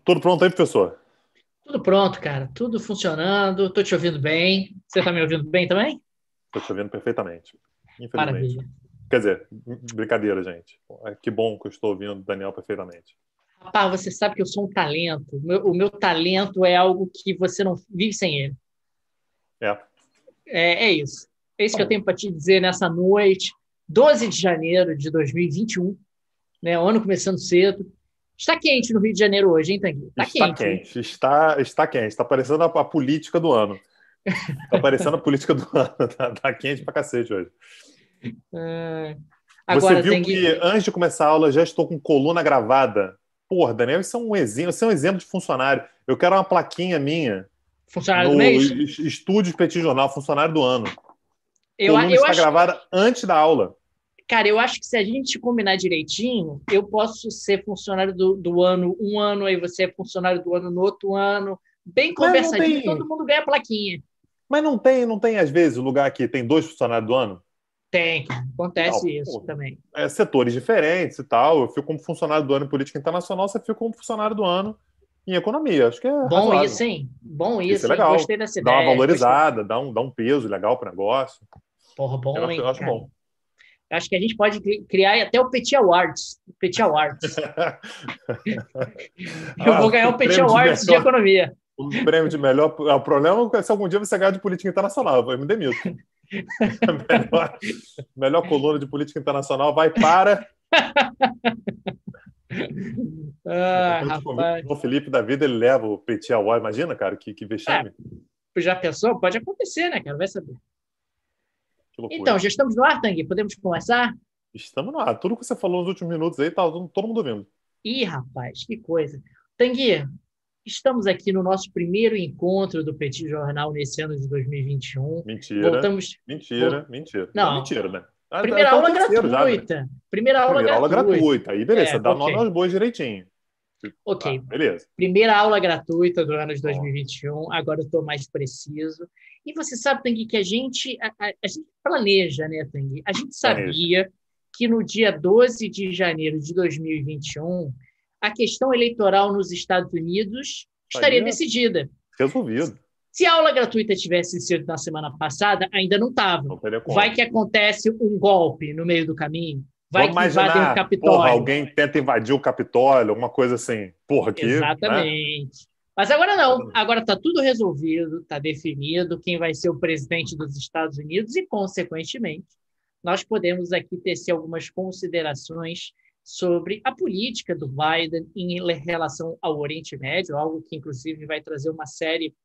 Tudo pronto aí, professor? Tudo pronto, cara. Tudo funcionando. Tô te ouvindo bem. Você tá me ouvindo bem também? Estou te ouvindo perfeitamente. Infelizmente. Maravilha. Quer dizer, brincadeira, gente. Que bom que eu estou ouvindo o Daniel perfeitamente. Rapaz, você sabe que eu sou um talento. O meu talento é algo que você não vive sem ele. É, É isso. É isso tá que eu bom. tenho para te dizer nessa noite, 12 de janeiro de 2021, né? O ano começando cedo. Está quente no Rio de Janeiro hoje, hein, Tanguy? Está Está quente, hein? quente, está quente. Está parecendo a política do ano. Está parecendo a política do ano. Tá quente pra cacete hoje. É. Você Agora, viu Tanguy, que antes de começar a aula eu já estou com coluna gravada. Porra, Daniel, isso é um exemplo de funcionário. Eu quero uma plaquinha minha funcionário do no mês? Estúdios Petit Jornal, funcionário do ano. Eu, Coluna eu está acho. gravada antes da aula. Cara, eu acho que se a gente combinar direitinho, eu posso ser funcionário do ano um ano, aí você é funcionário do ano no outro ano, bem Mas não conversadinho, todo tem. mundo ganha plaquinha. Mas não tem, às vezes, lugar que tem dois funcionários do ano? Tem, Então, acontece isso pô, também. setores diferentes e tal. Eu fico como funcionário do ano em política internacional, você fica como funcionário do ano em economia. Acho que é Bom isso, razoável. hein? Bom Isso é isso, hein? legal. Gostei dessa Dá uma ideia, gostei. valorizada, dá um peso legal para o negócio. Porra, bom, Eu hein, acho cara? bom. Acho que a gente pode criar até o Petit Awards. O Petit Awards. Eu vou ganhar O o Petit prêmio de Awards de melhor. economia. O prêmio de melhor. O problema é se algum dia você ganhar de política internacional. Eu me demito. Melhor, melhor coluna de política internacional vai para. Ah, Quando o rapaz. João Felipe da vida ele leva o Petit Award. Imagina, cara, que É, vexame. já pensou? Pode acontecer, né, cara? Vai saber. Que loucura. Então, já estamos no ar, Tanguy? Podemos começar? Estamos no ar. Tudo que você falou nos últimos minutos aí, tá todo mundo ouvindo. Ih, rapaz, que coisa. Tanguy, estamos aqui no nosso primeiro encontro do Petit Jornal nesse ano de 2021. Mentira, Voltamos. mentira, vol- mentira. Não, Não, mentira, né? primeira Até o aula terceiro já, né? gratuita. Primeira aula Primeira aula gratuita. gratuita. Aí, beleza, dá nome Ok. aos bois direitinho. Ok. Beleza. Primeira aula gratuita do ano de Ó, 2021. Agora eu estou mais preciso. E você sabe, Tanguy, que a gente planeja, né, Tanguy? A gente planeja. sabia que no dia 12 de janeiro de 2021, a questão eleitoral nos Estados Unidos Aí estaria é decidida. resolvido. Se a aula gratuita tivesse sido na semana passada, ainda não estava. Não teria Vai como. que acontece um golpe no meio do caminho. Vai Vamos que invadem o imaginar, porra, Capitólio. alguém tenta invadir o Capitólio, alguma coisa assim. Porra, aqui, né? Exatamente. Mas agora não. Agora está tudo resolvido, está definido quem vai ser o presidente dos Estados Unidos e, consequentemente, nós podemos aqui tecer algumas considerações sobre a política do Biden em relação ao Oriente Médio, algo que, inclusive, vai trazer uma série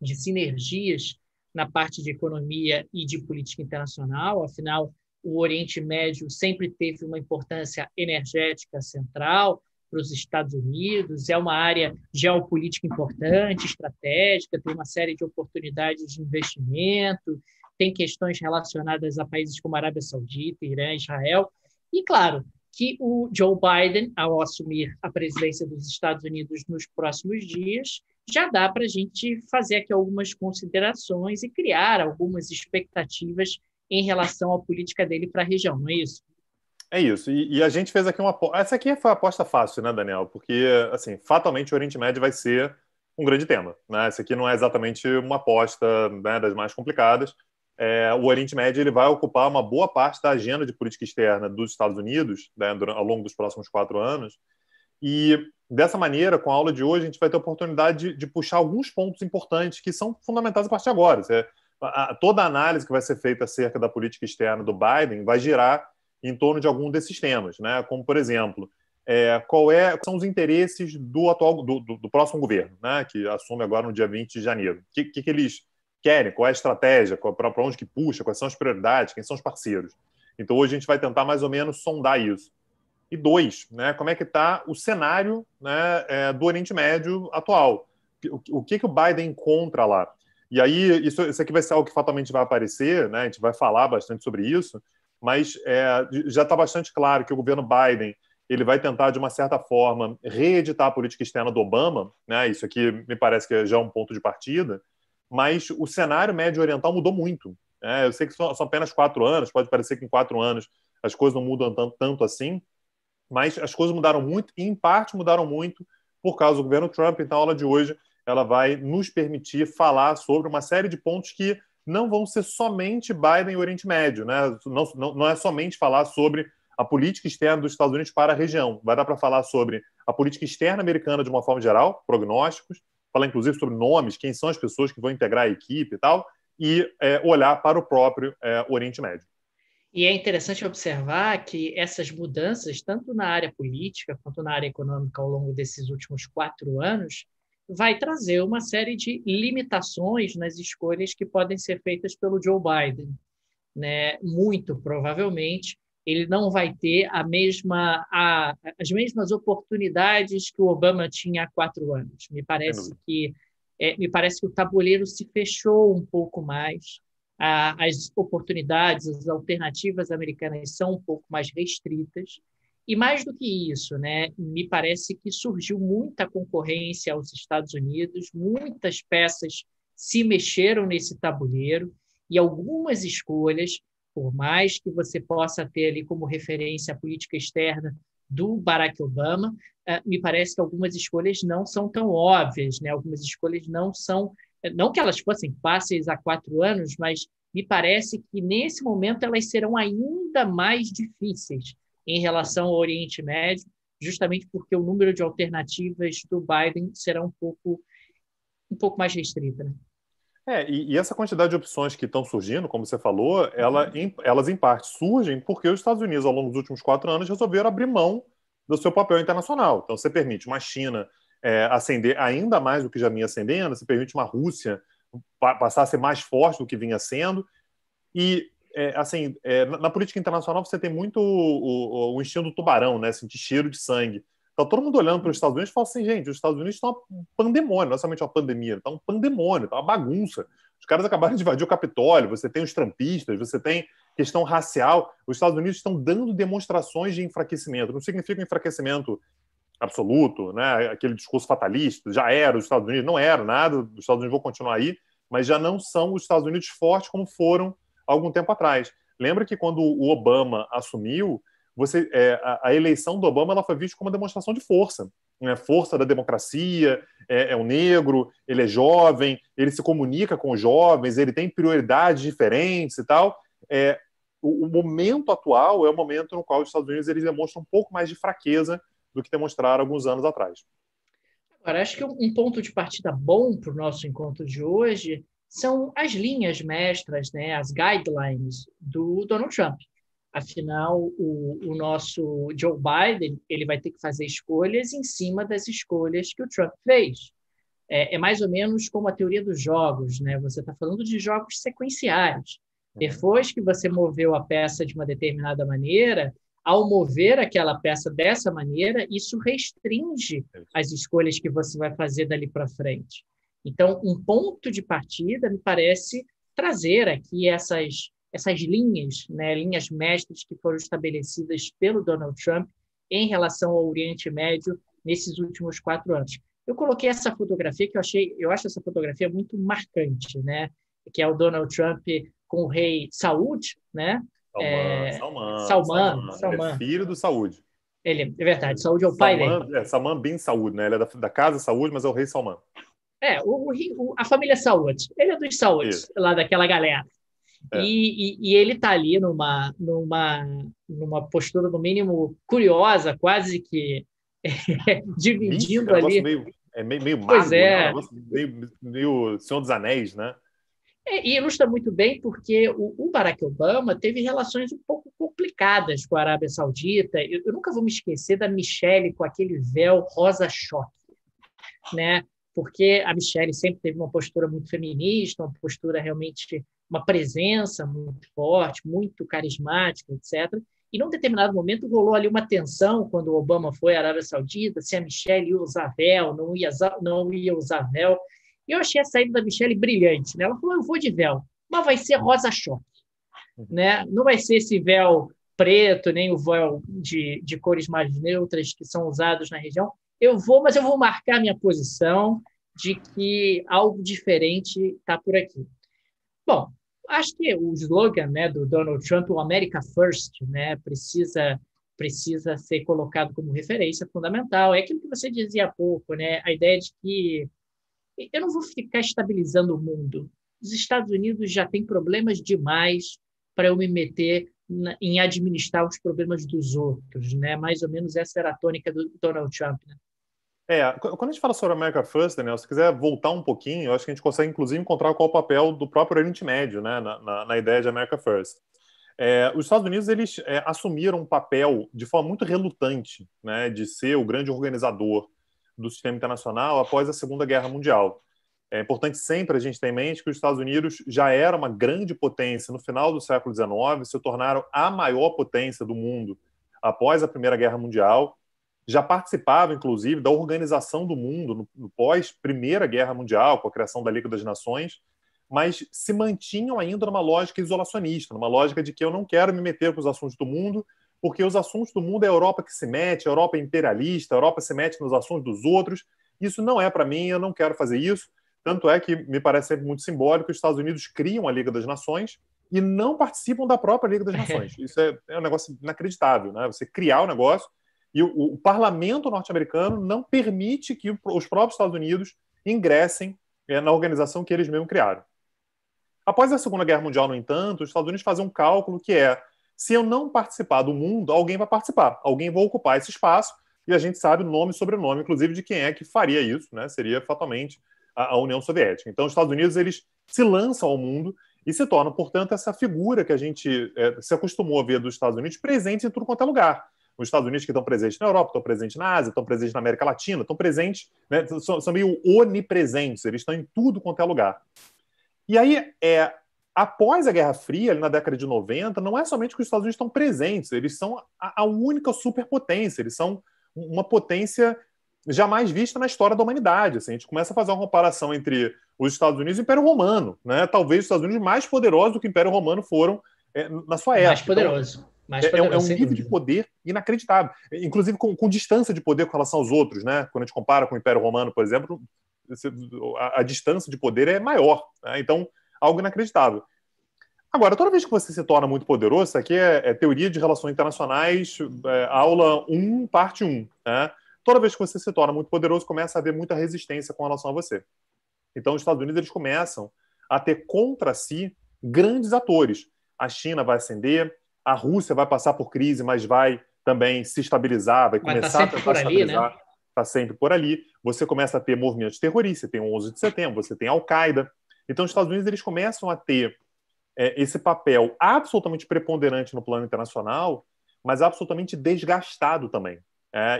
de sinergias na parte de economia e de política internacional. Afinal, o Oriente Médio sempre teve uma importância energética central para os Estados Unidos, é uma área geopolítica importante, estratégica, tem uma série de oportunidades de investimento, tem questões relacionadas a países como a Arábia Saudita, Irã, Israel, e claro, que o Joe Biden, ao assumir a presidência dos Estados Unidos nos próximos dias, já dá para a gente fazer aqui algumas considerações e criar algumas expectativas em relação à política dele para a região, não é isso? É isso. E a gente fez aqui uma aposta. Essa aqui foi a aposta fácil, né, Daniel? Porque, assim, fatalmente o Oriente Médio vai ser um grande tema, né? Essa aqui não é exatamente uma aposta, né, das mais complicadas. O Oriente Médio ele vai ocupar uma boa parte da agenda de política externa dos Estados Unidos, né, ao longo dos próximos 4 anos. E dessa maneira, com a aula de hoje, a gente vai ter a oportunidade de puxar alguns pontos importantes que são fundamentais a partir de agora. Toda a análise que vai ser feita acerca da política externa do Biden vai girar em torno de algum desses temas, né? Como, por exemplo, quais são os interesses do atual do próximo governo, né? Que assume agora no dia 20 de janeiro. O que eles querem? Qual é a estratégia? Para onde que puxa? Quais são as prioridades? Quem são os parceiros? Então, hoje a gente vai tentar mais ou menos sondar isso. E dois, né, como é que está o cenário, né, do Oriente Médio atual? O que o Biden encontra lá? E aí, isso aqui vai ser algo que fatalmente vai aparecer, né, a gente vai falar bastante sobre isso, mas já está bastante claro que o governo Biden ele vai tentar, de uma certa forma, reeditar a política externa do Obama, né, isso aqui me parece que já é um ponto de partida, mas o cenário médio-oriental mudou muito. Eu sei que são apenas 4 anos, pode parecer que em 4 anos as coisas não mudam tanto assim, mas as coisas mudaram muito e, em parte, mudaram muito por causa do governo Trump. Então, a aula de hoje ela vai nos permitir falar sobre uma série de pontos que não vão ser somente Biden e Oriente Médio, né? Não é somente falar sobre a política externa dos Estados Unidos para a região. Vai dar para falar sobre a política externa americana de uma forma geral, prognósticos, falar inclusive sobre nomes, quem são as pessoas que vão integrar a equipe e tal, e olhar para o próprio Oriente Médio. E é interessante observar que essas mudanças, tanto na área política quanto na área econômica ao longo desses últimos 4 anos, vai trazer uma série de limitações nas escolhas que podem ser feitas pelo Joe Biden, né? Muito provavelmente, ele não vai ter as mesmas oportunidades que o Obama tinha há 4 anos. Me parece que o tabuleiro se fechou um pouco mais, as oportunidades, as alternativas americanas são um pouco mais restritas. E mais do que isso, né, me parece que surgiu muita concorrência aos Estados Unidos, muitas peças se mexeram nesse tabuleiro e algumas escolhas, por mais que você possa ter ali como referência a política externa do Barack Obama, me parece que algumas escolhas não são tão óbvias, né? Algumas escolhas não são, não que elas fossem fáceis há 4 anos, mas me parece que nesse momento elas serão ainda mais difíceis em relação ao Oriente Médio, justamente porque o número de alternativas do Biden será um pouco mais restrita, né? E essa quantidade de opções que estão surgindo, como você falou, elas em parte surgem porque os Estados Unidos, ao longo dos últimos 4 anos, resolveram abrir mão do seu papel internacional. Então, você permite uma China ascender ainda mais do que já vinha ascendendo, você permite uma Rússia passar a ser mais forte do que vinha sendo. E, na política internacional, você tem muito o instinto do tubarão, né? Sentir cheiro de sangue. Tá todo mundo olhando para os Estados Unidos e fala assim, gente, os Estados Unidos estão um pandemônio, não é somente uma pandemia, está um pandemônio, está uma bagunça. Os caras acabaram de invadir o Capitólio, você tem os trumpistas, você tem questão racial. Os Estados Unidos estão dando demonstrações de enfraquecimento. Não significa um enfraquecimento absoluto, né? Aquele discurso fatalista, já era os Estados Unidos, não era nada, os Estados Unidos vão continuar aí, mas já não são os Estados Unidos fortes como foram há algum tempo atrás. Lembra que quando o Obama assumiu, a eleição do Obama ela foi vista como uma demonstração de força, né? Força da democracia, um negro, ele é jovem, ele se comunica com os jovens, ele tem prioridades diferentes e tal. O momento atual é o momento no qual os Estados Unidos eles demonstram um pouco mais de fraqueza do que demonstraram alguns anos atrás. Agora, acho que um ponto de partida bom para o nosso encontro de hoje são as linhas mestras, né, as guidelines do Donald Trump. Afinal, o nosso Joe Biden ele vai ter que fazer escolhas em cima das escolhas que o Trump fez. É mais ou menos como a teoria dos jogos, né? Você está falando de jogos sequenciais. Depois que você moveu a peça de uma determinada maneira, ao mover aquela peça dessa maneira, isso restringe as escolhas que você vai fazer dali para frente. Então, um ponto de partida me parece trazer aqui essas linhas, né, linhas mestras que foram estabelecidas pelo Donald Trump em relação ao Oriente Médio nesses últimos 4 anos. Eu coloquei essa fotografia que eu acho essa fotografia muito marcante, né, que é o Donald Trump com o rei Saud, né? Salman. Ele é filho do Saud. Ele, é verdade, Saud é o pai dele. Salman bin Saud, né? Ele é da casa Saud, mas é o rei Salman. A família Saud. Ele é dos Saud, lá daquela galera. E ele está ali numa postura, no mínimo, curiosa, quase que dividindo ali. Meio mago, pois é. Meio Senhor dos Anéis, né? E ilustra muito bem porque o Barack Obama teve relações um pouco complicadas com a Arábia Saudita. Eu nunca vou me esquecer da Michelle com aquele véu rosa-choque, né? Porque a Michelle sempre teve uma postura muito feminista, uma postura realmente, uma presença muito forte, muito carismática, etc. E num determinado momento rolou ali uma tensão quando o Obama foi à Arábia Saudita, se a Michelle ia usar véu, não ia usar véu. E eu achei a saída da Michelle brilhante, né? Ela falou, eu vou de véu, mas vai ser rosa-choque, né? Não vai ser esse véu preto, nem o véu de cores mais neutras que são usados na região. Mas eu vou marcar minha posição de que algo diferente está por aqui. Bom, acho que o slogan, né, do Donald Trump, o America First, né, precisa precisa ser colocado como referência fundamental. É aquilo que você dizia há pouco, né? A ideia de que eu não vou ficar estabilizando o mundo. Os Estados Unidos já têm problemas demais para eu me meter em administrar os problemas dos outros, né? Mais ou menos essa era a tônica do Donald Trump, né? Quando a gente fala sobre America First, Daniel, se quiser voltar um pouquinho, eu acho que a gente consegue, inclusive, encontrar qual é o papel do próprio Oriente Médio, né, na ideia de America First. Os Estados Unidos eles assumiram um papel de forma muito relutante, né, de ser o grande organizador do sistema internacional após a Segunda Guerra Mundial. É importante sempre a gente ter em mente que os Estados Unidos já era uma grande potência no final do século XIX, se tornaram a maior potência do mundo após a Primeira Guerra Mundial, já participava, inclusive, da organização do mundo no pós-Primeira Guerra Mundial, com a criação da Liga das Nações, mas se mantinham ainda numa lógica isolacionista, numa lógica de que eu não quero me meter com os assuntos do mundo, porque os assuntos do mundo é a Europa que se mete, a Europa é imperialista, a Europa se mete nos assuntos dos outros, isso não é para mim, eu não quero fazer isso. Tanto é que me parece sempre muito simbólico que os Estados Unidos criam a Liga das Nações e não participam da própria Liga das Nações. Isso é um negócio inacreditável, né? Você criar o negócio e o parlamento norte-americano não permite que os próprios Estados Unidos ingressem na organização que eles mesmos criaram. Após a Segunda Guerra Mundial, no entanto, os Estados Unidos fazem um cálculo que é: se eu não participar do mundo, alguém vai participar, alguém vai ocupar esse espaço, e a gente sabe o nome e sobrenome, inclusive, de quem é que faria isso, né? Seria fatalmente a União Soviética. Então, os Estados Unidos eles se lançam ao mundo e se tornam, portanto, essa figura que a gente se acostumou a ver dos Estados Unidos presente em tudo quanto é lugar. Os Estados Unidos que estão presentes na Europa, estão presentes na Ásia, estão presentes na América Latina, estão presentes, né, são meio onipresentes, eles estão em tudo quanto é lugar. E aí, após a Guerra Fria, ali na década de 90, não é somente que os Estados Unidos estão presentes, eles são a única superpotência, eles são uma potência jamais vista na história da humanidade. Assim, a gente começa a fazer uma comparação entre os Estados Unidos e o Império Romano, né? Talvez os Estados Unidos mais poderosos do que o Império Romano foram na sua época. Mais poderoso. Então, mais poderoso, é um nível de poder inacreditável, inclusive com distância de poder com relação aos outros, né? Quando a gente compara com o Império Romano, por exemplo, a distância de poder é maior, né? Então, algo inacreditável. Agora, toda vez que você se torna muito poderoso, isso aqui é teoria de relações internacionais, aula 1, parte 1, né? Toda vez que você se torna muito poderoso, começa a haver muita resistência com relação a você. Então, os Estados Unidos eles começam a ter contra si grandes atores. A China vai ascender, a Rússia vai passar por crise, mas vai também se estabilizar, vai começar a tentar estabilizar. Está sempre por ali. Você começa a ter movimentos terroristas, você tem o 11 de setembro, você tem a Al-Qaeda. Então, os Estados Unidos eles começam a ter esse papel absolutamente preponderante no plano internacional, mas absolutamente desgastado também.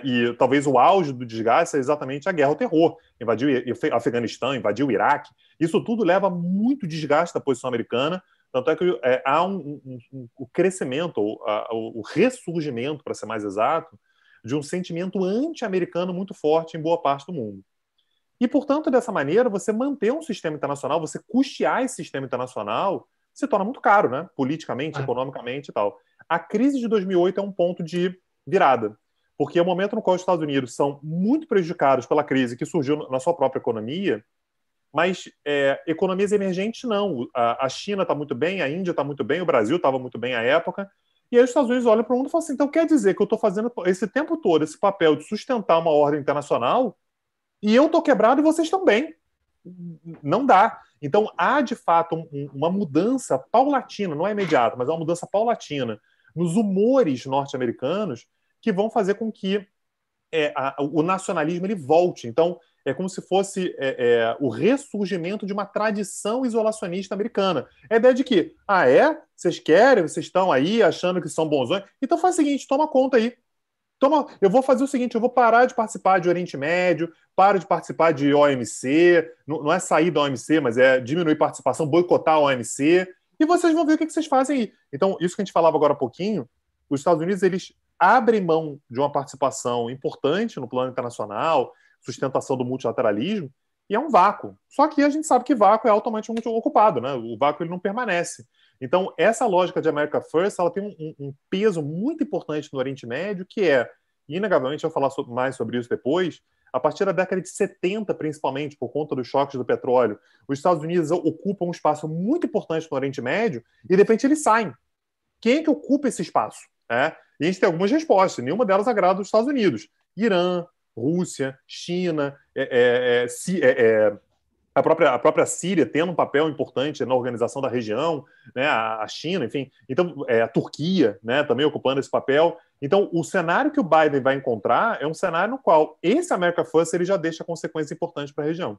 E talvez o auge do desgaste é exatamente a guerra ao terror. Invadiu o Afeganistão, invadiu o Iraque. Isso tudo leva a muito desgaste da posição americana, tanto é que há o crescimento, o ressurgimento, para ser mais exato, de um sentimento anti-americano muito forte em boa parte do mundo. E, portanto, dessa maneira, você manter um sistema internacional, você custear esse sistema internacional, se torna muito caro, né? Politicamente, economicamente e tal. A crise de 2008 é um ponto de virada, porque é o momento no qual os Estados Unidos são muito prejudicados pela crise que surgiu na sua própria economia, mas economias emergentes não. A China está muito bem, a Índia está muito bem, o Brasil estava muito bem à época, e aí os Estados Unidos olham para o mundo e falam assim: então quer dizer que eu estou fazendo esse tempo todo esse papel de sustentar uma ordem internacional e eu estou quebrado e vocês estão bem. Não dá. Então há, de fato, uma mudança paulatina, não é imediata, mas é uma mudança paulatina nos humores norte-americanos que vão fazer com que o nacionalismo ele volte. Então, é como se fosse o ressurgimento de uma tradição isolacionista americana. É a ideia de que, vocês querem, vocês estão aí achando que são bonzões, então faz o seguinte, toma conta aí. Eu vou fazer o seguinte, eu vou parar de participar de Oriente Médio, paro de participar de OMC, não é sair da OMC, mas é diminuir participação, boicotar a OMC, e vocês vão ver o que vocês fazem aí. Então, isso que a gente falava agora há pouquinho, os Estados Unidos, eles abrem mão de uma participação importante no plano internacional, sustentação do multilateralismo, e é um vácuo. Só que a gente sabe que vácuo é automaticamente ocupado, né? O vácuo ele não permanece. Então, essa lógica de America First, ela tem um peso muito importante no Oriente Médio, que inegavelmente, eu vou falar mais sobre isso depois, a partir da década de 70, principalmente, por conta dos choques do petróleo, os Estados Unidos ocupam um espaço muito importante no Oriente Médio e, de repente, eles saem. Quem é que ocupa esse espaço? E a gente tem algumas respostas, nenhuma delas agrada os Estados Unidos. Irã, Rússia, China, a própria Síria tendo um papel importante na organização da região, né, a China, enfim, então a Turquia, né, também ocupando esse papel. Então, o cenário que o Biden vai encontrar é um cenário no qual esse America First ele já deixa consequências importantes para a região.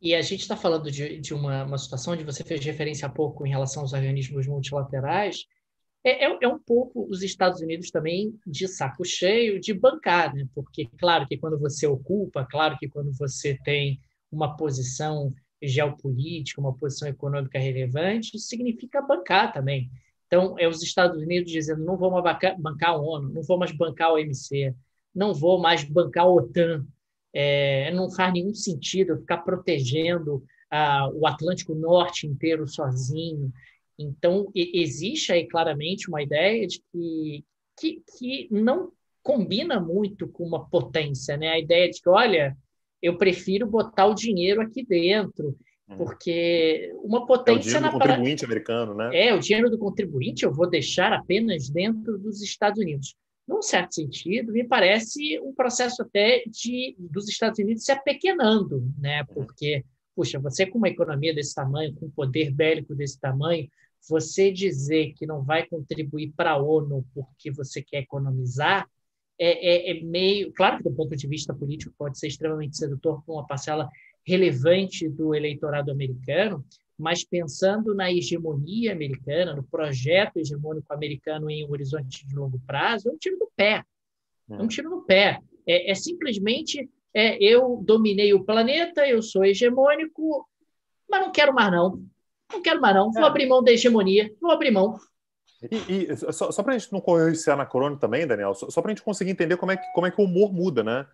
E a gente está falando de uma situação onde você fez referência há pouco em relação aos organismos multilaterais. É um pouco os Estados Unidos também de saco cheio de bancar, né? Porque, claro que quando você ocupa, claro que quando você tem uma posição geopolítica, uma posição econômica relevante, isso significa bancar também. Então, é os Estados Unidos dizendo: não vou mais bancar a ONU, não vou mais bancar a OMC, não vou mais bancar a OTAN. Não faz nenhum sentido eu ficar protegendo o Atlântico Norte inteiro sozinho. Então, existe aí claramente uma ideia de que não combina muito com uma potência, né? A ideia de que, olha, eu prefiro botar o dinheiro aqui dentro, porque uma potência... É o dinheiro do contribuinte americano, né? O dinheiro do contribuinte eu vou deixar apenas dentro dos Estados Unidos. Num certo sentido, me parece um processo até dos Estados Unidos se apequenando, né? Porque, puxa, você com uma economia desse tamanho, com um poder bélico desse tamanho, você dizer que não vai contribuir para a ONU porque você quer economizar meio... Claro que, do ponto de vista político, pode ser extremamente sedutor para uma parcela relevante do eleitorado americano, mas pensando na hegemonia americana, no projeto hegemônico americano em um horizonte de longo prazo, é um tiro no pé. É um tiro no pé. Simplesmente eu dominei o planeta, eu sou hegemônico, mas não quero mais não. Não quero mais não. Vou abrir mão da hegemonia, vou abrir mão. E só para a gente não correr esse anacrônico também, Daniel, só para a gente conseguir entender como é que o humor muda, né?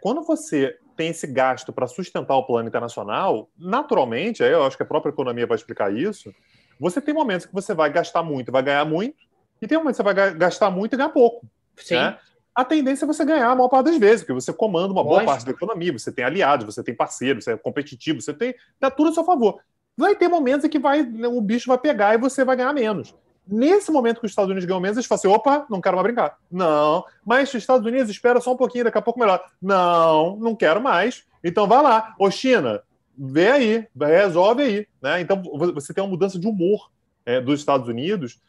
Quando você tem esse gasto para sustentar o plano internacional, naturalmente, eu acho que a própria economia vai explicar isso, você tem momentos que você vai gastar muito e vai ganhar muito, e tem momentos que você vai gastar muito e ganhar pouco. Sim. Né? A tendência é você ganhar a maior parte das vezes, porque você comanda uma boa parte da economia, você tem aliados, você tem parceiros, você é competitivo, você dá tudo a seu favor. Vai ter momentos em que o bicho vai pegar e você vai ganhar menos. Nesse momento que os Estados Unidos ganham menos, eles falam assim, opa, não quero mais brincar. Não, mas os Estados Unidos espera só um pouquinho, daqui a pouco melhor. Não quero mais. Então vai lá. Ô China, vê aí, resolve aí. Né? Então você tem uma mudança de humor dos Estados Unidos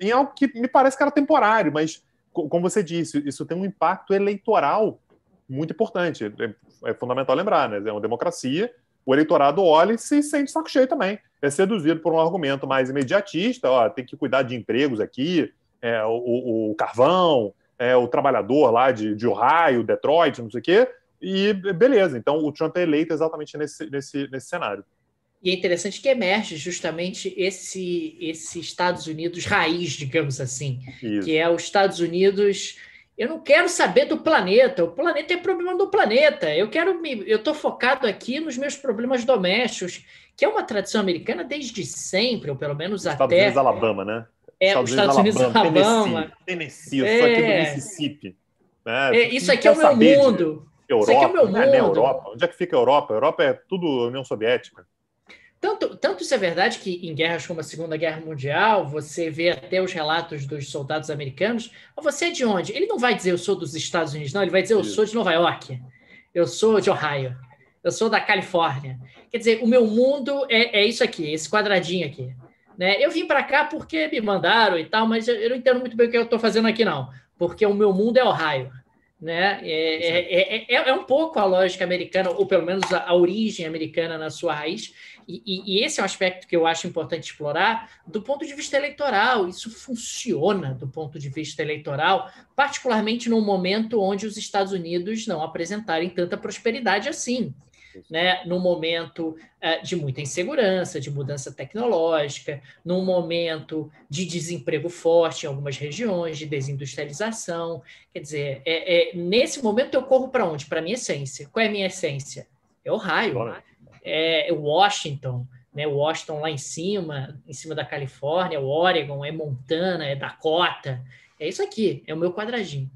em algo que me parece que era temporário, mas como você disse, isso tem um impacto eleitoral muito importante. É fundamental lembrar, né? É uma democracia, o eleitorado olha e se sente saco cheio também. É seduzido por um argumento mais imediatista, tem que cuidar de empregos aqui, o carvão, o trabalhador lá de Ohio, Detroit, não sei o quê, e beleza. Então o Trump é eleito exatamente nesse cenário. E é interessante que emerge justamente esse Estados Unidos raiz, digamos assim, Isso. Que é os Estados Unidos... Eu não quero saber do planeta. O planeta é problema do planeta. Eu estou focado aqui nos meus problemas domésticos, que é uma tradição americana desde sempre, ou pelo menos Estados Unidos, Alabama, né? Os Estados Unidos, Alabama. Tennessee, isso aqui do Mississippi. Isso aqui é o meu mundo. Europa, isso aqui é o meu mundo. Não é Europa. Onde é que fica a Europa? A Europa é tudo União Soviética. Tanto isso é verdade que em guerras como a Segunda Guerra Mundial, você vê até os relatos dos soldados americanos. Você é de onde? Ele não vai dizer eu sou dos Estados Unidos, não. Ele vai dizer eu sou de Nova York, eu sou de Ohio, eu sou da Califórnia. Quer dizer, o meu mundo é isso aqui, esse quadradinho aqui. Né? Eu vim para cá porque me mandaram e tal, mas eu não entendo muito bem o que eu estou fazendo aqui, não. Porque o meu mundo é Ohio. Né? É um pouco a lógica americana, ou pelo menos a origem americana na sua raiz, e esse é um aspecto que eu acho importante explorar do ponto de vista eleitoral. Isso funciona do ponto de vista eleitoral, particularmente num momento onde os Estados Unidos não apresentarem tanta prosperidade assim. Né, num momento de muita insegurança, de mudança tecnológica, num momento de desemprego forte em algumas regiões, de desindustrialização. Quer dizer, nesse momento eu corro para onde? Para a minha essência. Qual é a minha essência? É Ohio, é Washington, né? Washington lá em cima da Califórnia, Oregon, é Montana, é Dakota. É isso aqui, é o meu quadradinho.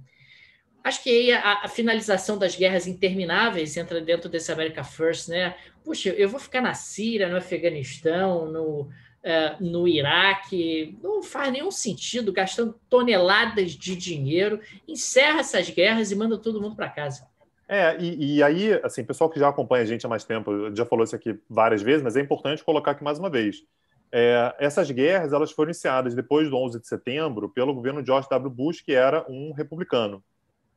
Acho que aí a finalização das guerras intermináveis entra dentro desse America First, né? Puxa, eu vou ficar na Síria, no Afeganistão, no Iraque. Não faz nenhum sentido, gastando toneladas de dinheiro. Encerra essas guerras e manda todo mundo para casa. E aí, assim, pessoal que já acompanha a gente há mais tempo, já falou isso aqui várias vezes, mas é importante colocar aqui mais uma vez. Essas guerras elas foram iniciadas depois do 11 de setembro pelo governo George W. Bush, que era um republicano.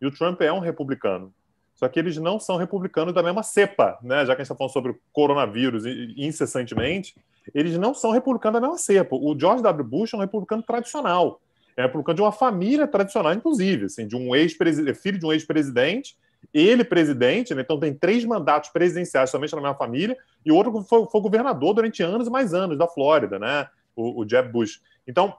E o Trump é um republicano. Só que eles não são republicanos da mesma cepa, né? Já que a gente está falando sobre o coronavírus incessantemente, eles não são republicanos da mesma cepa. O George W. Bush é um republicano tradicional. É um republicano de uma família tradicional, inclusive, assim, de um filho de um ex-presidente, ele presidente, né? Então tem 3 mandatos presidenciais somente na minha família, e o outro foi governador durante anos e mais anos da Flórida, né? O Jeb Bush. Então,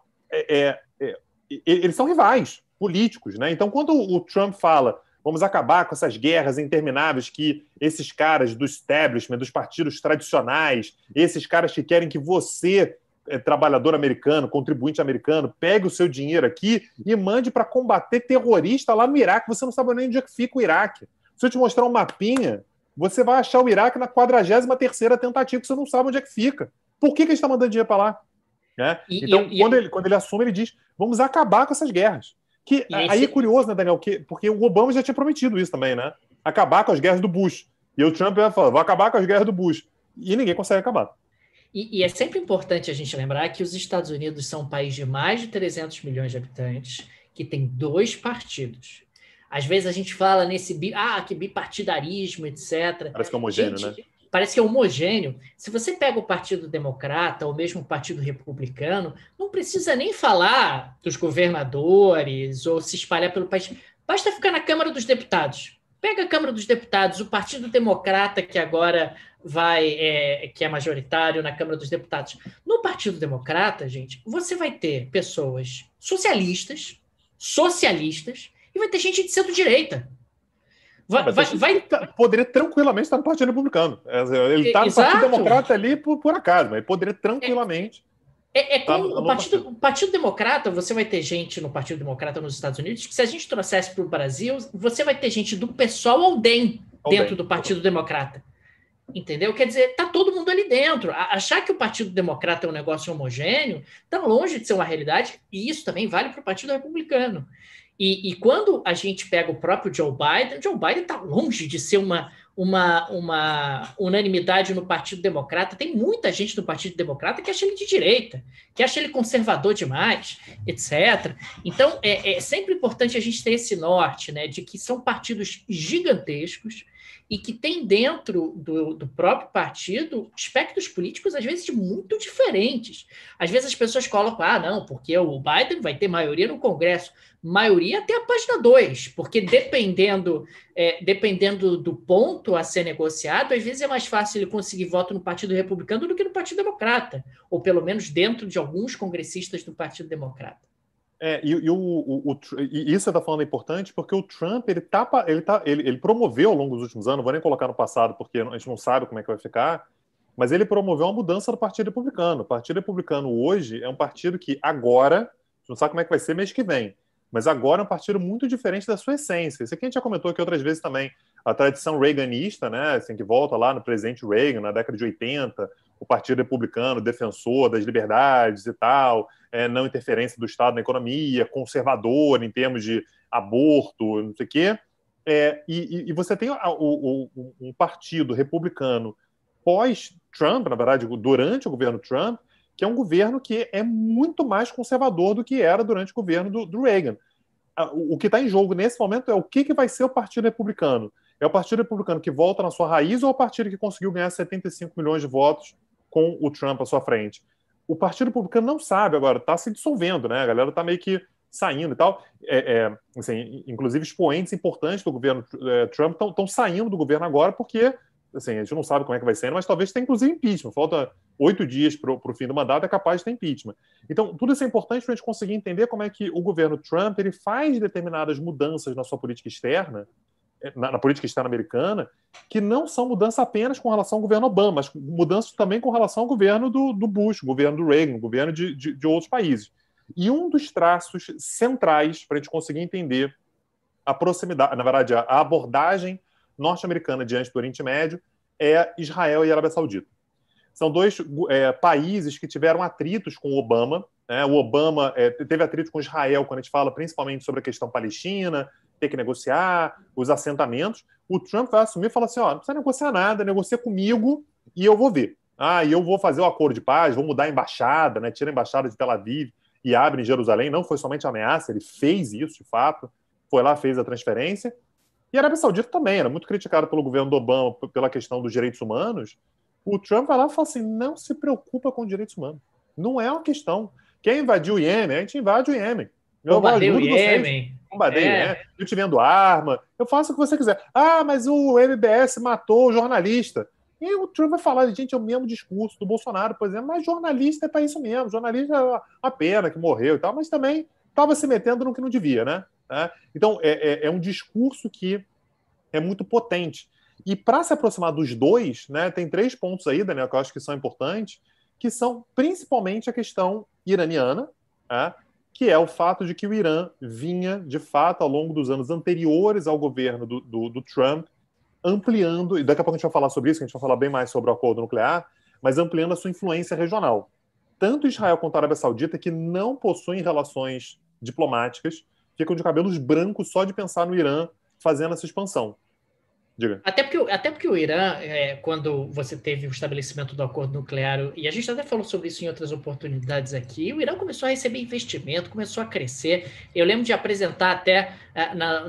eles são rivais políticos, né? Então, quando o Trump fala vamos acabar com essas guerras intermináveis que esses caras do establishment, dos partidos tradicionais, esses caras que querem que você, trabalhador americano, contribuinte americano, pegue o seu dinheiro aqui e mande para combater terrorista lá no Iraque. Você não sabe nem onde é que fica o Iraque. Se eu te mostrar um mapinha, você vai achar o Iraque na 43ª tentativa, que você não sabe onde é que fica. Por que ele está mandando dinheiro para lá? Né? Então, quando ele assume, ele diz, vamos acabar com essas guerras. Aí é curioso, né, Daniel? Porque o Obama já tinha prometido isso também, né? Acabar com as guerras do Bush. E o Trump vai falar, vou acabar com as guerras do Bush. E ninguém consegue acabar. E é sempre importante a gente lembrar que os Estados Unidos são um país de mais de 300 milhões de habitantes, que tem 2 partidos. Às vezes a gente fala que bipartidarismo, etc. Parece que é homogêneo, né? Parece que é homogêneo. Se você pega o Partido Democrata ou mesmo o Partido Republicano, não precisa nem falar dos governadores ou se espalhar pelo país. Basta ficar na Câmara dos Deputados. Pega a Câmara dos Deputados, o Partido Democrata, que agora que é majoritário na Câmara dos Deputados. No Partido Democrata, gente, você vai ter pessoas socialistas, e vai ter gente de centro-direita. Poderia tranquilamente estar no Partido Republicano. Ele está no Partido Democrata ali por acaso, mas ele poderia tranquilamente. O Partido Democrata, você vai ter gente no Partido Democrata nos Estados Unidos que, se a gente trouxesse para o Brasil, você vai ter gente do PSOL ao DEM dentro do Partido Democrata. Entendeu? Quer dizer, tá todo mundo ali dentro. Achar que o Partido Democrata é um negócio homogêneo está longe de ser uma realidade, e isso também vale para o Partido Republicano. E quando a gente pega o próprio Joe Biden está longe de ser uma unanimidade no Partido Democrata. Tem muita gente no Partido Democrata que acha ele de direita, que acha ele conservador demais, etc. Então, é sempre importante a gente ter esse norte, né, de que são partidos gigantescos e que tem dentro do próprio partido espectros políticos, às vezes, muito diferentes. Às vezes as pessoas colocam, não, porque o Biden vai ter maioria no Congresso. Maioria até a página 2, porque dependendo do ponto a ser negociado, às vezes é mais fácil ele conseguir voto no Partido Republicano do que no Partido Democrata, ou pelo menos dentro de alguns congressistas do Partido Democrata. E isso você está falando é importante porque o Trump ele promoveu ao longo dos últimos anos, não vou nem colocar no passado porque a gente não sabe como é que vai ficar, mas ele promoveu uma mudança do Partido Republicano. O Partido Republicano hoje é um partido que agora, a gente não sabe como é que vai ser mês que vem, mas agora é um partido muito diferente da sua essência. Isso aqui a gente já comentou aqui outras vezes também. A tradição reaganista, né, assim, que volta lá no presidente Reagan, na década de 80, o Partido Republicano, defensor das liberdades e tal, não interferência do Estado na economia, conservador em termos de aborto, não sei o quê. E você tem um partido republicano pós-Trump, na verdade, durante o governo Trump, que é um governo que é muito mais conservador do que era durante o governo do Reagan. O que está em jogo nesse momento é o que vai ser o Partido Republicano. É o Partido Republicano que volta na sua raiz ou é o partido que conseguiu ganhar 75 milhões de votos com o Trump à sua frente? O Partido Republicano não sabe agora, está se dissolvendo, né? A galera está meio que saindo e tal. Assim, inclusive, expoentes importantes do governo Trump estão saindo do governo agora porque assim, a gente não sabe como é que vai ser, mas talvez tenha inclusive impeachment. Falta 8 dias para o fim do mandato, é capaz de ter impeachment. Então, tudo isso é importante para a gente conseguir entender como é que o governo Trump ele faz determinadas mudanças na sua política externa, na política externa americana, que não são mudanças apenas com relação ao governo Obama, mas mudanças também com relação ao governo do Bush, governo do Reagan, governo de outros países. E um dos traços centrais para a gente conseguir entender a proximidade, na verdade, a abordagem norte-americana diante do Oriente Médio é Israel e Arábia Saudita. são dois países que tiveram atritos com o Obama. Né? O Obama teve atrito com Israel, quando a gente fala principalmente sobre a questão palestina, ter que negociar, os assentamentos. O Trump vai assumir e falar assim, não precisa negociar nada, negocia comigo e eu vou ver. E eu vou fazer o acordo de paz, vou mudar a embaixada, né? Tira a embaixada de Tel Aviv e abre em Jerusalém. Não foi somente ameaça, ele fez isso, de fato. Foi lá, fez a transferência. E a Arábia Saudita também era muito criticada pelo governo do Obama pela questão dos direitos humanos. O Trump vai lá e fala assim, não se preocupa com direitos humanos. Não é uma questão. Quer invadir o Iêmen? A gente invade o Iêmen. Eu ajudo vocês. Bombardeio o Iêmen. Eu te vendo arma. Eu faço o que você quiser. Mas o MBS matou o jornalista. E o Trump vai falar, gente, é o mesmo discurso do Bolsonaro, por exemplo, mas jornalista é para isso mesmo. Jornalista é uma pena que morreu e tal, mas também estava se metendo no que não devia, né? Então, é um discurso que é muito potente. E para se aproximar dos dois, né, tem 3 pontos aí, Daniel, que eu acho que são importantes, que são principalmente a questão iraniana, que é o fato de que o Irã vinha, de fato, ao longo dos anos anteriores ao governo do Trump, ampliando, e daqui a pouco a gente vai falar sobre isso, a gente vai falar bem mais sobre o acordo nuclear, mas ampliando a sua influência regional. Tanto Israel quanto a Arábia Saudita, que não possuem relações diplomáticas, ficam de cabelos brancos só de pensar no Irã fazendo essa expansão. Diga. Até porque o Irã, quando você teve o estabelecimento do acordo nuclear, e a gente até falou sobre isso em outras oportunidades aqui, o Irã começou a receber investimento, começou a crescer. Eu lembro de apresentar até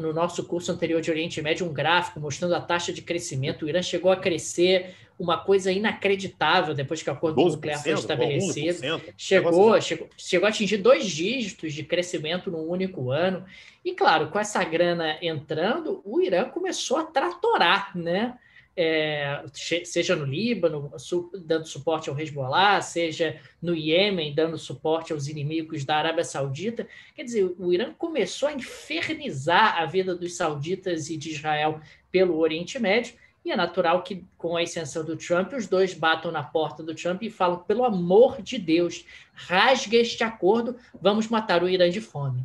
no nosso curso anterior de Oriente Médio um gráfico mostrando a taxa de crescimento. O Irã chegou a crescer uma coisa inacreditável depois que o acordo nuclear foi estabelecido. Chegou a atingir 2 dígitos de crescimento num único ano. E, claro, com essa grana entrando, o Irã começou a tratorar, né? Seja no Líbano, dando suporte ao Hezbollah, seja no Iêmen, dando suporte aos inimigos da Arábia Saudita. Quer dizer, o Irã começou a infernizar a vida dos sauditas e de Israel pelo Oriente Médio, e é natural que, com a ascensão do Trump, os dois batam na porta do Trump e falam, pelo amor de Deus, rasgue este acordo, vamos matar o Irã de fome.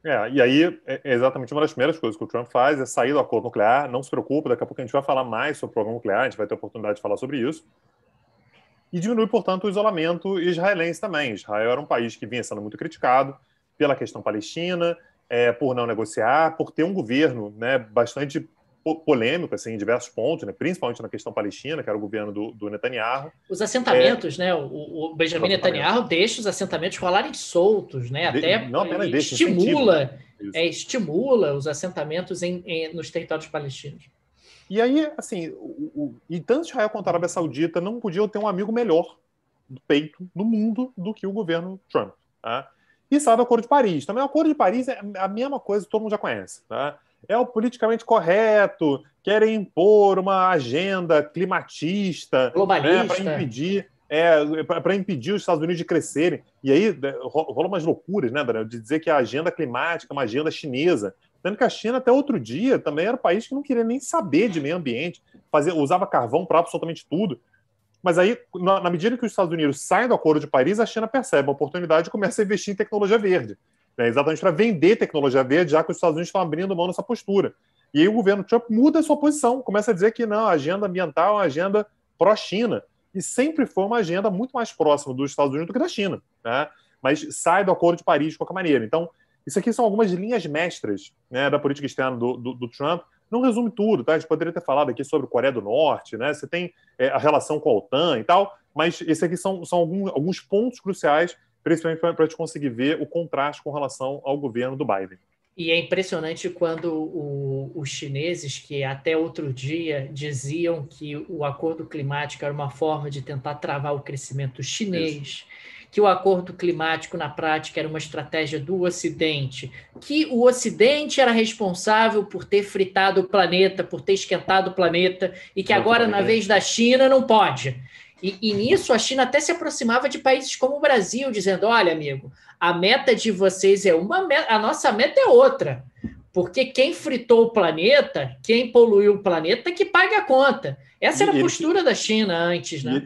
E aí, exatamente uma das primeiras coisas que o Trump faz é sair do acordo nuclear. Não se preocupe, daqui a pouco a gente vai falar mais sobre o programa nuclear, a gente vai ter a oportunidade de falar sobre isso. E diminui, portanto, o isolamento israelense também. Israel era um país que vinha sendo muito criticado pela questão palestina, por não negociar, por ter um governo, né, bastante polêmico assim, em diversos pontos, né, principalmente na questão palestina, que era o governo do Netanyahu. Os assentamentos, né? O Benjamin Netanyahu deixa os assentamentos rolarem soltos, né? Estimula os assentamentos nos territórios palestinos. E aí, assim, e tanto Israel quanto a Arábia Saudita não podiam ter um amigo melhor do peito no mundo do que o governo Trump. Tá? E sabe o Acordo de Paris. Também o Acordo de Paris é a mesma coisa que todo mundo já conhece. Tá? É o politicamente correto, querem impor uma agenda climatista, globalista, né, para impedir os Estados Unidos de crescerem. E aí rola umas loucuras, né, Daniel, de dizer que a agenda climática é uma agenda chinesa. Sendo que a China, até outro dia, também era um país que não queria nem saber de meio ambiente, usava carvão para absolutamente tudo. Mas aí, na medida que os Estados Unidos saem do Acordo de Paris, a China percebe a oportunidade e começa a investir em tecnologia verde. Exatamente para vender tecnologia verde, já que os Estados Unidos estão abrindo mão dessa postura. E aí o governo Trump muda a sua posição, começa a dizer que não, a agenda ambiental é uma agenda pró-China. E sempre foi uma agenda muito mais próxima dos Estados Unidos do que da China. Né? Mas sai do Acordo de Paris de qualquer maneira. Então, isso aqui são algumas linhas mestras, né, da política externa do Trump. Não resume tudo, tá? A gente poderia ter falado aqui sobre Coreia do Norte, né? Você tem a relação com a OTAN e tal, mas esses aqui são alguns pontos cruciais, principalmente para a gente conseguir ver o contraste com relação ao governo do Biden. E é impressionante quando os chineses, que até outro dia diziam que o acordo climático era uma forma de tentar travar o crescimento chinês, que o acordo climático, na prática, era uma estratégia do Ocidente, que o Ocidente era responsável por ter fritado o planeta, por ter esquentado o planeta, e que agora, na vez da China, não pode. E nisso, a China até se aproximava de países como o Brasil, dizendo, olha, amigo, a meta de vocês é uma meta, a nossa meta é outra. Porque quem fritou o planeta, quem poluiu o planeta, que paga a conta. Essa era a postura da China antes, né?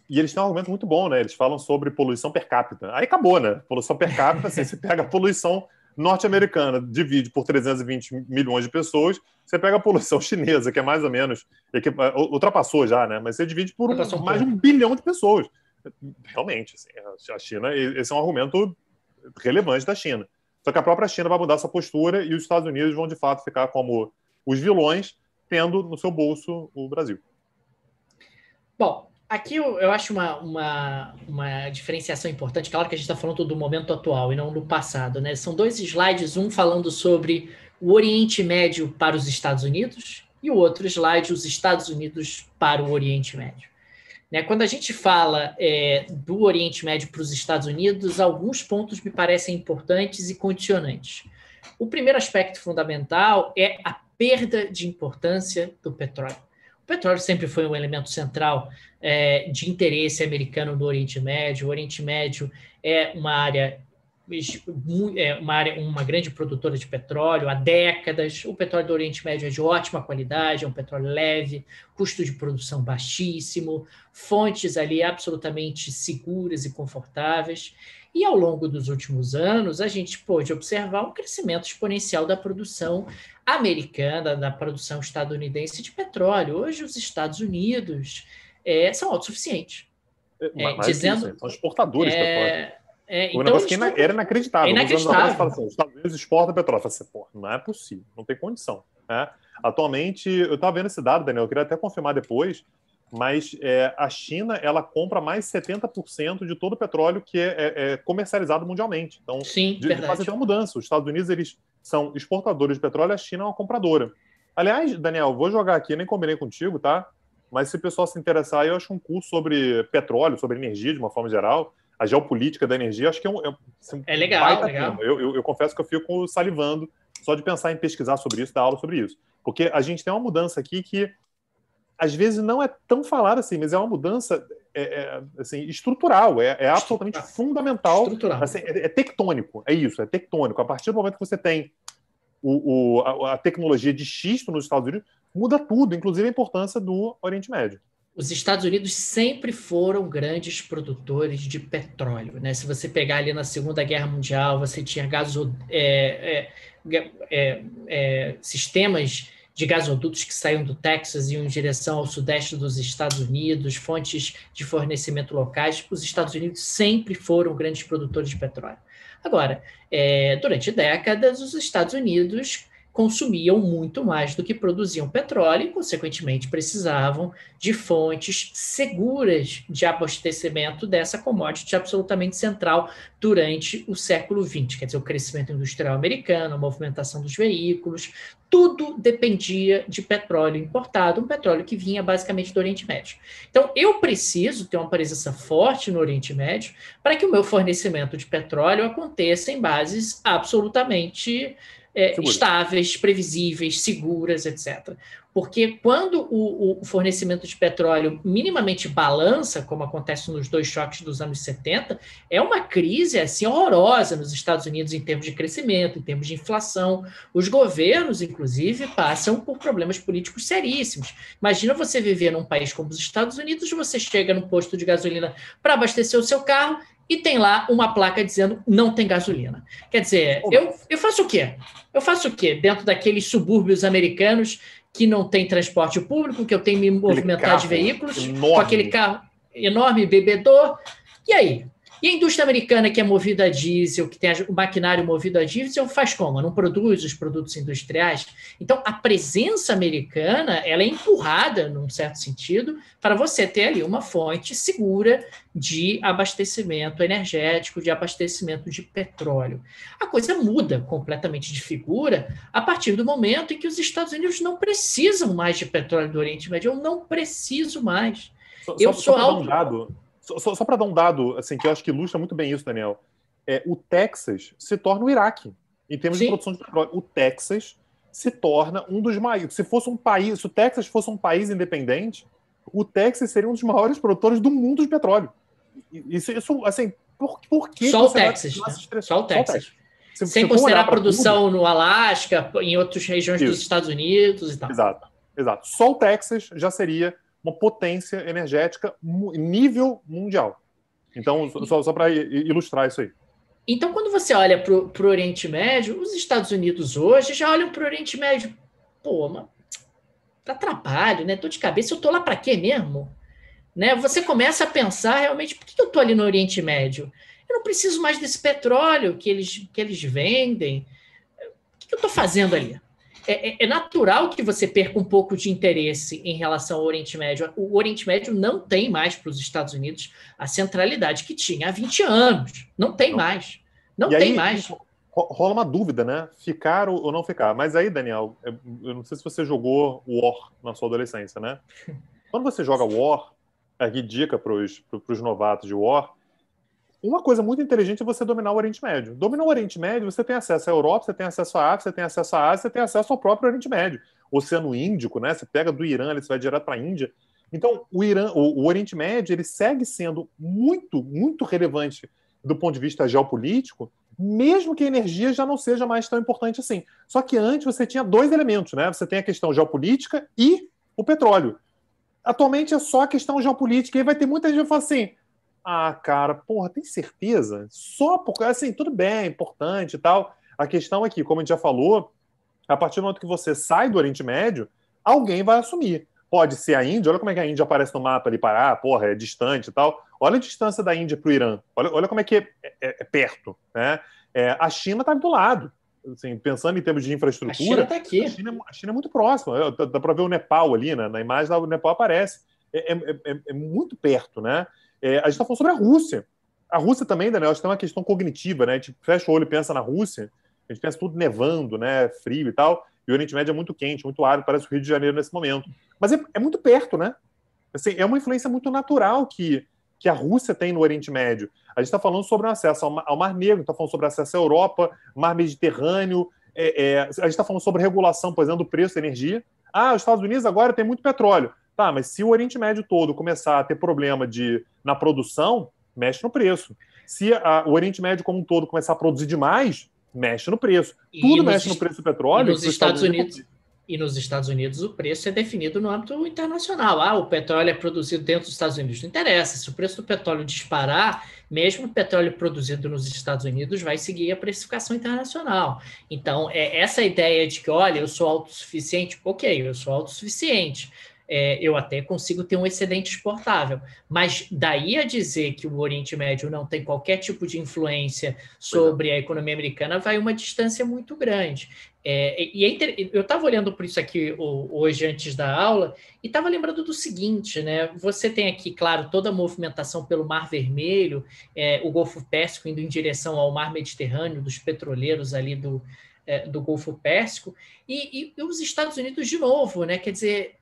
E eles têm um argumento muito bom, né? Eles falam sobre poluição per capita. Aí acabou, né? Poluição per capita, assim, você pega a poluição norte-americana divide por 320 milhões de pessoas, você pega a poluição chinesa, que é mais ou menos, ultrapassou já, né? Mas você divide por mais de 1 bilhão de pessoas. Realmente, assim, a China, esse é um argumento relevante da China. Só que a própria China vai mudar essa postura e os Estados Unidos vão, de fato, ficar como os vilões, tendo no seu bolso o Brasil. Bom, aqui eu acho uma diferenciação importante. Claro que a gente está falando do momento atual e não do passado, né? São 2 slides, um falando sobre o Oriente Médio para os Estados Unidos e o outro slide, os Estados Unidos para o Oriente Médio. Né? Quando a gente fala do Oriente Médio para os Estados Unidos, alguns pontos me parecem importantes e condicionantes. O primeiro aspecto fundamental é a perda de importância do petróleo. O petróleo sempre foi um elemento central de interesse americano do Oriente Médio. O Oriente Médio é uma grande produtora de petróleo há décadas. O petróleo do Oriente Médio é de ótima qualidade, é um petróleo leve, custo de produção baixíssimo, fontes ali absolutamente seguras e confortáveis. E ao longo dos últimos anos, a gente pôde observar um crescimento exponencial da produção americana, da produção estadunidense de petróleo. Hoje, os Estados Unidos são autossuficientes. Dizendo, são exportadores de petróleo. O Então, negócio era inacreditável. É inacreditável. Fala assim, os Estados Unidos exportam petróleo. Fala assim, não é possível, não tem condição. Né? Atualmente, eu estava vendo esse dado, Daniel, eu queria até confirmar depois, mas a China ela compra mais 70% de todo o petróleo que é comercializado mundialmente. Então, sim, de fato, tem uma mudança. Os Estados Unidos eles são exportadores de petróleo, a China é uma compradora. Aliás, Daniel, vou jogar aqui, nem combinei contigo, tá? Mas se o pessoal se interessar, eu acho um curso sobre petróleo, sobre energia de uma forma geral, a geopolítica da energia, acho que é legal, legal. Eu confesso que eu fico salivando só de pensar em pesquisar sobre isso, dar aula sobre isso. Porque a gente tem uma mudança aqui que, às vezes, não é tão falada assim, mas é uma mudança assim, estrutural, é absolutamente fundamental. Assim, é tectônico, é isso, é tectônico. A partir do momento que você tem a tecnologia de xisto nos Estados Unidos, muda tudo, inclusive a importância do Oriente Médio. Os Estados Unidos sempre foram grandes produtores de petróleo, né? Se você pegar ali na Segunda Guerra Mundial, você tinha sistemas de gasodutos que saíam do Texas e iam em direção ao sudeste dos Estados Unidos, fontes de fornecimento locais. Os Estados Unidos sempre foram grandes produtores de petróleo. Agora, durante décadas, os Estados Unidos consumiam muito mais do que produziam petróleo e, consequentemente, precisavam de fontes seguras de abastecimento dessa commodity absolutamente central durante o século XX. Quer dizer, o crescimento industrial americano, a movimentação dos veículos, tudo dependia de petróleo importado, um petróleo que vinha basicamente do Oriente Médio. Então, eu preciso ter uma presença forte no Oriente Médio para que o meu fornecimento de petróleo aconteça em bases absolutamente estáveis, previsíveis, seguras, etc. Porque quando o fornecimento de petróleo minimamente balança, como acontece nos 2 choques dos anos 70, é uma crise assim, horrorosa nos Estados Unidos em termos de crescimento, em termos de inflação. Os governos, inclusive, passam por problemas políticos seríssimos. Imagina você viver num país como os Estados Unidos, você chega no posto de gasolina para abastecer o seu carro e tem lá uma placa dizendo não tem gasolina. Quer dizer, eu faço o quê? Eu faço o quê dentro daqueles subúrbios americanos que não tem transporte público, que eu tenho que me movimentar de veículos, com aquele carro enorme, bebedor? E aí? E a indústria americana que é movida a diesel, que tem o maquinário movido a diesel, faz como? Não produz os produtos industriais? Então, a presença americana ela é empurrada, num certo sentido, para você ter ali uma fonte segura de abastecimento energético, de abastecimento de petróleo. A coisa muda completamente de figura a partir do momento em que os Estados Unidos não precisam mais de petróleo do Oriente Médio. Eu não preciso mais. Só para dar um dado assim, que eu acho que ilustra muito bem isso, Daniel. O Texas se torna o Iraque em termos de produção de petróleo. O Texas se torna um dos maiores. Se o Texas fosse um país independente, o Texas seria um dos maiores produtores do mundo de petróleo. Isso assim, por que só o Texas? Só o Texas. Sem considerar a produção no Alasca, em outras regiões dos Estados Unidos e tal. Exato. Só o Texas já seria uma potência energética nível mundial. Então, só para ilustrar isso aí. Então, quando você olha para o Oriente Médio, os Estados Unidos hoje já olham para o Oriente Médio. Pô, mas tá trabalho, né? Tô de cabeça, eu tô lá para quê mesmo? Né? Você começa a pensar realmente, por que eu tô ali no Oriente Médio? Eu não preciso mais desse petróleo que eles vendem. O que eu tô fazendo ali? É natural que você perca um pouco de interesse em relação ao Oriente Médio. O Oriente Médio não tem mais para os Estados Unidos a centralidade que tinha há 20 anos. Não tem Não. mais. Não E tem aí mais. rola uma dúvida, né? Ficar ou não ficar. Mas aí, Daniel, eu não sei se você jogou War na sua adolescência, né? Quando você joga War, aqui dica para os novatos de War, uma coisa muito inteligente é você dominar o Oriente Médio. Dominar o Oriente Médio, você tem acesso à Europa, você tem acesso à África, você tem acesso à Ásia, você tem acesso ao próprio Oriente Médio. Oceano Índico, né? Você pega do Irã, você vai direto para a Índia. Então, o Oriente Médio, ele segue sendo muito, muito relevante do ponto de vista geopolítico, mesmo que a energia já não seja mais tão importante assim. Só que antes você tinha dois elementos, né? Você tem a questão geopolítica e o petróleo. Atualmente é só a questão geopolítica. E aí vai ter muita gente que fala assim: ah, cara, porra, tem certeza? Só porque, assim, tudo bem, é importante e tal. A questão é que, como a gente já falou, a partir do momento que você sai do Oriente Médio, alguém vai assumir. Pode ser a Índia, olha como é que a Índia aparece no mapa ali, para, porra, é distante e tal. Olha a distância da Índia para o Irã. Olha como é que é perto, né? A China está do lado. Assim, pensando em termos de A China infraestrutura, está aqui. A China é muito próxima. Dá para ver o Nepal ali, né? Na imagem o Nepal aparece. É muito perto, né? A gente está falando sobre a Rússia. A Rússia também, Daniel, acho que tem uma questão cognitiva, né? A gente fecha o olho e pensa na Rússia, a gente pensa tudo nevando, né? Frio e tal. E o Oriente Médio é muito quente, muito árido, parece o Rio de Janeiro nesse momento. Mas é muito perto, né? Assim, é uma influência muito natural que a Rússia tem no Oriente Médio. A gente está falando sobre o acesso ao Mar Negro, está falando sobre o acesso à Europa, Mar Mediterrâneo. A gente está falando sobre regulação, por exemplo, do preço da energia. Ah, os Estados Unidos agora tem muito petróleo. Tá, mas se o Oriente Médio todo começar a ter problema na produção, mexe no preço. Se o Oriente Médio como um todo começar a produzir demais, mexe no preço. E Tudo nos, mexe no preço do e petróleo nos para os Estados Estados Unidos. Unidos e nos Estados Unidos o preço é definido no âmbito internacional. Ah, o petróleo é produzido dentro dos Estados Unidos. Não interessa. Se o preço do petróleo disparar, mesmo o petróleo produzido nos Estados Unidos vai seguir a precificação internacional. Então, essa ideia de que, olha, eu sou autossuficiente, ok, eu sou autossuficiente. Eu até consigo ter um excedente exportável. Mas daí a dizer que o Oriente Médio não tem qualquer tipo de influência sobre a economia americana vai uma distância muito grande. Eu estava olhando por isso aqui hoje antes da aula e estava lembrando do seguinte, né? Você tem aqui, claro, toda a movimentação pelo Mar Vermelho, o Golfo Pérsico indo em direção ao Mar Mediterrâneo, dos petroleiros ali do Golfo Pérsico, e os Estados Unidos de novo, né? Quer dizer,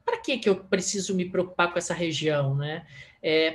para que eu preciso me preocupar com essa região, né?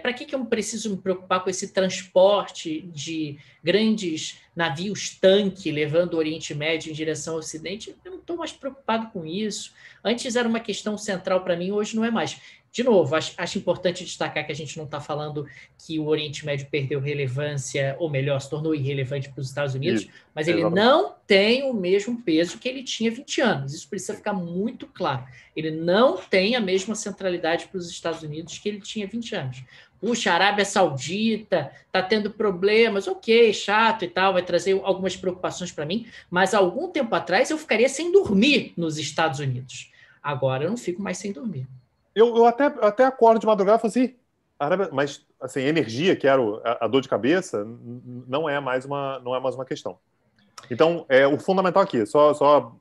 Para que eu preciso me preocupar com esse transporte de grandes navios tanque levando o Oriente Médio em direção ao Ocidente? Eu não estou mais preocupado com isso. Antes era uma questão central para mim, hoje não é mais. De novo, acho importante destacar que a gente não está falando que o Oriente Médio perdeu relevância, ou melhor, se tornou irrelevante para os Estados Unidos, mas ele Exatamente. não tem o mesmo peso que ele tinha 20 anos. Isso precisa ficar muito claro. Ele não tem a mesma centralidade para os Estados Unidos que ele tinha 20 anos. Puxa, a Arábia Saudita está tendo problemas, ok, chato e tal, vai trazer algumas preocupações para mim, mas há algum tempo atrás eu ficaria sem dormir nos Estados Unidos. Agora eu não fico mais sem dormir. Eu até acordo de madrugada e falo assim, mas assim, energia, que era a dor de cabeça, não é mais uma questão. Então, o fundamental aqui, só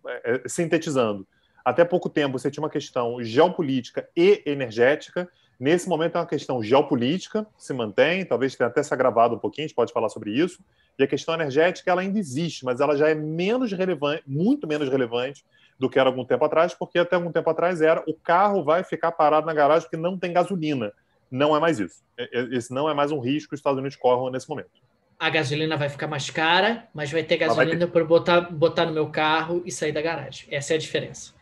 sintetizando, até pouco tempo você tinha uma questão geopolítica e energética. Nesse momento é uma questão geopolítica, se mantém, talvez tenha até se agravado um pouquinho, a gente pode falar sobre isso. E a questão energética, ela ainda existe, mas ela já é menos relevante, muito menos relevante do que era algum tempo atrás, porque até algum tempo atrás o carro vai ficar parado na garagem porque não tem gasolina. Não é mais isso. Esse não é mais um risco que os Estados Unidos corram nesse momento. A gasolina vai ficar mais cara, mas vai ter gasolina para botar no meu carro e sair da garagem. Essa é a diferença.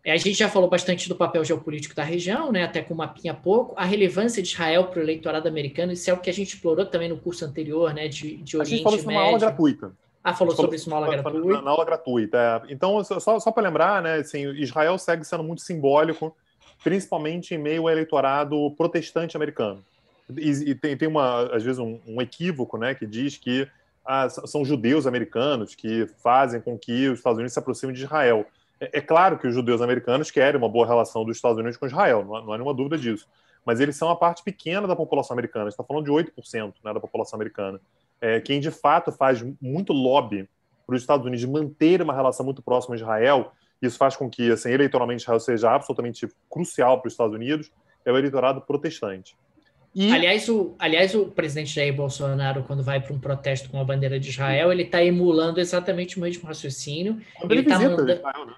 A gente já falou bastante do papel geopolítico da região, né? Até com o mapinha pouco. A relevância de Israel para o eleitorado americano, isso é o que a gente explorou também no curso anterior, né? De Oriente Médio. A gente falou isso numa aula gratuita. Falou sobre isso numa aula gratuita. Na aula gratuita. Então, só para lembrar, né? Assim, Israel segue sendo muito simbólico, principalmente em meio ao eleitorado protestante americano. E tem às vezes, um equívoco, né, que diz que são judeus americanos que fazem com que os Estados Unidos se aproximem de Israel. É claro que os judeus americanos querem uma boa relação dos Estados Unidos com Israel, não há nenhuma dúvida disso. Mas eles são a parte pequena da população americana. A gente está falando de 8%, né, da população americana. Quem, de fato, faz muito lobby para os Estados Unidos manter uma relação muito próxima a Israel, isso faz com que, assim, eleitoralmente, Israel seja absolutamente crucial para os Estados Unidos, é o eleitorado protestante. Aliás, o presidente Jair Bolsonaro, quando vai para um protesto com a bandeira de Israel, ele está emulando exatamente o mesmo raciocínio. Quando ele visita Israel, né?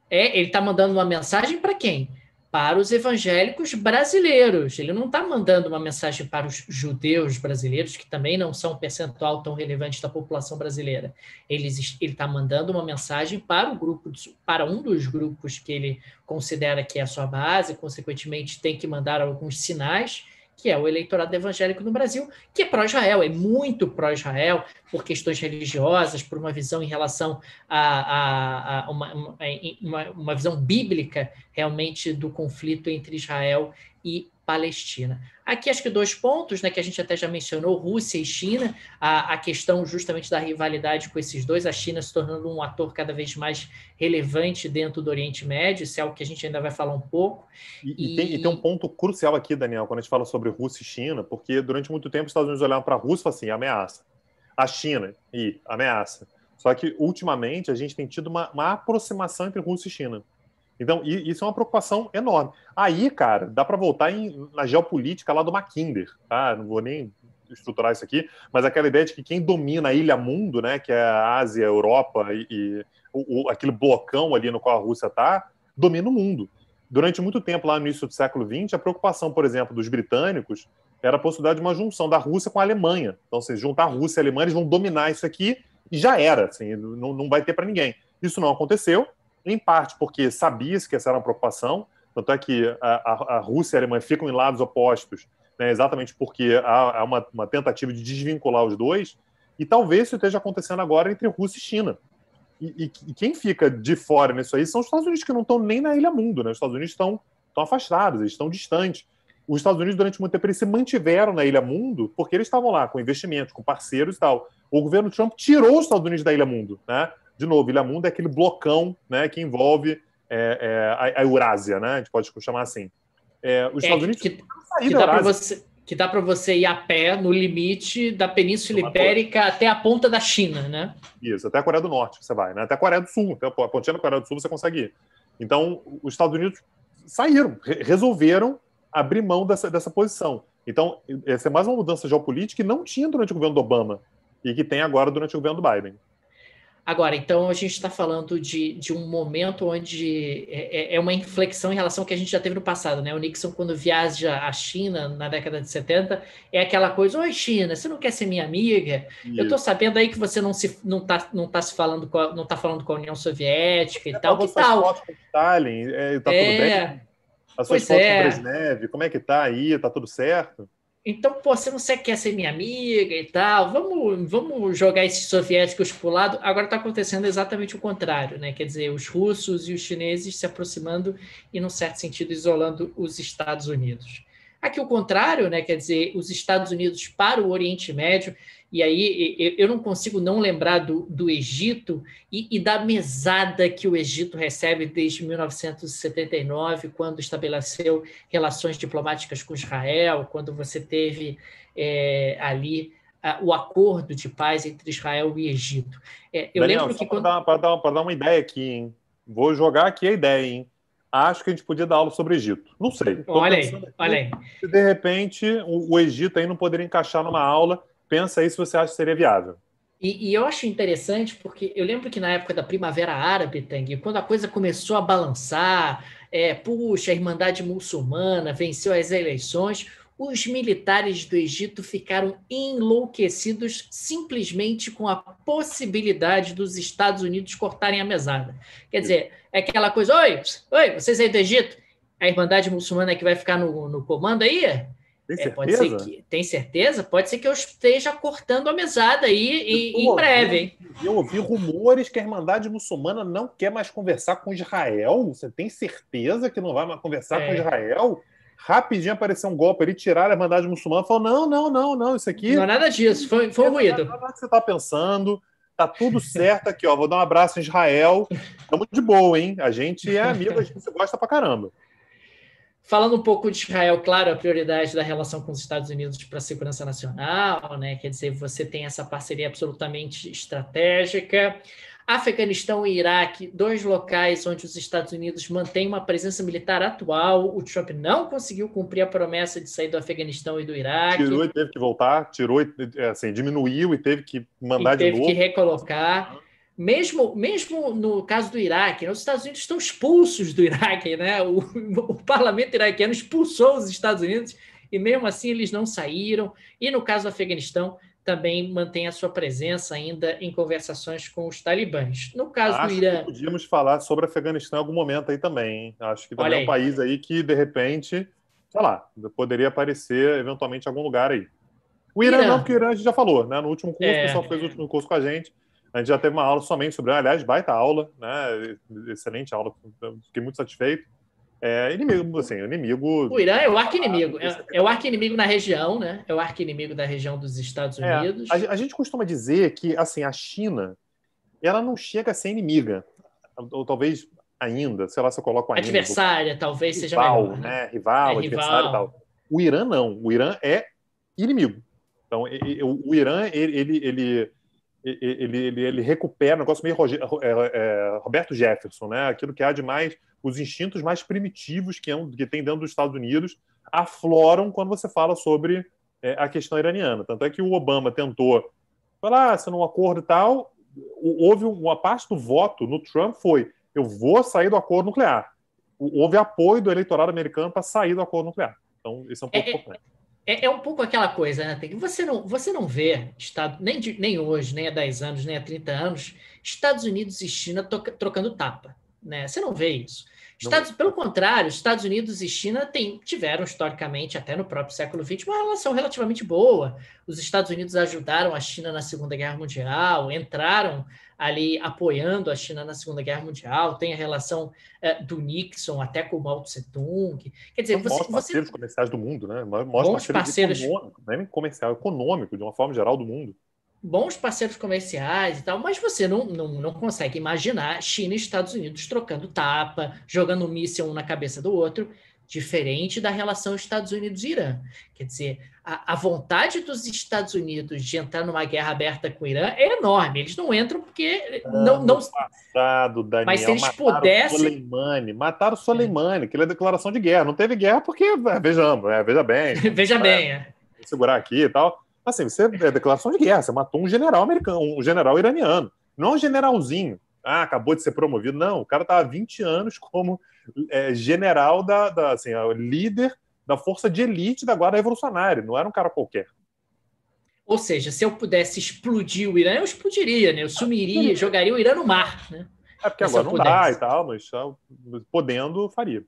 Ele está mandando uma mensagem para quem? Para os evangélicos brasileiros. Ele não está mandando uma mensagem para os judeus brasileiros, que também não são um percentual tão relevante da população brasileira. Ele está mandando uma mensagem para para um dos grupos que ele considera que é a sua base, consequentemente tem que mandar alguns sinais, que é o eleitorado evangélico no Brasil, que é pró-Israel, é muito pró-Israel, por questões religiosas, por uma visão em relação a uma visão bíblica, realmente, do conflito entre Israel e Palestina. Aqui, acho que 2 pontos, né, que a gente até já mencionou, Rússia e China, a questão justamente da rivalidade com esses dois, a China se tornando um ator cada vez mais relevante dentro do Oriente Médio, isso é algo que a gente ainda vai falar um pouco. E tem um ponto crucial aqui, Daniel, quando a gente fala sobre Rússia e China, porque durante muito tempo os Estados Unidos olhavam para a Rússia e falavam assim, ameaça. A China, ameaça. Só que, ultimamente, a gente tem tido uma aproximação entre Rússia e China. Então, isso é uma preocupação enorme. Aí, cara, dá para voltar na geopolítica lá do Mackinder, tá? Não vou nem estruturar isso aqui, mas aquela ideia de que quem domina a ilha mundo, né, que é a Ásia, a Europa e aquele blocão ali no qual a Rússia está, domina o mundo. Durante muito tempo, lá no início do século XX, a preocupação, por exemplo, dos britânicos era a possibilidade de uma junção da Rússia com a Alemanha. Então, se juntar a Rússia e a Alemanha, eles vão dominar isso aqui e já era, assim, não vai ter para ninguém. Isso não aconteceu, em parte porque sabia-se que essa era uma preocupação, tanto é que a Rússia e a Alemanha ficam em lados opostos, né, exatamente porque há uma tentativa de desvincular os dois, e talvez isso esteja acontecendo agora entre Rússia e China. E quem fica de fora nisso aí são os Estados Unidos, que não estão nem na ilha mundo, né? Os Estados Unidos estão afastados, eles estão distantes. Os Estados Unidos, durante muito tempo, eles se mantiveram na ilha mundo porque eles estavam lá com investimentos, com parceiros e tal. O governo Trump tirou os Estados Unidos da ilha mundo, né? De novo, ilha mundo é aquele blocão, né, que envolve a Eurásia, né? A gente pode chamar assim. Os Estados Unidos que dá para você que dá para você ir a pé no limite da Península Ibérica até a ponta da China, né? Isso, até a Coreia do Norte você vai, né? Até a Coreia do Sul, até a pontinha da Coreia do Sul você consegue ir. Então, os Estados Unidos saíram, resolveram abrir mão dessa posição. Então, essa é mais uma mudança geopolítica que não tinha durante o governo do Obama e que tem agora durante o governo do Biden. Agora, então, a gente está falando de um momento onde é uma inflexão em relação ao que a gente já teve no passado, né? O Nixon, quando viaja à China, na década de 70, é aquela coisa, oi, China, você não quer ser minha amiga? Isso. Eu estou sabendo aí que você não está falando com a União Soviética e tal. Que tal? Fotos com Stalin, tá tudo bem? As suas fotos com Brezhnev, como é que tá aí? Tá tudo certo? Então, pô, você não quer ser minha amiga e tal, vamos jogar esses soviéticos pro lado. Agora está acontecendo exatamente o contrário, né? Quer dizer, os russos e os chineses se aproximando e, num certo sentido, isolando os Estados Unidos. Aqui o contrário, né? Quer dizer, os Estados Unidos para o Oriente Médio, e aí eu não consigo não lembrar do Egito e da mesada que o Egito recebe desde 1979, quando estabeleceu relações diplomáticas com Israel, quando você teve ali o acordo de paz entre Israel e Egito. Eu Daniel, lembro que para dar uma ideia aqui, hein? Vou jogar aqui a ideia, hein? Acho que a gente podia dar aula sobre o Egito. Não sei. Olha aí. Se de repente o Egito aí não poderia encaixar numa aula, pensa aí se você acha que seria viável. E eu acho interessante porque eu lembro que na época da Primavera Árabe, Tanguy, quando a coisa começou a balançar, puxa, a Irmandade Muçulmana venceu as eleições, os militares do Egito ficaram enlouquecidos simplesmente com a possibilidade dos Estados Unidos cortarem a mesada. Quer dizer, é aquela coisa, oi, vocês aí do Egito, a Irmandade Muçulmana é que vai ficar no comando aí? Tem certeza? Pode ser tem certeza? Pode ser que eu esteja cortando a mesada aí em breve, hein? Eu ouvi rumores que a Irmandade Muçulmana não quer mais conversar com Israel. Você tem certeza que não vai mais conversar com Israel? rapidinho apareceu um golpe ali, tiraram a bandagem muçulmana, falou, não, isso aqui... Não é nada disso, foi um ruído. Não é nada que você está pensando, tá tudo certo aqui, ó, vou dar um abraço em Israel, estamos de boa, hein? A gente é amigo, a gente se gosta pra caramba. Falando um pouco de Israel, claro, a prioridade da relação com os Estados Unidos para a segurança nacional, né? Quer dizer, você tem essa parceria absolutamente estratégica. Afeganistão e Iraque, 2 locais onde os Estados Unidos mantêm uma presença militar atual. O Trump não conseguiu cumprir a promessa de sair do Afeganistão e do Iraque. Tirou e teve que voltar, assim, diminuiu e teve que mandar de novo. Teve que recolocar. Mesmo no caso do Iraque, né, os Estados Unidos estão expulsos do Iraque, né? O parlamento iraquiano expulsou os Estados Unidos e mesmo assim eles não saíram. E no caso do Afeganistão, também mantém a sua presença ainda em conversações com os talibãs. No caso do Irã... podíamos falar sobre o Afeganistão em algum momento aí também, hein? Acho que também é um país aí que, de repente, sei lá, poderia aparecer eventualmente em algum lugar aí. O Irã não, porque o Irã a gente já falou, né? No último curso, o pessoal fez o último curso com a gente já teve uma aula somente sobre, aliás, baita aula, né? Excelente aula, fiquei muito satisfeito. Inimigo, assim, inimigo... O Irã é o arqui-inimigo, é o arqui-inimigo na região, né? É o arqui-inimigo da região dos Estados Unidos. A gente costuma dizer que, assim, a China, ela não chega a ser inimiga, ou talvez ainda, sei lá se eu coloco ainda... Adversária, talvez seja melhor. Né? Rival, adversário e tal. O Irã não, o Irã é inimigo. Então, o Irã, ele recupera um negócio meio Roberto Jefferson, né? Aquilo que há de mais, os instintos mais primitivos que tem dentro dos Estados Unidos afloram quando você fala sobre a questão iraniana. Tanto é que o Obama tentou falar, se num acordo e tal, houve uma parte do voto no Trump foi, eu vou sair do acordo nuclear. Houve apoio do eleitorado americano para sair do acordo nuclear. Então, isso é um pouco importante. É um pouco aquela coisa, né? Você não vê, nem hoje, nem há 10 anos, nem há 30 anos, Estados Unidos e China trocando tapa. Né? Você não vê isso. Pelo contrário, Estados Unidos e China tiveram, historicamente, até no próprio século XX, uma relação relativamente boa. Os Estados Unidos ajudaram a China na Segunda Guerra Mundial, entraram ali apoiando a China na Segunda Guerra Mundial, tem a relação do Nixon até com o Mao Tse-tung. Quer dizer, bons parceiros comerciais do mundo, né? Bons parceiros econômicos, nem comercial, econômico, de uma forma geral do mundo. Bons parceiros comerciais e tal, mas você não consegue imaginar China e Estados Unidos trocando tapa, jogando um míssil um na cabeça do outro, diferente da relação Estados Unidos e Irã. Quer dizer, a vontade dos Estados Unidos de entrar numa guerra aberta com o Irã é enorme. Eles não entram porque não passado, Daniel, mas se eles pudessem... Mataram Soleimani, aquilo é declaração de guerra. Não teve guerra porque, vejamos, veja bem. Veja bem, Vou segurar aqui e tal. Assim, você é declaração de guerra, você matou um general americano, um general iraniano, não um generalzinho. Acabou de ser promovido. Não, o cara estava há 20 anos como general assim, líder da força de elite da Guarda Revolucionária, não era um cara qualquer. Ou seja, se eu pudesse explodir o Irã, eu explodiria, né? Eu sumiria, jogaria o Irã no mar, né? Porque agora não dá e tal, mas podendo, faria.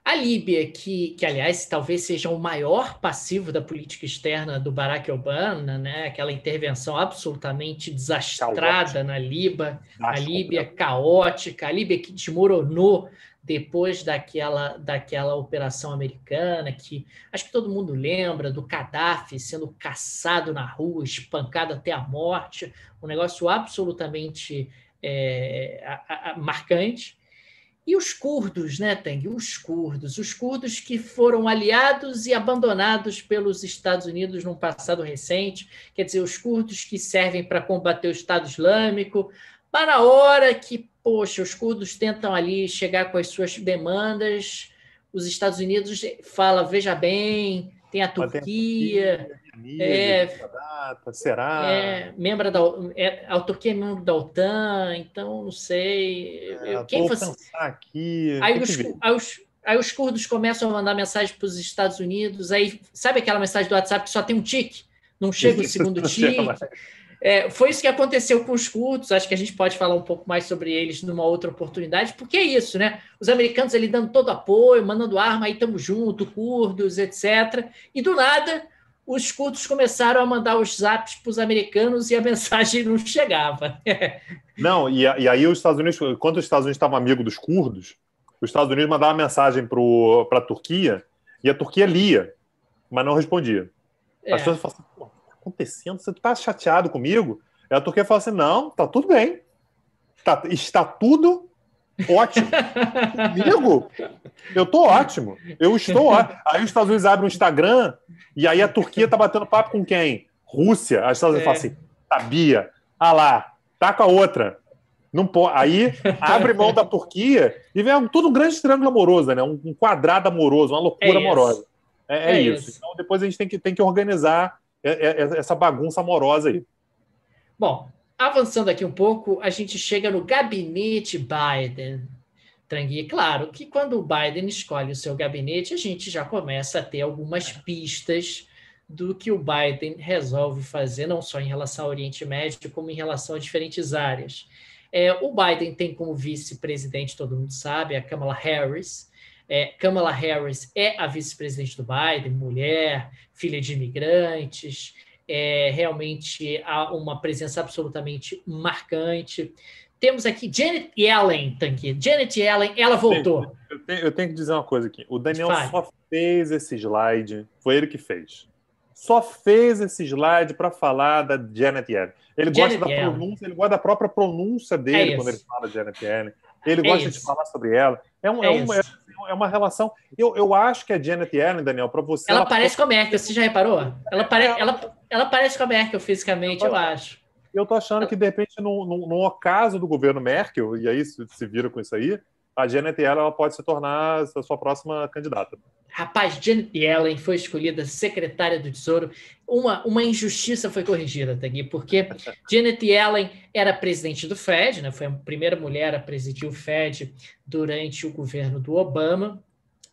A Líbia, que aliás, talvez seja o maior passivo da política externa do Barack Obama, né? Aquela intervenção absolutamente desastrada na Líbia, a Líbia caótica, a Líbia que desmoronou depois daquela operação americana, que acho que todo mundo lembra do Gaddafi sendo caçado na rua, espancado até a morte, um negócio absolutamente marcante. E os curdos, né, Tang? Os curdos que foram aliados e abandonados pelos Estados Unidos num passado recente, quer dizer, os curdos que servem para combater o Estado Islâmico, para a hora que, poxa, os curdos tentam ali chegar com as suas demandas, os Estados Unidos falam, veja bem, tem a Turquia... será? A Turquia é membro da OTAN, então não sei. Quem fosse... aqui. Aí os curdos começam a mandar mensagem para os Estados Unidos, aí sabe aquela mensagem do WhatsApp que só tem um tique? Não chega o segundo tique. Foi isso que aconteceu com os curdos, acho que a gente pode falar um pouco mais sobre eles numa outra oportunidade, porque é isso, né? Os americanos ali dando todo apoio, mandando arma, aí estamos juntos, curdos, etc. E do nada, os curdos começaram a mandar os zaps para os americanos e a mensagem não chegava. Não, e aí os Estados Unidos, quando os Estados Unidos estavam amigos dos curdos, os Estados Unidos mandavam uma mensagem para a Turquia E a Turquia lia, mas não respondia. As É, pessoas falam assim, pô, o que está acontecendo? Você está chateado comigo? E a Turquia fala assim, não, tá tudo bem. Está tudo ótimo. Comigo? Eu tô ótimo. Eu estou ótimo. Aí os Estados Unidos abrem um Instagram e aí a Turquia tá batendo papo com quem? Rússia. Aí os Estados Unidos falam é, assim, sabia. Ah lá, tá com a outra. Não pode. Aí abre mão da Turquia e vem tudo um grande triângulo amoroso, né? Um quadrado amoroso, uma é loucura isso. amorosa. É É isso. isso. Então depois a gente tem que organizar essa bagunça amorosa aí. Bom, avançando aqui um pouco, a gente chega no gabinete Biden. Tanguy, claro que quando o Biden escolhe o seu gabinete, a gente já começa a ter algumas pistas do que o Biden resolve fazer, não só em relação ao Oriente Médio, como em relação a diferentes áreas. O Biden tem como vice-presidente, todo mundo sabe, a Kamala Harris. Kamala Harris é a vice-presidente do Biden, mulher, filha de imigrantes, realmente há uma presença absolutamente marcante. Temos aqui Janet Yellen, Tanque. Janet Yellen, ela Gente, voltou. eu tenho que dizer uma coisa aqui. O Daniel Fale. só fez esse slide, foi ele que fez. Só fez esse slide para falar da Janet Yellen. Ele gosta Janet da Yellen. pronúncia, ele gosta da própria pronúncia É dele quando ele isso. fala de Janet Yellen. Ele É gosta de isso. falar sobre ela. É isso. É uma relação. Eu acho que a Janet Yellen, Daniel, para você, Ela ela parece pode com a Merkel, você já reparou? ser. Ela parece com a Merkel Eu fisicamente, tô eu achando, acho. eu tô achando que, de repente, no ocaso do governo Merkel, e aí se vira com isso aí, a Janet Yellen ela pode se tornar a sua próxima candidata. Rapaz, Janet Yellen foi escolhida secretária do Tesouro. Uma injustiça foi corrigida, Tagui, porque Janet Yellen era presidente do Fed, né? Foi a primeira mulher a presidir o Fed durante o governo do Obama,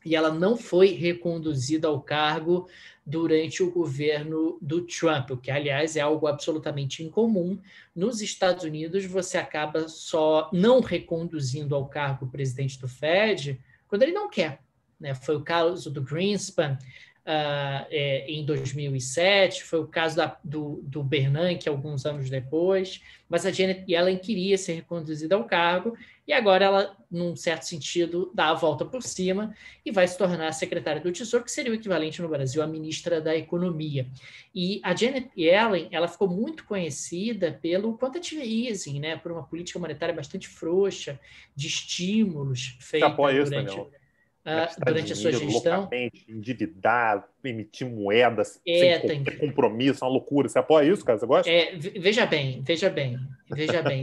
e ela não foi reconduzida ao cargo durante o governo do Trump, o que, aliás, é algo absolutamente incomum. Nos Estados Unidos, você acaba só não reconduzindo ao cargo o presidente do Fed quando ele não quer. Né? Foi o caso do Greenspan em 2007, foi o caso do Bernanke alguns anos depois, mas a Janet Yellen queria ser reconduzida ao cargo e agora ela, num certo sentido, dá a volta por cima e vai se tornar a secretária do Tesouro, que seria o equivalente no Brasil à ministra da Economia. E a Janet Yellen, ela ficou muito conhecida pelo quantitative easing, né, por uma política monetária bastante frouxa, de estímulos Você feita apoia isso, Daniel? Gastar durante a sua dinheiro gestão. loucamente, endividar, emitir moedas sem É, qualquer compromisso, uma loucura. Você apoia isso, cara? Você gosta? veja bem.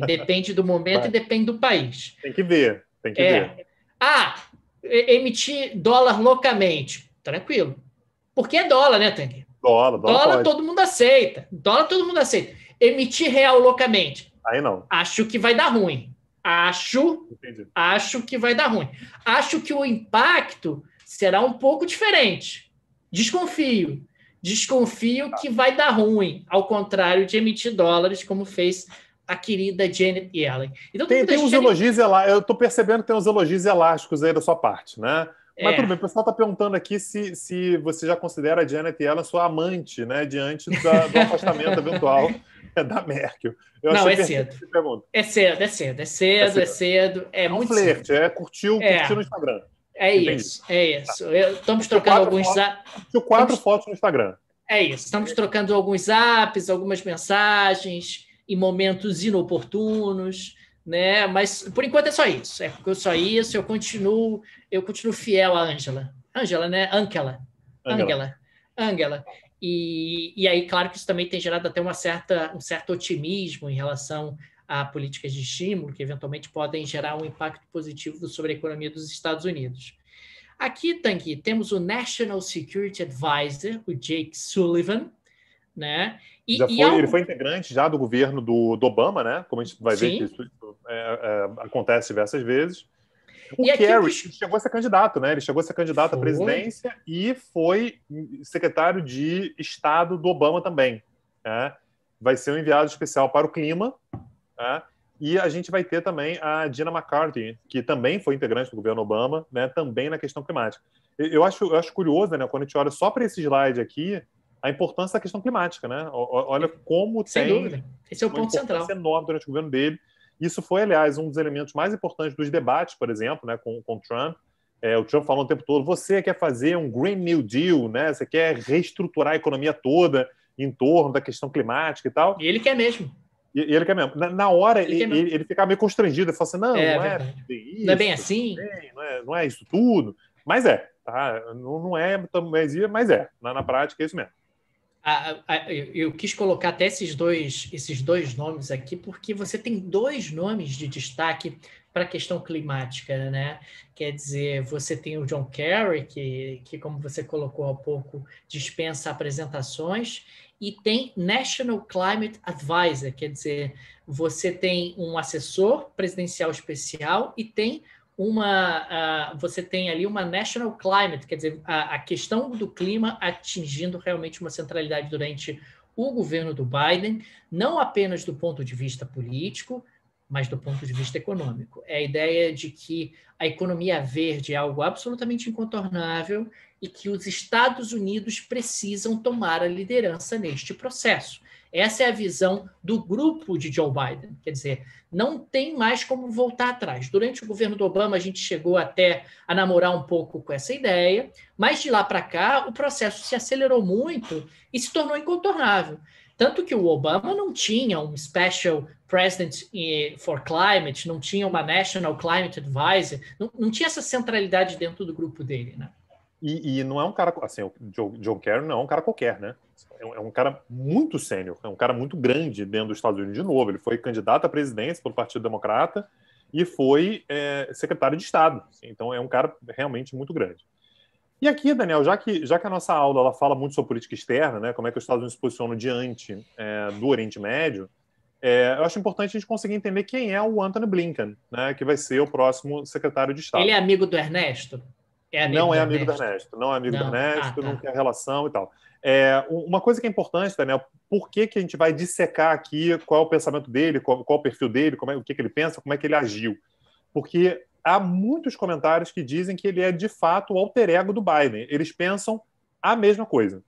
Depende do momento e Vai. depende do país. Tem que ver, tem que ver. Ah, emitir dólar loucamente. Tranquilo. Porque é dólar, né, Tanque? Dólar Dólar pode. todo mundo aceita. Dólar todo mundo aceita. Emitir real loucamente. Aí não. Acho que vai dar ruim. Entendi. Acho que vai dar ruim. Acho que o impacto será um pouco diferente. Desconfio. Desconfio que vai dar ruim, ao contrário de emitir dólares, como fez a querida Janet Yellen. Então, Tem uns elogios elásticos. Eu estou percebendo que tem uns elogios elásticos aí da sua parte, né? Mas tudo bem, o pessoal está perguntando aqui se você já considera a Janet Yellen sua amante, né? Diante do afastamento eventual da Merkel. Eu Não, achei é cedo. É um muito flerte, cedo. curtiu no Instagram. Entendi. Estamos trocando alguns curtiu 4 fotos no Instagram. É isso. Estamos trocando alguns apps, algumas mensagens, em momentos inoportunos, né? Mas por enquanto é só isso. Eu continuo fiel à Angela. Angela, né? Angela. E aí, claro que isso também tem gerado até um certo otimismo em relação a políticas de estímulo, que eventualmente podem gerar um impacto positivo sobre a economia dos Estados Unidos. Aqui, Tanguy, temos o National Security Advisor, o Jake Sullivan, né? Ele foi integrante já do governo do Obama, né? Como a gente vai ver que isso acontece diversas vezes. O Kerry chegou a ser candidato, né? Ele chegou a ser candidato à presidência e foi secretário de Estado do Obama também. Né? Vai ser um enviado especial para o clima. Né? E a gente vai ter também a Gina McCarthy, que também foi integrante do governo Obama, né? Também na questão climática. Eu acho curioso, né? Quando a gente olha só para esse slide aqui, a importância da questão climática, né? Olha como sem dúvida. Esse é o ponto central. Enorme durante o governo dele. Isso foi, aliás, um dos elementos mais importantes dos debates, por exemplo, né, com Trump. O Trump falou o tempo todo, você quer fazer um Green New Deal, né? Você quer reestruturar a economia toda em torno da questão climática e tal. E ele quer mesmo. E ele quer mesmo. Na hora, Ele ele ficava meio constrangido. Ele falou assim, não é verdade. bem Não é bem isso, assim? não é isso tudo. Mas tá? Não é, mas é. Na prática é isso mesmo. Eu quis colocar até esses dois nomes aqui, porque você tem dois nomes de destaque para a questão climática, né? Quer dizer, você tem o John Kerry, que, como você colocou há pouco, dispensa apresentações, e tem National Climate Advisor, quer dizer, você tem um assessor presidencial especial e tem você tem ali uma national climate, quer dizer, a questão do clima atingindo realmente uma centralidade durante o governo do Biden, não apenas do ponto de vista político, mas do ponto de vista econômico. É a ideia de que a economia verde é algo absolutamente incontornável e que os Estados Unidos precisam tomar a liderança neste processo. Essa é a visão do grupo de Joe Biden. Quer dizer, não tem mais como voltar atrás. Durante o governo do Obama, a gente chegou até a namorar um pouco com essa ideia, mas de lá para cá, o processo se acelerou muito e se tornou incontornável. Tanto que o Obama não tinha um Special President for Climate, não tinha uma National Climate Advisor, não tinha essa centralidade dentro do grupo dele, né? E não é um cara, assim, o John Kerry não é um cara qualquer, né? É um cara muito sênior, é um cara muito grande dentro dos Estados Unidos de novo. Ele foi candidato à presidência pelo Partido Democrata e foi secretário de Estado. Então é um cara realmente muito grande. E aqui, Daniel, já que a nossa aula ela fala muito sobre política externa, né? Como é que os Estados Unidos se posicionam diante do Oriente Médio, eu acho importante a gente conseguir entender quem é o Antony Blinken, né? Que vai ser o próximo secretário de Estado. Ele é amigo do Ernesto? Não é amigo do Ernesto, não é amigo do Ernesto, não tem relação e tal. Uma coisa que é importante, Daniel, por que a gente vai dissecar aqui qual é o pensamento dele, qual é o perfil dele, o que ele pensa, como é que ele agiu? Porque há muitos comentários que dizem que ele é, de fato, o alter ego do Biden. Eles pensam a mesma coisa.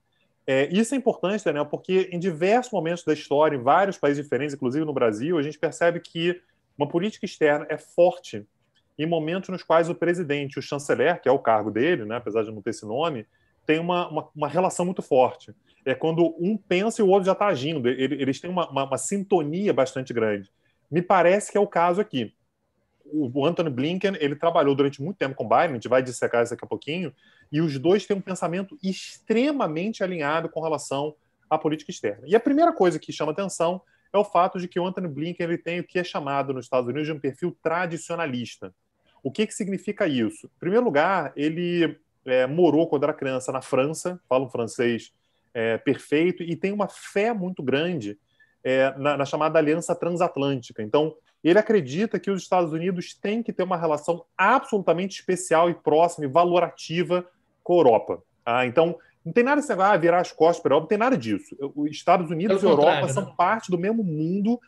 Isso é importante, Daniel, porque em diversos momentos da história, em vários países diferentes, inclusive no Brasil, a gente percebe que uma política externa é forte em momentos nos quais o presidente, o chanceler, que é o cargo dele, né, apesar de não ter esse nome, tem uma relação muito forte. É quando um pensa e o outro já está agindo. Eles têm uma sintonia bastante grande. Me parece que é o caso aqui. O Antony Blinken, ele trabalhou durante muito tempo com o Biden, a gente vai dissecar isso daqui a pouquinho, e os dois têm um pensamento extremamente alinhado com relação à política externa. E a primeira coisa que chama atenção é o fato de que o Antony Blinken ele tem o que é chamado nos Estados Unidos de um perfil tradicionalista. O que significa isso? Em primeiro lugar, ele morou quando era criança na França, fala um francês perfeito e tem uma fé muito grande na chamada Aliança Transatlântica. Então, ele acredita que os Estados Unidos têm que ter uma relação absolutamente especial e próxima e valorativa com a Europa. Então, não tem nada de virar as costas para a Europa, não tem nada disso. Os Estados Unidos e a Europa são parte do mesmo mundo,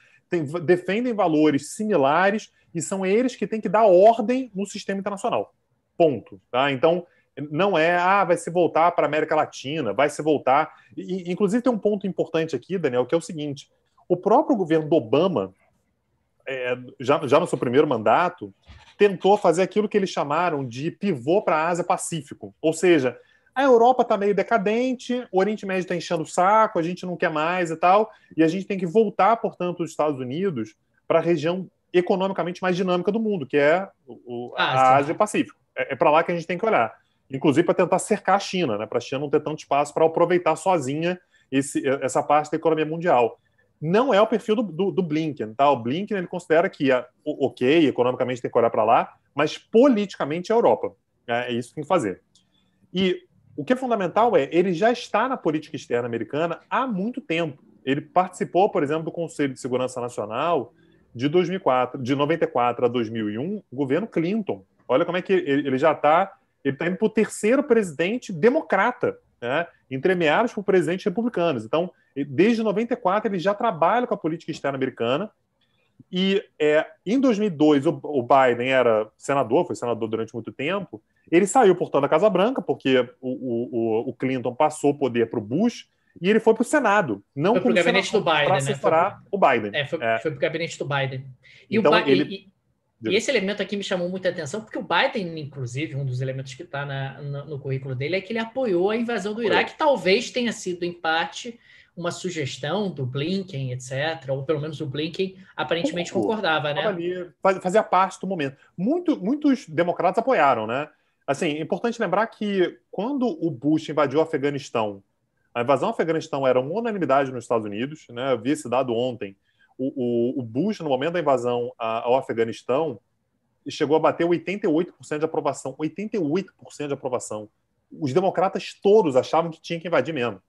defendem valores similares e são eles que têm que dar ordem no sistema internacional. Ponto. Tá? Então, não vai se voltar para a América Latina, vai se voltar... Inclusive, tem um ponto importante aqui, Daniel, que é o seguinte. O próprio governo do Obama, já no seu primeiro mandato, tentou fazer aquilo que eles chamaram de pivô para a Ásia-Pacífico. Ou seja, a Europa está meio decadente, o Oriente Médio está enchendo o saco, a gente não quer mais e tal, e a gente tem que voltar, portanto, os Estados Unidos para a região economicamente mais dinâmica do mundo, que é a Ásia-Pacífico. É para lá que a gente tem que olhar. Inclusive para tentar cercar a China, né? Para a China não ter tanto espaço para aproveitar sozinha essa parte da economia mundial. Não é o perfil do Blinken. Tá? O Blinken ele considera que, ok, economicamente tem que olhar para lá, mas politicamente é a Europa. É isso que tem que fazer. E o que é fundamental ele já está na política externa americana há muito tempo. Ele participou, por exemplo, do Conselho de Segurança Nacional de 2004, de 94 a 2001, governo Clinton. Olha como é que ele já está... Ele está indo para o terceiro presidente democrata, né, entremeados por presidentes republicanos. Então, desde 94, ele já trabalha com a política externa americana. E em 2002, o Biden era senador, foi senador durante muito tempo. Ele saiu, portanto, da Casa Branca, porque o Clinton passou o poder para o Bush, e ele foi para o Senado. Não foi para o gabinete do Biden, para assessorar o Biden. Foi para o gabinete do Biden. Então, E esse elemento aqui me chamou muita atenção, porque o Biden, inclusive, um dos elementos que está no currículo dele é que ele apoiou a invasão do Iraque, talvez tenha sido, em parte, uma sugestão do Blinken, etc., ou pelo menos o Blinken aparentemente concordava, né? Ali, fazia parte do momento. Muitos democratas apoiaram, né? Assim, é importante lembrar que quando o Bush invadiu o Afeganistão, a invasão ao Afeganistão era uma unanimidade nos Estados Unidos, né? Eu vi esse dado ontem. O Bush, no momento da invasão ao Afeganistão, chegou a bater 88% de aprovação. 88% de aprovação. Os democratas todos achavam que tinha que invadir mesmo.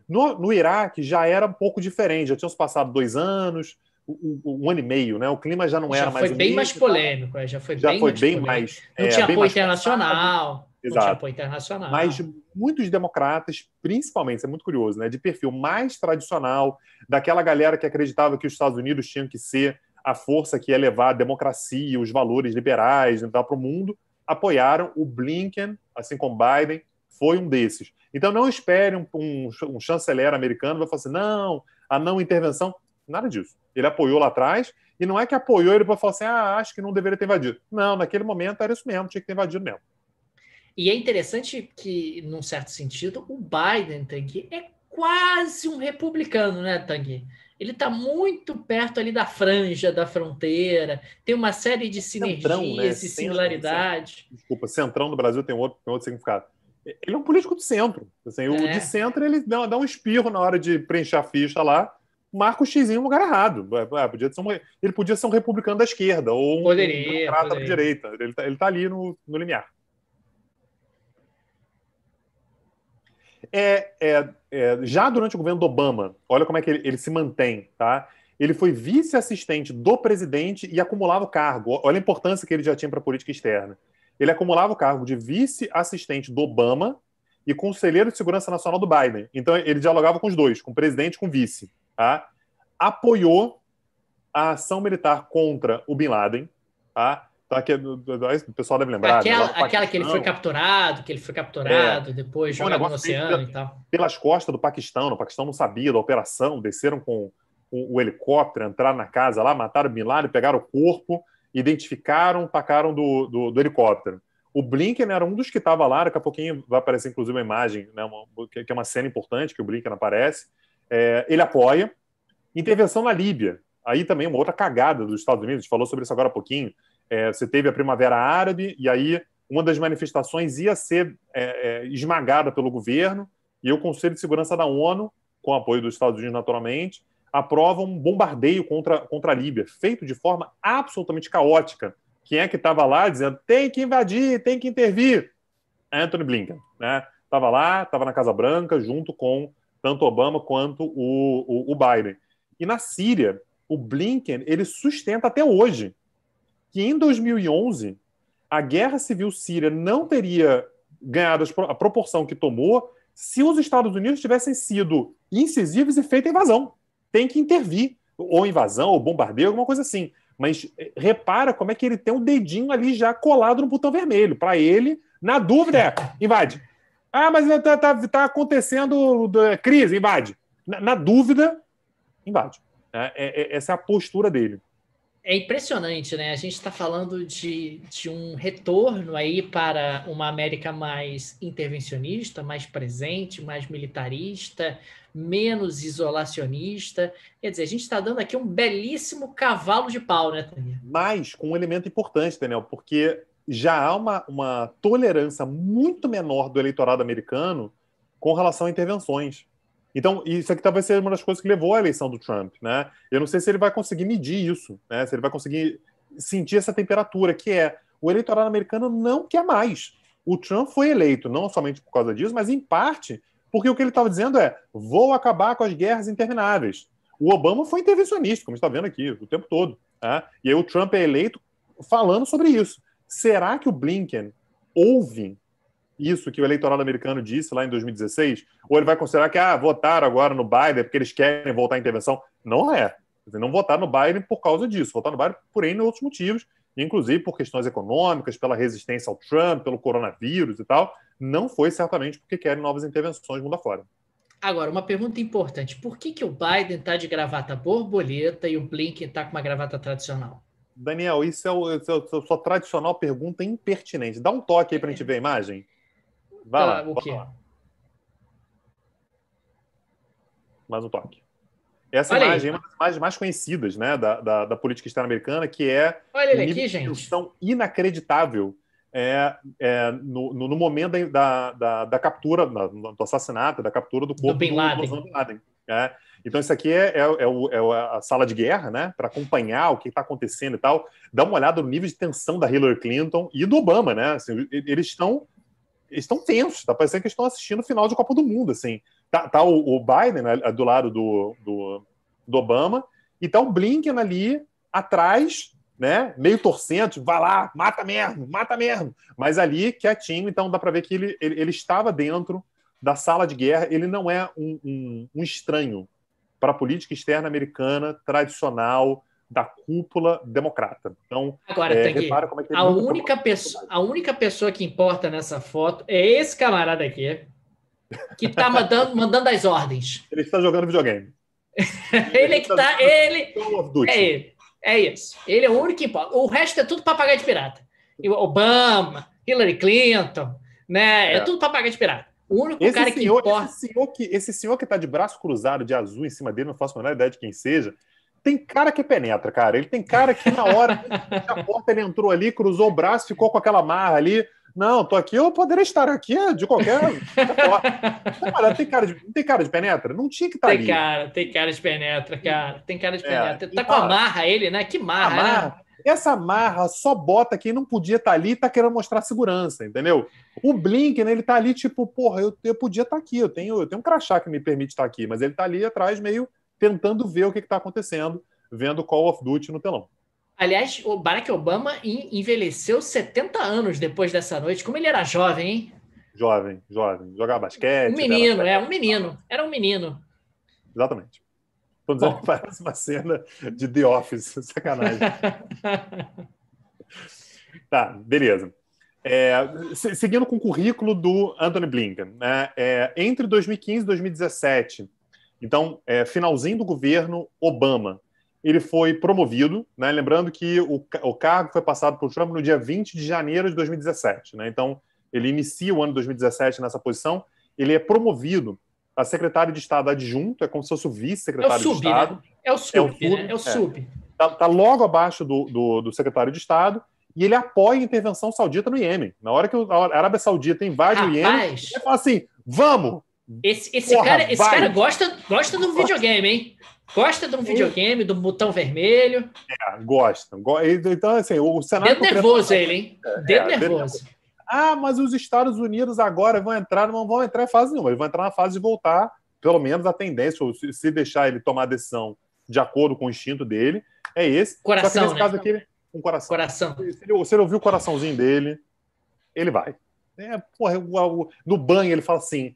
No Iraque já era um pouco diferente, já tinham se passado 2 anos, um ano e meio, né? O clima já não era mais Já foi bem mais polêmico, já foi bem mais polêmico. Não tinha apoio internacional. Não tinha apoio internacional. Mas muitos democratas, principalmente, isso é muito curioso, né? De perfil mais tradicional, daquela galera que acreditava que os Estados Unidos tinham que ser a força que ia levar a democracia, os valores liberais para o mundo, apoiaram o Blinken, assim como Biden, foi um desses. Então não espere um chanceler americano vai falar assim, não, a não intervenção, nada disso. Ele apoiou lá atrás, e não é que apoiou ele para falar assim, acho que não deveria ter invadido. Não, naquele momento era isso mesmo, tinha que ter invadido mesmo. E é interessante que, num certo sentido, o Biden, Tanguy, é quase um republicano, né, Tanguy? Ele está muito perto ali da franja, da fronteira, tem uma série de sinergias centrão, né? E similaridades. Desculpa, centrão no Brasil tem outro significado. Ele é um político de centro. Assim, o de centro, ele dá um espirro na hora de preencher a ficha lá, marca o xizinho no lugar errado. Ele podia ser um republicano da esquerda ou um democrata da direita. Ele tá ali no limiar. Já durante o governo do Obama, olha como é que ele se mantém, tá? Ele foi vice-assistente do presidente e acumulava o cargo. Olha a importância que ele já tinha para a política externa. Ele acumulava o cargo de vice-assistente do Obama e conselheiro de segurança nacional do Biden. Então ele dialogava com os dois, com o presidente e com o vice. Tá? Apoiou a ação militar contra o Bin Laden, tá? Então, aqui, o pessoal deve lembrar. Aquela que ele foi capturado, depois jogado no oceano e tal. Pelas costas do Paquistão. O Paquistão não sabia da operação, desceram com o helicóptero, entraram na casa lá, mataram o Bin Laden, pegaram o corpo, identificaram, tacaram do helicóptero. O Blinken era um dos que estava lá, daqui a pouquinho vai aparecer inclusive uma imagem, né, que é uma cena importante, que o Blinken aparece. Ele apoia. Intervenção na Líbia. Aí também uma outra cagada dos Estados Unidos, a gente falou sobre isso agora há pouquinho. Você teve a Primavera Árabe, e aí uma das manifestações ia ser esmagada pelo governo, e o Conselho de Segurança da ONU, com apoio dos Estados Unidos naturalmente, aprova um bombardeio contra a Líbia, feito de forma absolutamente caótica. Quem é que estava lá dizendo tem que invadir, tem que intervir? Anthony Blinken. Né? Estava lá, estava na Casa Branca, junto com tanto Obama quanto o Biden. E na Síria, o Blinken ele sustenta até hoje que em 2011 a guerra civil síria não teria ganhado a proporção que tomou se os Estados Unidos tivessem sido incisivos e feito a invasão. Tem que intervir, ou invasão, ou bombardeio, alguma coisa assim. Mas repara como é que ele tem um dedinho ali já colado no botão vermelho. Para ele, na dúvida, invade. Mas tá acontecendo crise, invade. Na dúvida, invade. Essa é a postura dele. É impressionante, né? A gente está falando de um retorno aí para uma América mais intervencionista, mais presente, mais militarista, menos isolacionista. Quer dizer, a gente está dando aqui um belíssimo cavalo de pau, né, Tânia? Mas com um elemento importante, Daniel, porque já há uma tolerância muito menor do eleitorado americano com relação a intervenções. Então, isso aqui talvez seja uma das coisas que levou à eleição do Trump, né? Eu não sei se ele vai conseguir medir isso, né? Se ele vai conseguir sentir essa temperatura, que o eleitorado americano não quer mais. O Trump foi eleito não somente por causa disso, mas em parte porque o que ele estava dizendo vou acabar com as guerras intermináveis. O Obama foi intervencionista, como a gente está vendo aqui, o tempo todo. Né? E aí o Trump é eleito falando sobre isso. Será que o Blinken ouve isso que o eleitorado americano disse lá em 2016? Ou ele vai considerar que votaram agora no Biden porque eles querem voltar à intervenção? Não é. Não votaram no Biden por causa disso. Votaram no Biden por N outros motivos, inclusive por questões econômicas, pela resistência ao Trump, pelo coronavírus e tal. Não foi certamente porque querem novas intervenções mundo afora. Agora, uma pergunta importante. Por que o Biden está de gravata borboleta e o Blinken está com uma gravata tradicional? Daniel, isso é a sua tradicional pergunta impertinente. Dá um toque aí para a gente ver a imagem. Vai lá. O quê? Mais um toque. Essa Olha imagem aí. é uma das imagens mais conhecidas, né, da política externa americana, que é Olha ele um nível aqui, de gente. tensão inacreditável no momento da captura, do assassinato, da captura do corpo Bin Laden. do Osama Bin Laden. Então, isso aqui é a sala de guerra, né, para acompanhar o que está acontecendo e tal. Dá uma olhada no nível de tensão da Hillary Clinton e do Obama, né? Assim, eles estão tensos, tá parecendo que estão assistindo o final de Copa do Mundo, assim. Tá o Biden, né, do lado do Obama, e tá o Blinken ali atrás, né, meio torcendo, tipo, vai lá, mata mesmo, mas ali quietinho. Então dá para ver que ele estava dentro da sala de guerra. Ele não é um estranho para a política externa americana tradicional da cúpula democrata. Então, agora, repara como é que ele a única pessoa que importa nessa foto é esse camarada aqui, que está mandando as ordens. Ele está jogando videogame. Ele que está. É isso. Ele é o único que importa. O resto é tudo papagaio de pirata. Obama, Hillary Clinton, né? É tudo papagaio de pirata. O único cara que importa. Esse senhor que está de braço cruzado, de azul em cima dele, não faço a menor ideia de quem seja. Tem cara que penetra, cara. Ele tem cara que na hora a porta ele entrou ali, cruzou o braço, ficou com aquela marra ali. Não, tô aqui, eu poderia estar aqui de qualquer forma. Tem cara de penetra? Não tinha que estar ali. Tem cara de penetra, cara. Tem cara de penetra. Tá com a marra ele, né? Que marra, né? Essa marra só bota quem não podia estar ali e tá querendo mostrar segurança, entendeu? O Blinken, ele tá ali tipo, porra, eu podia estar aqui, eu tenho um crachá que me permite estar aqui, mas ele tá ali atrás meio tentando ver o que está acontecendo, vendo Call of Duty no telão. Aliás, o Barack Obama envelheceu 70 anos depois dessa noite. Como ele era jovem, hein? Jovem. Jogava basquete. Um menino. Era um menino. Exatamente. Estou dizendo que parece uma cena de The Office. Sacanagem. Tá, beleza. Seguindo com o currículo do Anthony Blinken, né? Entre 2015 e 2017, então, finalzinho do governo Obama, ele foi promovido, né? Lembrando que o cargo foi passado por Trump no dia 20 de janeiro de 2017. Né? Então, ele inicia o ano de 2017 nessa posição. Ele é promovido a secretário de Estado adjunto, é como se fosse o vice-secretário de Estado. Né? É o sub. Tá logo abaixo do secretário de Estado, e ele apoia a intervenção saudita no Iêmen. Na hora que a Arábia Saudita invade o Iêmen, ele fala assim, vamos! Esse cara gosta de um videogame, hein? Gosta de um videogame, do botão vermelho. Gosta. Então, assim, o cenário... Dedo nervoso ele, hein? Dedo nervoso. Mas os Estados Unidos agora não vão entrar em fase nenhuma. Eles vão entrar na fase de voltar, pelo menos a tendência, ou se deixar ele tomar a decisão de acordo com o instinto dele, é esse. Coração, só que nesse caso aqui, um coração. Se ele ouvir o coraçãozinho dele, ele vai. No banho ele fala assim,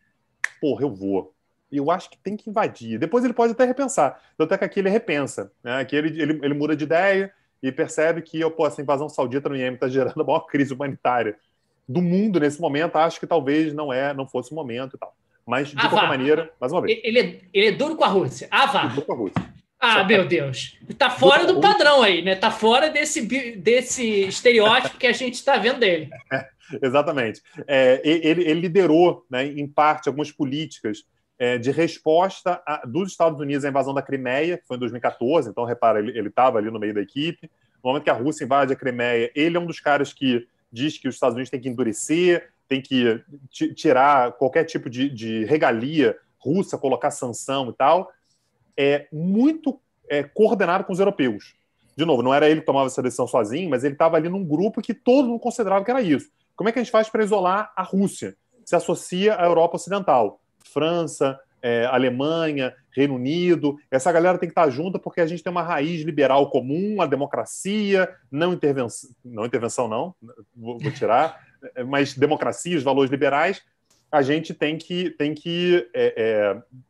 porra, eu vou. E eu acho que tem que invadir. Depois ele pode até repensar. Tanto é que aqui ele repensa. Né? Aqui ele muda de ideia e percebe que essa invasão saudita no Iêmen está gerando a maior crise humanitária do mundo nesse momento. Acho que talvez não fosse o momento e tal. Mas, de qualquer maneira, mais uma vez. Ele é duro com a Rússia. Vá. Duro com a Rússia. Meu Deus. Tá fora do padrão aí, né? Tá fora desse estereótipo que a gente está vendo dele. Exatamente. Ele liderou, né, em parte, algumas políticas de resposta dos Estados Unidos à invasão da Crimeia, que foi em 2014. Então, repara, ele estava ali no meio da equipe. No momento que a Rússia invade a Crimeia, ele é um dos caras que diz que os Estados Unidos têm que endurecer, tem que tirar qualquer tipo de regalia russa, colocar sanção e tal. Muito coordenado com os europeus. De novo, não era ele que tomava essa decisão sozinho, mas ele estava ali num grupo que todo mundo considerava que era isso. Como é que a gente faz para isolar a Rússia? Se associa à Europa Ocidental. França, Alemanha, Reino Unido. Essa galera tem que estar junta porque a gente tem uma raiz liberal comum, a democracia, não intervenção não, vou tirar, mas democracia, os valores liberais. A gente tem que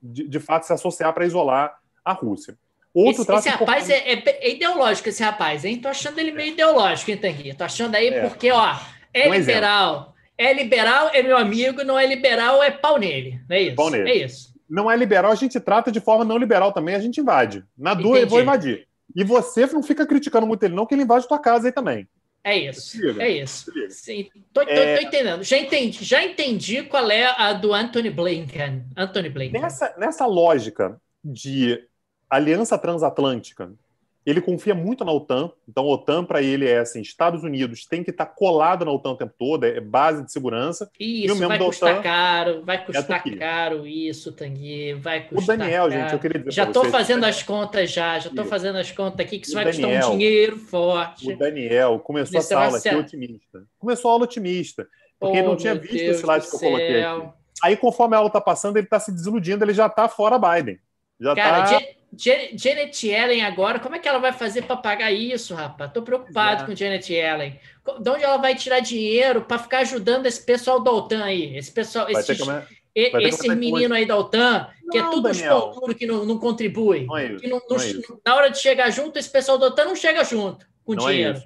de fato, se associar para isolar a Rússia. Esse rapaz é ideológico, esse rapaz, hein? Tô achando ele meio ideológico, hein, Tanguy? Tô achando aí porque, liberal. É liberal, é meu amigo, não é liberal, é pau nele. É isso. Pau nele. É isso. Não é liberal, a gente trata de forma não liberal também, a gente invade. Na dúvida, eu vou invadir. E você não fica criticando muito ele, não, que ele invade tua casa aí também. É isso, é isso. Sim, tô entendendo. Já entendi qual é a do Anthony Blinken. Nessa lógica de aliança transatlântica, ele confia muito na OTAN. Então, a OTAN, para ele, é assim: Estados Unidos tem que estar colado na OTAN o tempo todo, é base de segurança. Isso, e o membro vai custar OTAN caro, vai custar caro isso, Tanguy, vai custar o Daniel, caro. gente, eu queria dizer já para estou vocês, fazendo as contas já estou fazendo as contas aqui, que isso vai custar um dinheiro forte. O Daniel começou essa aula aqui otimista. Começou a aula otimista, porque ele não tinha visto esse slide que eu coloquei aqui. Aí, conforme a aula está passando, ele está se desiludindo, ele já está fora Biden. Janet Yellen agora, como é que ela vai fazer para pagar isso, rapaz? Estou preocupado com Janet Yellen. De onde ela vai tirar dinheiro para ficar ajudando esse pessoal da OTAN aí? Esse pessoal, esses meninos aí da OTAN, que é tudo os pão duro que não contribui. Não é isso. Na hora de chegar junto, esse pessoal da OTAN não chega junto com dinheiro.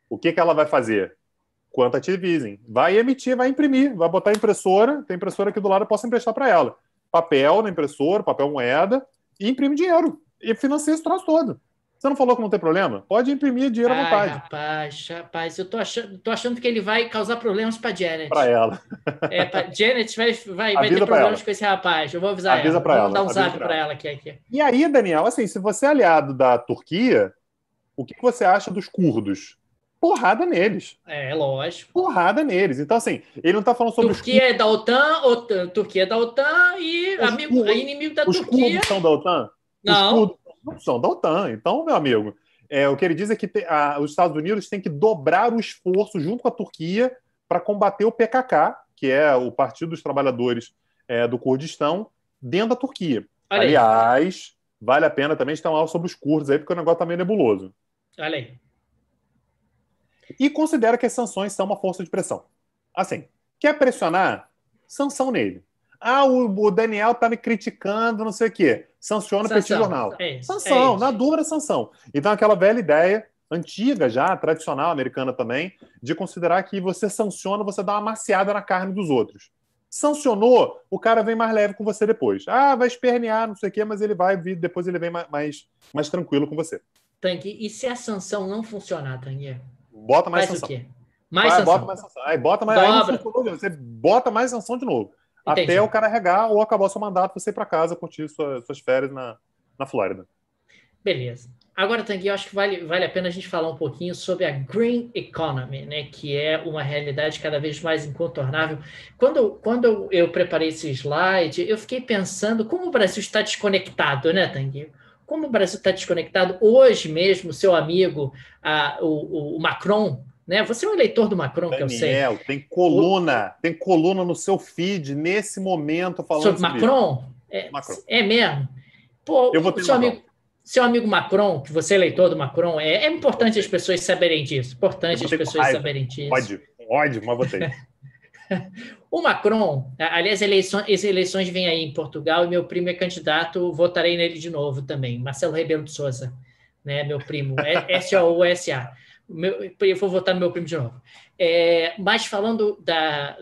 O que ela vai fazer? Quantitative, vai emitir, vai imprimir, vai botar impressora, tem impressora aqui do lado, eu posso emprestar para ela. Papel na impressora, papel moeda, e imprime dinheiro. E financia esse troço todo. Você não falou que não tem problema? Pode imprimir dinheiro à vontade. Rapaz, eu tô achando que ele vai causar problemas para Janet. Para ela. Janet vai ter problemas com esse rapaz. Eu vou avisar ela. Vou dar um zap para ela aqui. E aí, Daniel, assim, se você é aliado da Turquia, o que você acha dos curdos? Porrada neles. É lógico. Porrada neles. Então, assim, ele não está falando sobre Turquia é da OTAN, Turquia é da OTAN e inimigo da Turquia. Os curdos são da OTAN? Não. Os curdos não são da OTAN. Então, meu amigo, o que ele diz é que os Estados Unidos têm que dobrar o esforço junto com a Turquia para combater o PKK, que é o Partido dos Trabalhadores do Kurdistão, dentro da Turquia. Aliás, vale a pena também ter uma aula sobre os curdos aí, porque o negócio tá meio nebuloso. Olha aí. E considera que as sanções são uma força de pressão. Assim, quer pressionar? Sanção nele. O Daniel tá me criticando, não sei o quê. Sanciona o Petit Jornal. Sanção, na dúvida, sanção. Então, aquela velha ideia, antiga já, tradicional, americana também, de considerar que você sanciona, você dá uma maciada na carne dos outros. Sancionou, o cara vem mais leve com você depois. Vai espernear, não sei o quê, mas ele vai vir, depois ele vem mais tranquilo com você. Tanguy, e se a sanção não funcionar, Tanguy? Bota mais sanção. O quê? Mais sanção. Bota mais sanção. Aí bota mais. Aí não funcionou, você bota mais sanção de novo. Entendi. Até o cara regar ou acabar o seu mandato, você ir para casa curtir suas férias na Flórida. Beleza. Agora, Tanguy, eu acho que vale a pena a gente falar um pouquinho sobre a Green Economy, né, que é uma realidade cada vez mais incontornável. Quando eu preparei esse slide, eu fiquei pensando como o Brasil está desconectado, né, Tanguy? Como o Brasil está desconectado. Hoje mesmo, seu amigo, o Macron, né? Você é um eleitor do Macron, Daniel, que eu sei. Tem coluna no seu feed, nesse momento, falando sobre Macron? Macron. É mesmo? Pô, eu vou ter seu amigo Macron, que você é eleitor do Macron, é importante as pessoas saberem disso. Importante as pessoas saberem disso. Ódio, mas votei. O Macron, aliás, as eleições vêm aí em Portugal e meu primo é candidato, votarei nele de novo também, Marcelo Rebelo de Sousa, né, meu primo, S-O-U-S-A. Eu vou votar no meu primo de novo. Mas falando da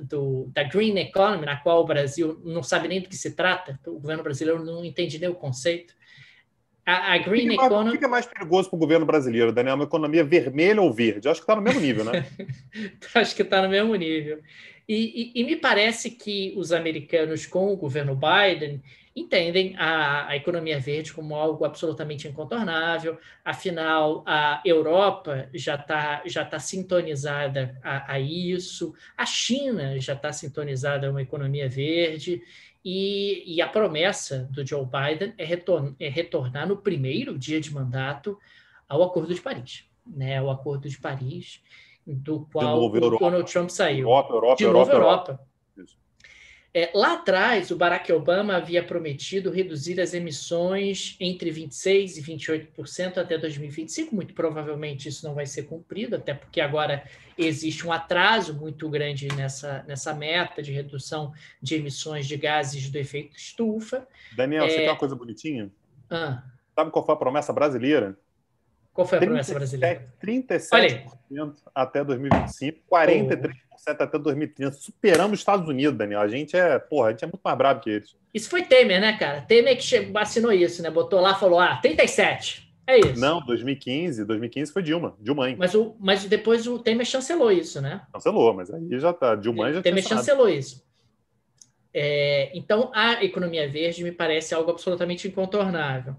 Green Economy, na qual o Brasil não sabe nem do que se trata, o governo brasileiro não entende nem o conceito, a Green Economy... O que é mais perigoso para o governo brasileiro, Daniel? Uma economia vermelha ou verde? Acho que está no mesmo nível, né? Acho que está no mesmo nível. E me parece que os americanos, com o governo Biden, entendem a economia verde como algo absolutamente incontornável. Afinal, a Europa já tá sintonizada a isso, a China já está sintonizada a uma economia verde, e a promessa do Joe Biden é retornar no primeiro dia de mandato ao Acordo de Paris, né? O Acordo de Paris, do qual o Donald Trump saiu. Europa. Lá atrás, o Barack Obama havia prometido reduzir as emissões entre 26% e 28% até 2025. Muito provavelmente isso não vai ser cumprido, até porque agora existe um atraso muito grande nessa meta de redução de emissões de gases do efeito estufa. Daniel, você quer uma coisa bonitinha? Sabe qual foi a promessa brasileira? Qual foi a promessa brasileira? 37% até 2025, 43% até 2030. Superamos os Estados Unidos, Daniel. A gente é muito mais brabo que eles. Isso foi Temer, né, cara? Temer que assinou isso, né? Botou lá e falou, 37%. É isso. Não, 2015 foi Dilma, Dilma. Mas depois o Temer chancelou isso, né? Cancelou, mas aí já tá. Dilma já tinha Temer assinado. chancelou isso. Então, a economia verde me parece algo absolutamente incontornável.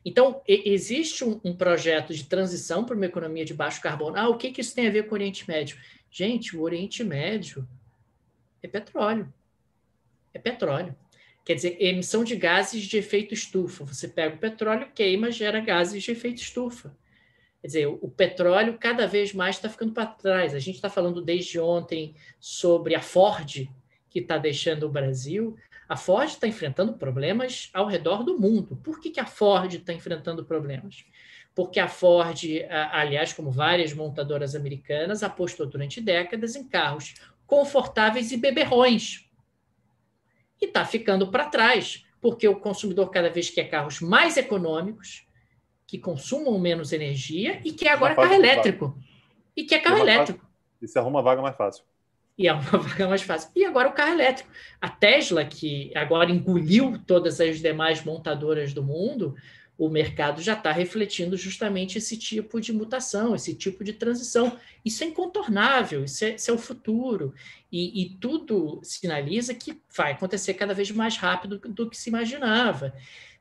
Então, existe um projeto de transição para uma economia de baixo carbono. O que isso tem a ver com o Oriente Médio? Gente, o Oriente Médio é petróleo. É petróleo. Quer dizer, emissão de gases de efeito estufa. Você pega o petróleo, queima, gera gases de efeito estufa. Quer dizer, o petróleo cada vez mais está ficando para trás. A gente está falando desde ontem sobre a Ford, que está deixando o Brasil. A Ford está enfrentando problemas ao redor do mundo. Por que a Ford está enfrentando problemas? Porque a Ford, aliás, como várias montadoras americanas, apostou durante décadas em carros confortáveis e beberrões. E está ficando para trás, porque o consumidor cada vez quer carros mais econômicos, que consumam menos energia e que agora é carro elétrico. E que é carro elétrico. E se arruma vaga mais fácil. E é uma vaga mais fácil. E agora o carro elétrico. A Tesla, que agora engoliu todas as demais montadoras do mundo, o mercado já está refletindo justamente esse tipo de mutação, esse tipo de transição. Isso é incontornável, isso é o futuro. E tudo sinaliza que vai acontecer cada vez mais rápido do que se imaginava.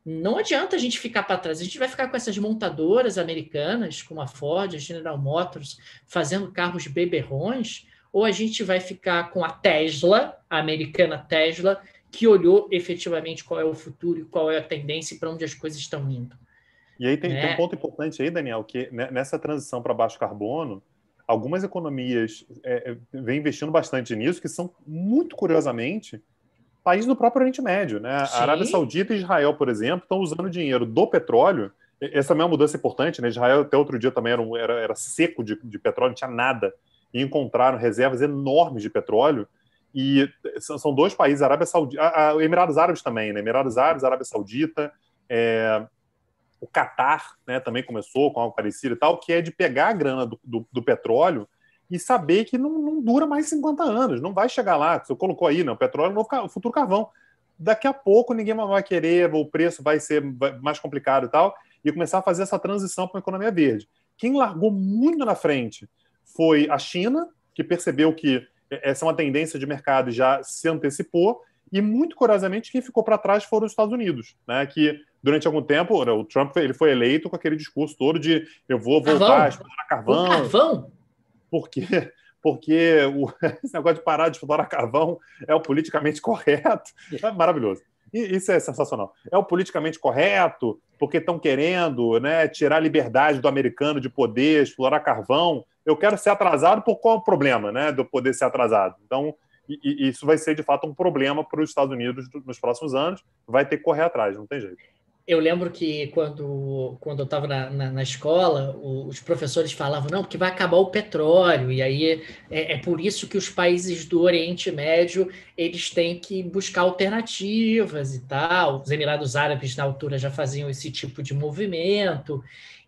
Não adianta a gente ficar para trás. A gente vai ficar com essas montadoras americanas, como a Ford, a General Motors, fazendo carros beberrões, ou a gente vai ficar com a Tesla, a americana Tesla, que olhou efetivamente qual é o futuro e qual é a tendência e para onde as coisas estão indo. E aí tem um ponto importante aí, Daniel, que nessa transição para baixo carbono, algumas economias vêm investindo bastante nisso, que são, muito curiosamente, países do próprio Oriente Médio, né? Sim. A Arábia Saudita e Israel, por exemplo, estão usando o dinheiro do petróleo. Essa também é uma mudança importante, né? Israel até outro dia também era seco de petróleo, não tinha nada. E encontraram reservas enormes de petróleo. E são dois países, Arábia Saudita, Emirados Árabes também, né? Emirados Árabes, Arábia Saudita, o Catar, né, também começou com algo parecido e tal, que é de pegar a grana do petróleo e saber que não dura mais 50 anos, não vai chegar lá. Você colocou aí, né, o petróleo é o futuro carvão. Daqui a pouco ninguém vai querer, o preço vai ser mais complicado e tal, e começar a fazer essa transição para uma economia verde. Quem largou muito na frente foi a China, que percebeu que essa é uma tendência de mercado e já se antecipou, e muito curiosamente quem ficou para trás foram os Estados Unidos, né, que durante algum tempo o Trump ele foi eleito com aquele discurso todo de eu vou voltar a explorar carvão. O carvão? Por quê? Porque esse negócio de parar de explorar carvão é o politicamente correto. É maravilhoso. Isso é sensacional. É o politicamente correto, porque estão querendo, né, tirar a liberdade do americano de poder explorar carvão. Eu quero ser atrasado, por qual é o problema, né, de eu poder ser atrasado? Então, isso vai ser, de fato, um problema para os Estados Unidos nos próximos anos. Vai ter que correr atrás, não tem jeito. Eu lembro que quando eu estava na escola, os professores falavam, não, porque vai acabar o petróleo, e aí é por isso que os países do Oriente Médio eles têm que buscar alternativas e tal. Os Emirados Árabes, na altura, já faziam esse tipo de movimento,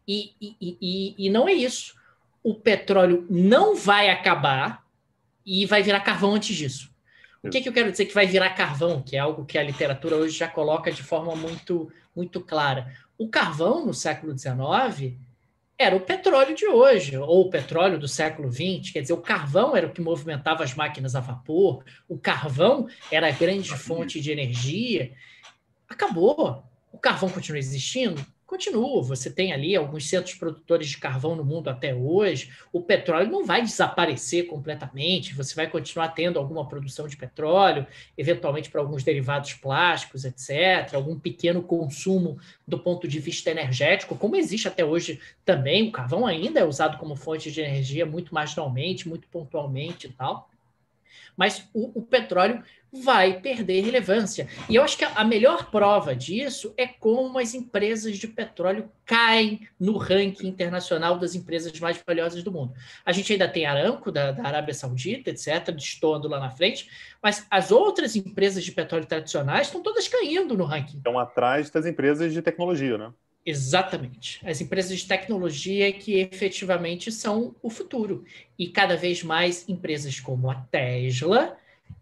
e não é isso. O petróleo não vai acabar e vai virar carvão antes disso. O que eu quero dizer que vai virar carvão, que é algo que a literatura hoje já coloca de forma muito clara. O carvão, no século XIX, era o petróleo de hoje, ou o petróleo do século XX. Quer dizer, o carvão era o que movimentava as máquinas a vapor, o carvão era a grande fonte de energia. Acabou. O carvão continua existindo? Continua. Você tem ali alguns centros produtores de carvão no mundo até hoje. O petróleo não vai desaparecer completamente. Você vai continuar tendo alguma produção de petróleo, eventualmente para alguns derivados plásticos, etc. Algum pequeno consumo do ponto de vista energético, como existe até hoje também. O carvão ainda é usado como fonte de energia muito marginalmente, muito pontualmente e tal. Mas o petróleo vai perder relevância. E eu acho que a melhor prova disso é como as empresas de petróleo caem no ranking internacional das empresas mais valiosas do mundo. A gente ainda tem Aramco, da Arábia Saudita, etc., destoando lá na frente, mas as outras empresas de petróleo tradicionais estão todas caindo no ranking. Estão atrás das empresas de tecnologia, né? Exatamente. As empresas de tecnologia que efetivamente são o futuro. E cada vez mais empresas como a Tesla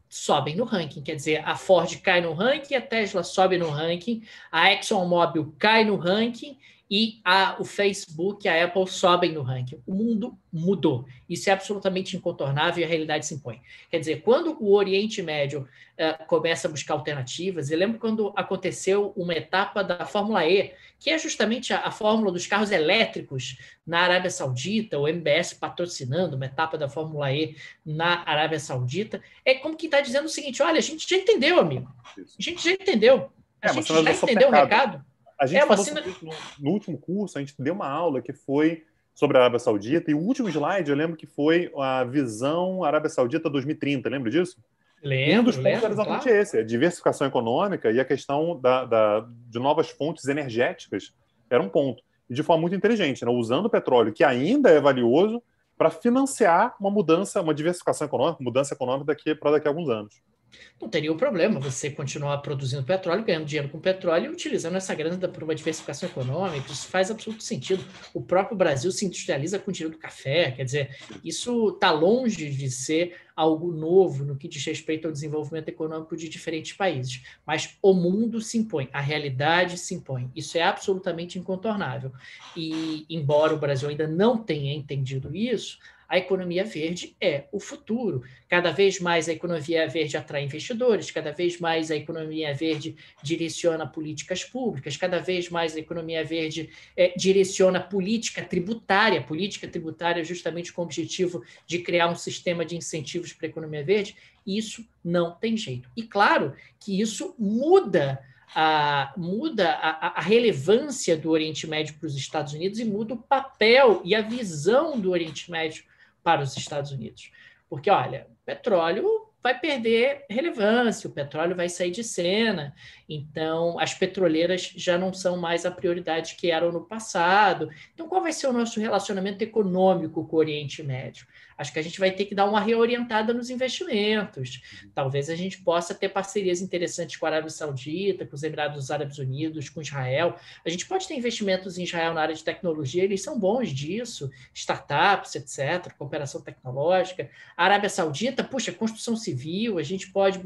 sobem no ranking. Quer dizer, a Ford cai no ranking, a Tesla sobe no ranking, a ExxonMobil cai no ranking e o Facebook e a Apple sobem no ranking. O mundo mudou. Isso é absolutamente incontornável e a realidade se impõe. Quer dizer, quando o Oriente Médio começa a buscar alternativas, eu lembro quando aconteceu uma etapa da Fórmula E, que é justamente a fórmula dos carros elétricos na Arábia Saudita, o MBS patrocinando uma etapa da Fórmula E na Arábia Saudita, é como que está dizendo o seguinte, olha, a gente já entendeu, amigo. A gente já entendeu. A gente já entendeu o recado. A gente falou sobre isso no último curso, a gente deu uma aula que foi sobre a Arábia Saudita, e o último slide eu lembro que foi a visão Arábia Saudita 2030, lembra disso? Um dos pontos era exatamente claro. Esse, a diversificação econômica e a questão de novas fontes energéticas era um ponto. E de forma muito inteligente, né? Usando o petróleo, que ainda é valioso, para financiar uma mudança, uma diversificação econômica, mudança econômica daqui a alguns anos. Não teria o problema você continuar produzindo petróleo, ganhando dinheiro com petróleo e utilizando essa grana para uma diversificação econômica. Isso faz absoluto sentido. O próprio Brasil se industrializa com o dinheiro do café. Quer dizer, isso está longe de ser algo novo no que diz respeito ao desenvolvimento econômico de diferentes países. Mas o mundo se impõe, a realidade se impõe. Isso é absolutamente incontornável. E, embora o Brasil ainda não tenha entendido isso, a economia verde é o futuro. Cada vez mais a economia verde atrai investidores, cada vez mais a economia verde direciona políticas públicas, cada vez mais a economia verde direciona política tributária justamente com o objetivo de criar um sistema de incentivos para a economia verde. Isso não tem jeito. E claro que isso muda a relevância do Oriente Médio para os Estados Unidos e muda o papel e a visão do Oriente Médio para os Estados Unidos. Porque, olha, o petróleo vai perder relevância, o petróleo vai sair de cena, então as petroleiras já não são mais a prioridade que eram no passado. Então, qual vai ser o nosso relacionamento econômico com o Oriente Médio? Acho que a gente vai ter que dar uma reorientada nos investimentos. Talvez a gente possa ter parcerias interessantes com a Arábia Saudita, com os Emirados Árabes Unidos, com Israel. A gente pode ter investimentos em Israel na área de tecnologia, eles são bons disso, startups, etc., cooperação tecnológica. A Arábia Saudita, puxa, construção civil, a gente pode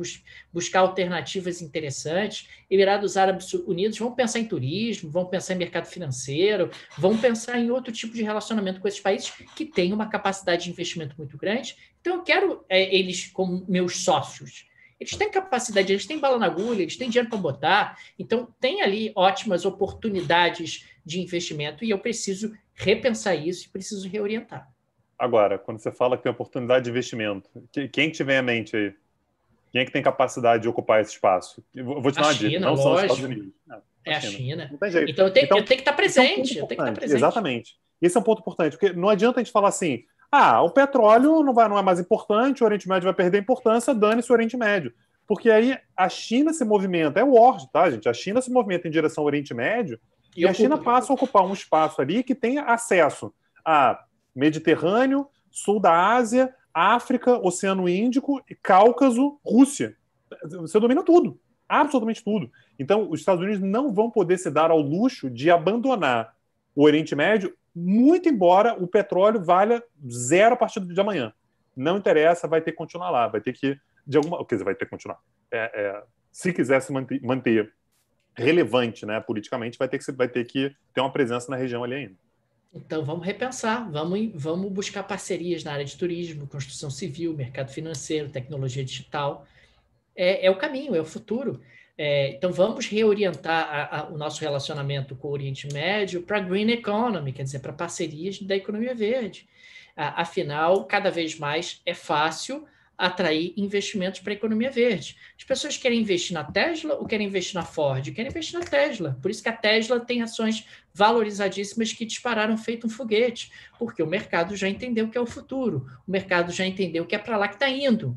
buscar alternativas interessantes. Emirados Árabes Unidos vão pensar em turismo, vão pensar em mercado financeiro, vão pensar em outro tipo de relacionamento com esses países que têm uma capacidade de investimento muito grande. Então, eu quero eles como meus sócios. Eles têm capacidade, eles têm bala na agulha, eles têm dinheiro para botar. Então, tem ali ótimas oportunidades de investimento e eu preciso repensar isso e preciso reorientar. Agora, quando você fala que tem oportunidade de investimento, quem que te vem à mente aí? Quem é que tem capacidade de ocupar esse espaço? Eu vou te dar uma dica, não são os Estados Unidos. É a China. Não tem jeito. Então, eu tenho que estar presente. Exatamente. Esse é um ponto importante, porque não adianta a gente falar assim, o petróleo não é mais importante, o Oriente Médio vai perder importância, dane-se o Oriente Médio. Porque aí a China se movimenta, é o Word, tá, gente? A China se movimenta em direção ao Oriente Médio e a China passa a ocupar um espaço ali que tem acesso a Mediterrâneo, Sul da Ásia, África, Oceano Índico, Cáucaso, Rússia. Você domina tudo, absolutamente tudo. Então, os Estados Unidos não vão poder se dar ao luxo de abandonar o Oriente Médio, muito embora o petróleo valha zero a partir de amanhã. Não interessa, vai ter que continuar lá, vai ter que, vai ter que continuar. Se quiser se manter relevante, né, politicamente, vai ter que ter uma presença na região ali ainda. Então, vamos repensar, vamos buscar parcerias na área de turismo, construção civil, mercado financeiro, tecnologia digital. É o caminho, é o futuro. Então, vamos reorientar o nosso relacionamento com o Oriente Médio para a Green Economy, quer dizer, para parcerias da economia verde. Afinal, cada vez mais é fácil atrair investimentos para a economia verde. As pessoas querem investir na Tesla ou querem investir na Ford? Querem investir na Tesla. Por isso que a Tesla tem ações valorizadíssimas que dispararam feito um foguete, porque o mercado já entendeu que é o futuro, o mercado já entendeu que é para lá que está indo.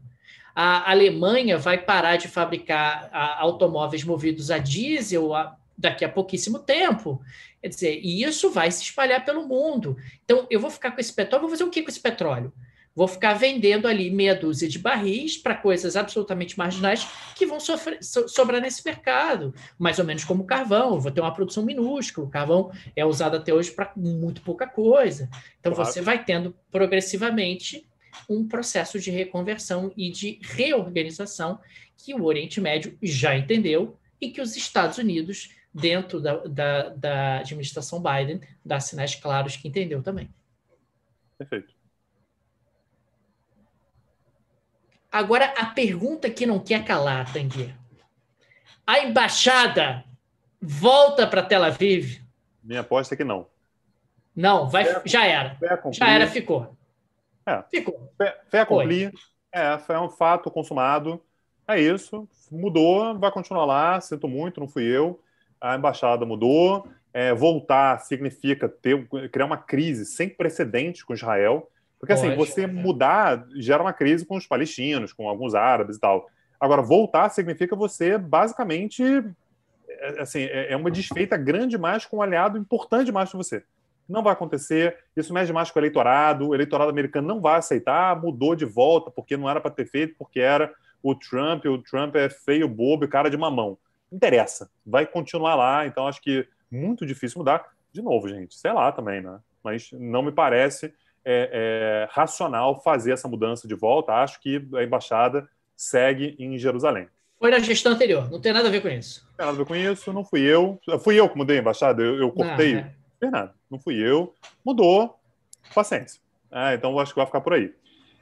A Alemanha vai parar de fabricar automóveis movidos a diesel daqui a pouquíssimo tempo. Quer dizer, e isso vai se espalhar pelo mundo. Então, eu vou ficar com esse petróleo, vou fazer o que com esse petróleo? Vou ficar vendendo ali meia dúzia de barris para coisas absolutamente marginais que vão sobrar nesse mercado, mais ou menos como o carvão. Vou ter uma produção minúscula, o carvão é usado até hoje para muito pouca coisa. Então, claro, você vai tendo progressivamente um processo de reconversão e de reorganização que o Oriente Médio já entendeu e que os Estados Unidos dentro da administração Biden dar sinais claros que entendeu também. Perfeito. Agora, a pergunta que não quer calar, Tanguy. A embaixada volta para Tel Aviv? Minha aposta é que não. Não, já era. Já era, ficou. Ficou. Fé accompli. É um fato consumado. É isso. Mudou, vai continuar lá. Sinto muito, não fui eu. A embaixada mudou. Voltar significa criar uma crise sem precedentes com Israel. Porque assim, você mudar gera uma crise com os palestinos, com alguns árabes e tal. Agora, voltar significa você, basicamente, assim, uma desfeita grande demais com um aliado importante demais para você. Não vai acontecer, isso mexe mais com o eleitorado americano não vai aceitar, mudou de volta, porque não era para ter feito, porque era o Trump é feio, bobo e cara de mamão. Não interessa, vai continuar lá, então acho que muito difícil mudar. De novo, gente, sei lá também, né? Mas não me parece racional fazer essa mudança de volta. Acho que a embaixada segue em Jerusalém. Foi na gestão anterior, não tem nada a ver com isso. Não tem nada a ver com isso, não fui eu. Fui eu que mudei a embaixada, eu cortei. Não tem nada, não fui eu. Mudou, paciência. Então acho que vai ficar por aí.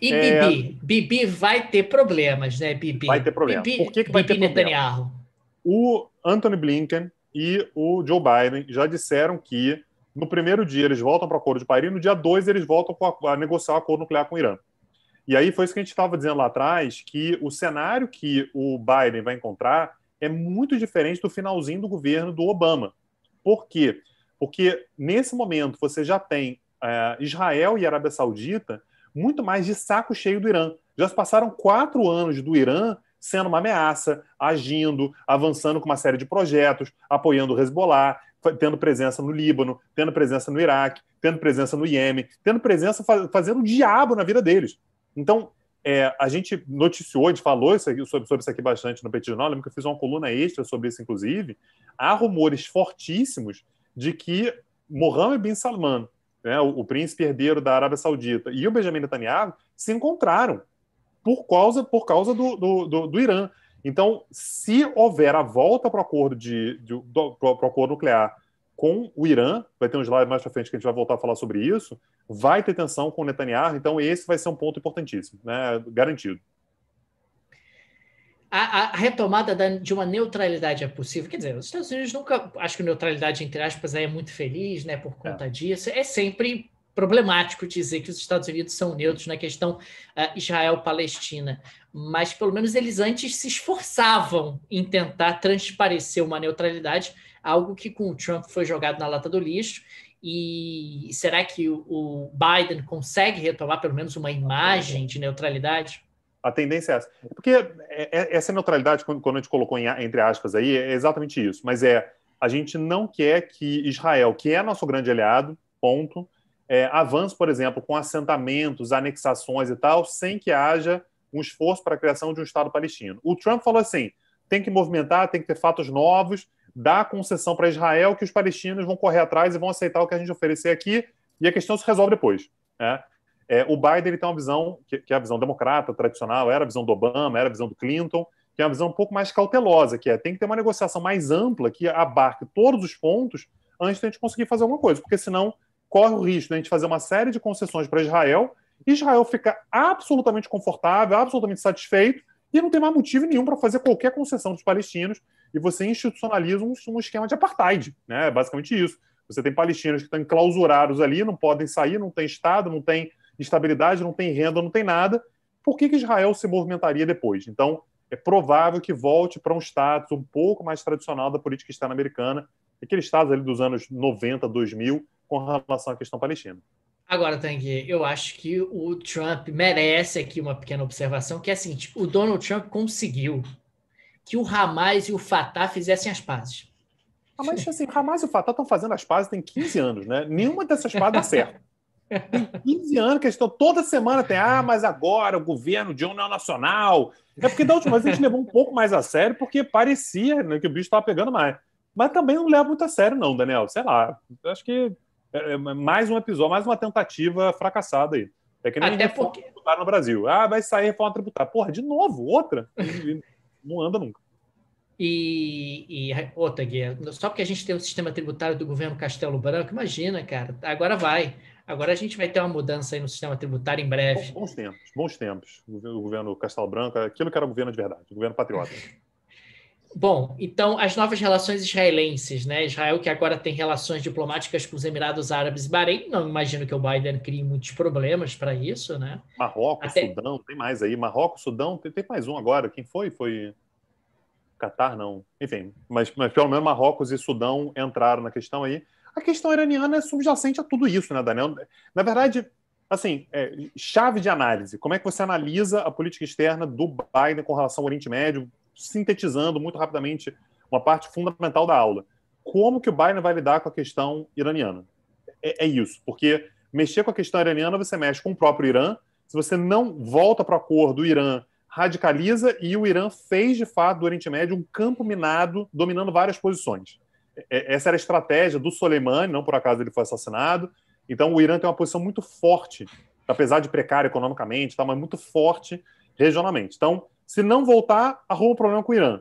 E Bibi vai ter problemas, né, Bibi? Vai ter problema. Por que vai ter Netanyahu? problema? O Anthony Blinken e o Joe Biden já disseram que no primeiro dia eles voltam para o Acordo de Paris, no dia 2 eles voltam a negociar o acordo nuclear com o Irã. E aí foi isso que a gente estava dizendo lá atrás, que o cenário que o Biden vai encontrar é muito diferente do finalzinho do governo do Obama. Por quê? Porque nesse momento você já tem Israel e Arábia Saudita muito mais de saco cheio do Irã. Já se passaram 4 anos do Irã sendo uma ameaça, agindo, avançando com uma série de projetos, apoiando o Hezbollah, tendo presença no Líbano, tendo presença no Iraque, tendo presença no Iêmen, tendo presença fazendo o diabo na vida deles. Então, a gente noticiou, a gente falou sobre isso aqui bastante no Petit Jornal, lembro que eu fiz uma coluna extra sobre isso, inclusive. Há rumores fortíssimos de que Mohammed bin Salman, né, o príncipe herdeiro da Arábia Saudita, e o Benjamin Netanyahu se encontraram por causa do Irã. Então, se houver a volta para o acordo nuclear com o Irã, vai ter um slide mais para frente que a gente vai voltar a falar sobre isso, vai ter tensão com o Netanyahu, então esse vai ser um ponto importantíssimo, né? Garantido. A retomada de uma neutralidade é possível? Quer dizer, os Estados Unidos nunca, acho que neutralidade, entre aspas, é muito feliz, né, por conta disso. É sempre problemático dizer que os Estados Unidos são neutros na questão Israel-Palestina, mas pelo menos eles antes se esforçavam em tentar transparecer uma neutralidade, algo que com o Trump foi jogado na lata do lixo. E será que o Biden consegue retomar pelo menos uma imagem de neutralidade? A tendência é essa. Porque essa neutralidade, quando a gente colocou entre aspas aí, é exatamente isso. Mas a gente não quer que Israel, que é nosso grande aliado, ponto, avance, por exemplo, com assentamentos, anexações e tal, sem que haja um esforço para a criação de um Estado palestino. O Trump falou assim, tem que movimentar, tem que ter fatos novos, dar concessão para Israel que os palestinos vão correr atrás e vão aceitar o que a gente oferecer aqui e a questão se resolve depois. O Biden ele tem uma visão, que é a visão democrata, tradicional, era a visão do Obama, era a visão do Clinton, que é uma visão um pouco mais cautelosa, que tem que ter uma negociação mais ampla, que abarque todos os pontos antes de a gente conseguir fazer alguma coisa, porque senão corre o risco de a gente fazer uma série de concessões para Israel, Israel fica absolutamente confortável, absolutamente satisfeito, e não tem mais motivo nenhum para fazer qualquer concessão dos palestinos, e você institucionaliza um esquema de apartheid, né? É basicamente isso. Você tem palestinos que estão enclausurados ali, não podem sair, não tem Estado, não tem estabilidade, não tem renda, não tem nada. Por que Israel se movimentaria depois? Então, é provável que volte para um status um pouco mais tradicional da política externa americana, aquele status ali dos anos 90, 2000, com relação à questão palestina. Agora, Tanguy, eu acho que o Trump merece aqui uma pequena observação, que é assim, o Donald Trump conseguiu que o Hamas e o Fatah fizessem as pazes. Mas assim, Hamas e o Fatah estão fazendo as pazes tem 15 anos, né? Nenhuma dessas pazes dá certo. Tem 15 anos que eles estão, toda semana tem, mas agora o governo de união nacional. É porque da última vez a gente levou um pouco mais a sério, porque parecia, né, que o bicho estava pegando mais. Mas também não leva muito a sério, não, Daniel. Sei lá, acho que mais um episódio, mais uma tentativa fracassada aí. É que nem reforma tributária no Brasil. Vai sair reforma tributária. Porra, de novo, outra. Não anda nunca. Outra, só porque a gente tem o sistema tributário do governo Castelo Branco, imagina, cara, agora vai. Agora a gente vai ter uma mudança aí no sistema tributário em breve. Bons tempos, bons tempos. O governo Castelo Branco, aquilo que era o governo de verdade, o governo patriota. Bom, então as novas relações israelenses, né? Israel que agora tem relações diplomáticas com os Emirados Árabes e Bahrein, não imagino que o Biden crie muitos problemas para isso, né? Marrocos, Até Sudão, tem mais aí. Marrocos, Sudão, tem mais um agora. Quem foi? Foi Catar, não. Enfim, mas pelo menos Marrocos e Sudão entraram na questão aí. A questão iraniana é subjacente a tudo isso, né, Daniel? Na verdade, assim, chave de análise. Como é que você analisa a política externa do Biden com relação ao Oriente Médio, sintetizando muito rapidamente uma parte fundamental da aula? Como que o Biden vai lidar com a questão iraniana? É isso, porque mexer com a questão iraniana, você mexe com o próprio Irã. Se você não volta para o acordo, o Irã radicaliza e o Irã fez, de fato, do Oriente Médio um campo minado, dominando várias posições. Essa era a estratégia do Soleimani, não por acaso ele foi assassinado. Então, o Irã tem uma posição muito forte, apesar de precária economicamente, tá, mas muito forte regionalmente. Então, se não voltar, arruma um problema com o Irã.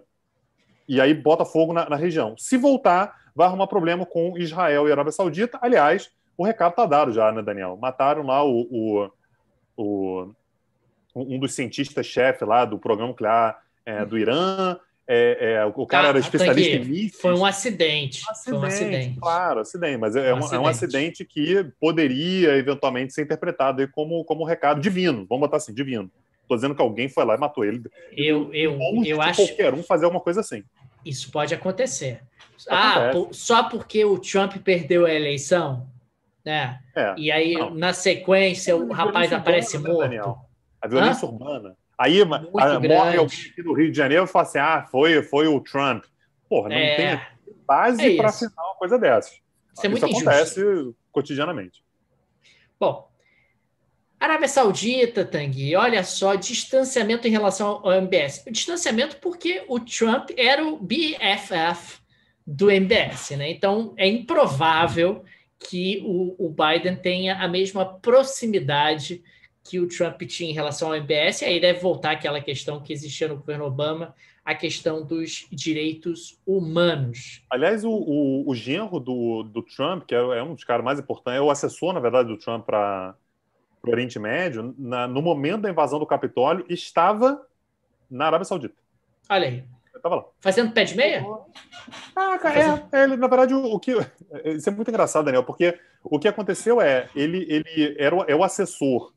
E aí bota fogo na região. Se voltar, vai arrumar problema com Israel e Arábia Saudita. Aliás, o recado está dado já, né, Daniel? Mataram lá um dos cientistas-chefe lá do programa nuclear do Irã. O cara era especialista em mísseis. Foi um acidente. Foi um acidente. Claro, acidente. Mas é um acidente que poderia, eventualmente, ser interpretado aí como um recado divino. Vamos botar assim, divino. Estou dizendo que alguém foi lá e matou ele. Eu acho que qualquer um fazer alguma coisa assim. Isso pode acontecer. Acontece. Só porque o Trump perdeu a eleição, né? E aí, na sequência, o rapaz aparece morto. Daniel? A violência urbana. Aí morre alguém aqui do Rio de Janeiro e fala assim: foi o Trump. Porra, não tem base para assinar uma coisa dessas. Isso acontece cotidianamente. Bom, Arábia Saudita, Tanguy, olha só, distanciamento em relação ao MBS. Distanciamento porque o Trump era o BFF do MBS, né? Então, é improvável que o Biden tenha a mesma proximidade que o Trump tinha em relação ao MBS, e aí deve voltar aquela questão que existia no governo Obama, a questão dos direitos humanos. Aliás, o genro do Trump, que é um dos caras mais importantes, é o assessor, na verdade, do Trump para o Oriente Médio, no momento da invasão do Capitólio, estava na Arábia Saudita. Olha aí. Estava lá. Fazendo pé de meia? Ele, na verdade, isso é muito engraçado, Daniel, porque o que aconteceu ele é o assessor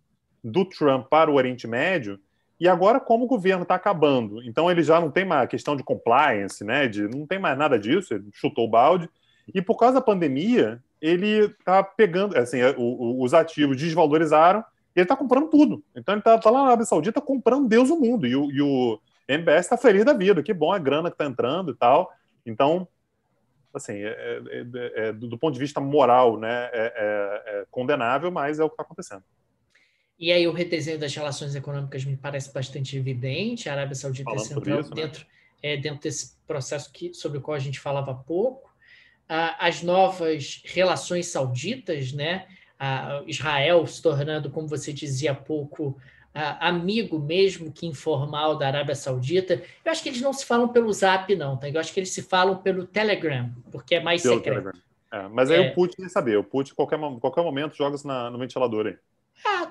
do Trump para o Oriente Médio, e agora, como o governo está acabando, então ele já não tem mais questão de compliance, né? Não tem mais nada disso, ele chutou o balde, e por causa da pandemia, ele está pegando, assim, os ativos desvalorizaram, e ele está comprando tudo. Então ele está lá na Arábia Saudita comprando Deus o mundo, e o MBS está feliz da vida, que bom a grana que está entrando e tal. Então, assim, do ponto de vista moral, né, é condenável, mas é o que está acontecendo. E aí o redesenho das relações econômicas me parece bastante evidente. A Arábia Saudita é central dentro desse processo sobre o qual a gente falava há pouco. As novas relações sauditas, né? Israel se tornando, como você dizia há pouco, amigo mesmo que informal da Arábia Saudita. Eu acho que eles não se falam pelo Zap, não. Tá? Eu acho que eles se falam pelo Telegram, porque é mais secreto. Mas aí o Putin tem que saber. O Putin, qualquer momento, joga isso no ventilador aí.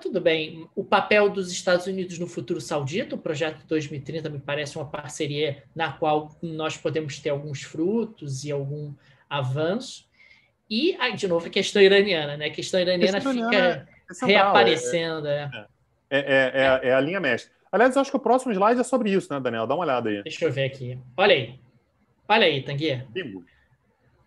Tudo bem. O papel dos Estados Unidos no futuro saudita, o projeto 2030 me parece uma parceria na qual nós podemos ter alguns frutos e algum avanço. E, de novo, a questão iraniana, né? A questão iraniana fica reaparecendo. É a linha mestre. Aliás, eu acho que o próximo slide é sobre isso, né, Daniel? Dá uma olhada aí. Deixa eu ver aqui. Olha aí, Tanguy.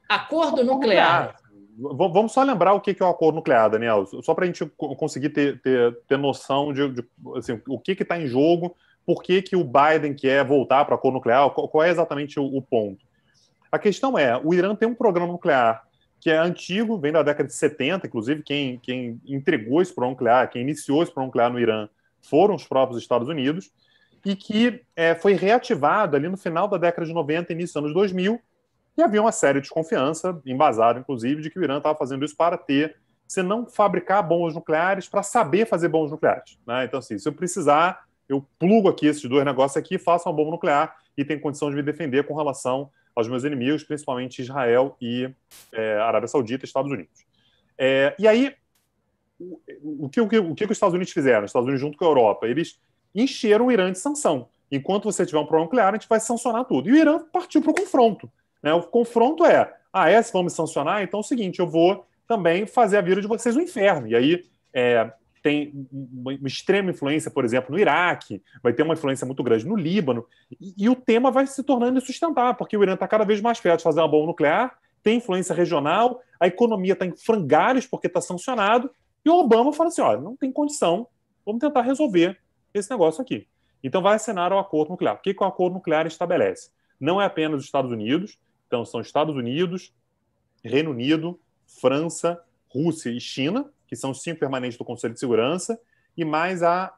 Acordo nuclear. Vamos só lembrar o que é o acordo nuclear, Daniel, só para a gente conseguir ter noção de assim, o que está em jogo, por que o Biden quer voltar para o acordo nuclear, qual é exatamente o ponto. A questão é, o Irã tem um programa nuclear que é antigo, vem da década de 70, inclusive quem entregou esse programa nuclear, quem iniciou esse programa nuclear no Irã foram os próprios Estados Unidos, e que foi reativado ali no final da década de 90, início dos anos 2000, e havia uma séria desconfiança, embasada, inclusive, de que o Irã estava fazendo isso para se não fabricar bombas nucleares, para saber fazer bombas nucleares. Né? Então, assim, se eu precisar, eu plugo aqui esses dois negócios aqui e faço uma bomba nuclear, e tenho condição de me defender com relação aos meus inimigos, principalmente Israel e Arábia Saudita e Estados Unidos. E aí, o que os Estados Unidos fizeram? Os Estados Unidos junto com a Europa, eles encheram o Irã de sanção. Enquanto você tiver um problema nuclear, a gente vai sancionar tudo. E o Irã partiu para o confronto. Né? O confronto se vão me sancionar, então é o seguinte, eu vou também fazer a vida de vocês um inferno. E aí tem uma extrema influência, por exemplo, no Iraque, vai ter uma influência muito grande no Líbano, e o tema vai se tornando insustentável, porque o Irã está cada vez mais perto de fazer uma bomba nuclear, tem influência regional, a economia está em frangalhos porque está sancionado, e o Obama fala assim, olha, não tem condição, vamos tentar resolver esse negócio aqui. Então vai assinar o acordo nuclear. O que o acordo nuclear estabelece? Não é apenas os Estados Unidos, então são Estados Unidos, Reino Unido, França, Rússia e China, que são os 5 permanentes do Conselho de Segurança, e mais a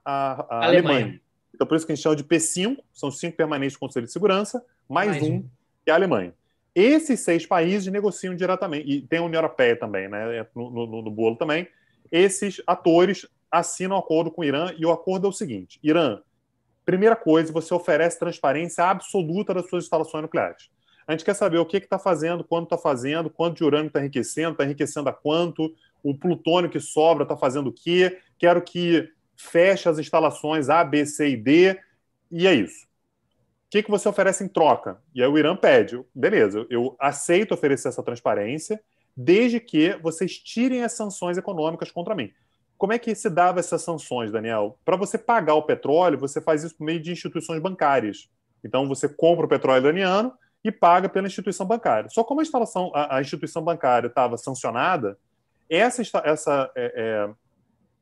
Alemanha. Então, por isso que a gente chama de P5, são os 5 permanentes do Conselho de Segurança, mais um, que é a Alemanha. Esses 6 países negociam diretamente, e tem a União Europeia também, né, no bolo também. Esses atores assinam um acordo com o Irã, e o acordo é o seguinte: Irã, primeira coisa, você oferece transparência absoluta das suas instalações nucleares. A gente quer saber o que está fazendo, quando está fazendo, quanto de urânio está enriquecendo a quanto, o plutônio que sobra está fazendo o quê, quero que feche as instalações A, B, C e D, e é isso. O que você oferece em troca? E aí o Irã pede, beleza, eu aceito oferecer essa transparência, desde que vocês tirem as sanções econômicas contra mim. Como é que se dava essas sanções, Daniel? Para você pagar o petróleo, você faz isso por meio de instituições bancárias. Então você compra o petróleo iraniano e paga pela instituição bancária. Só como a instituição bancária estava sancionada, essa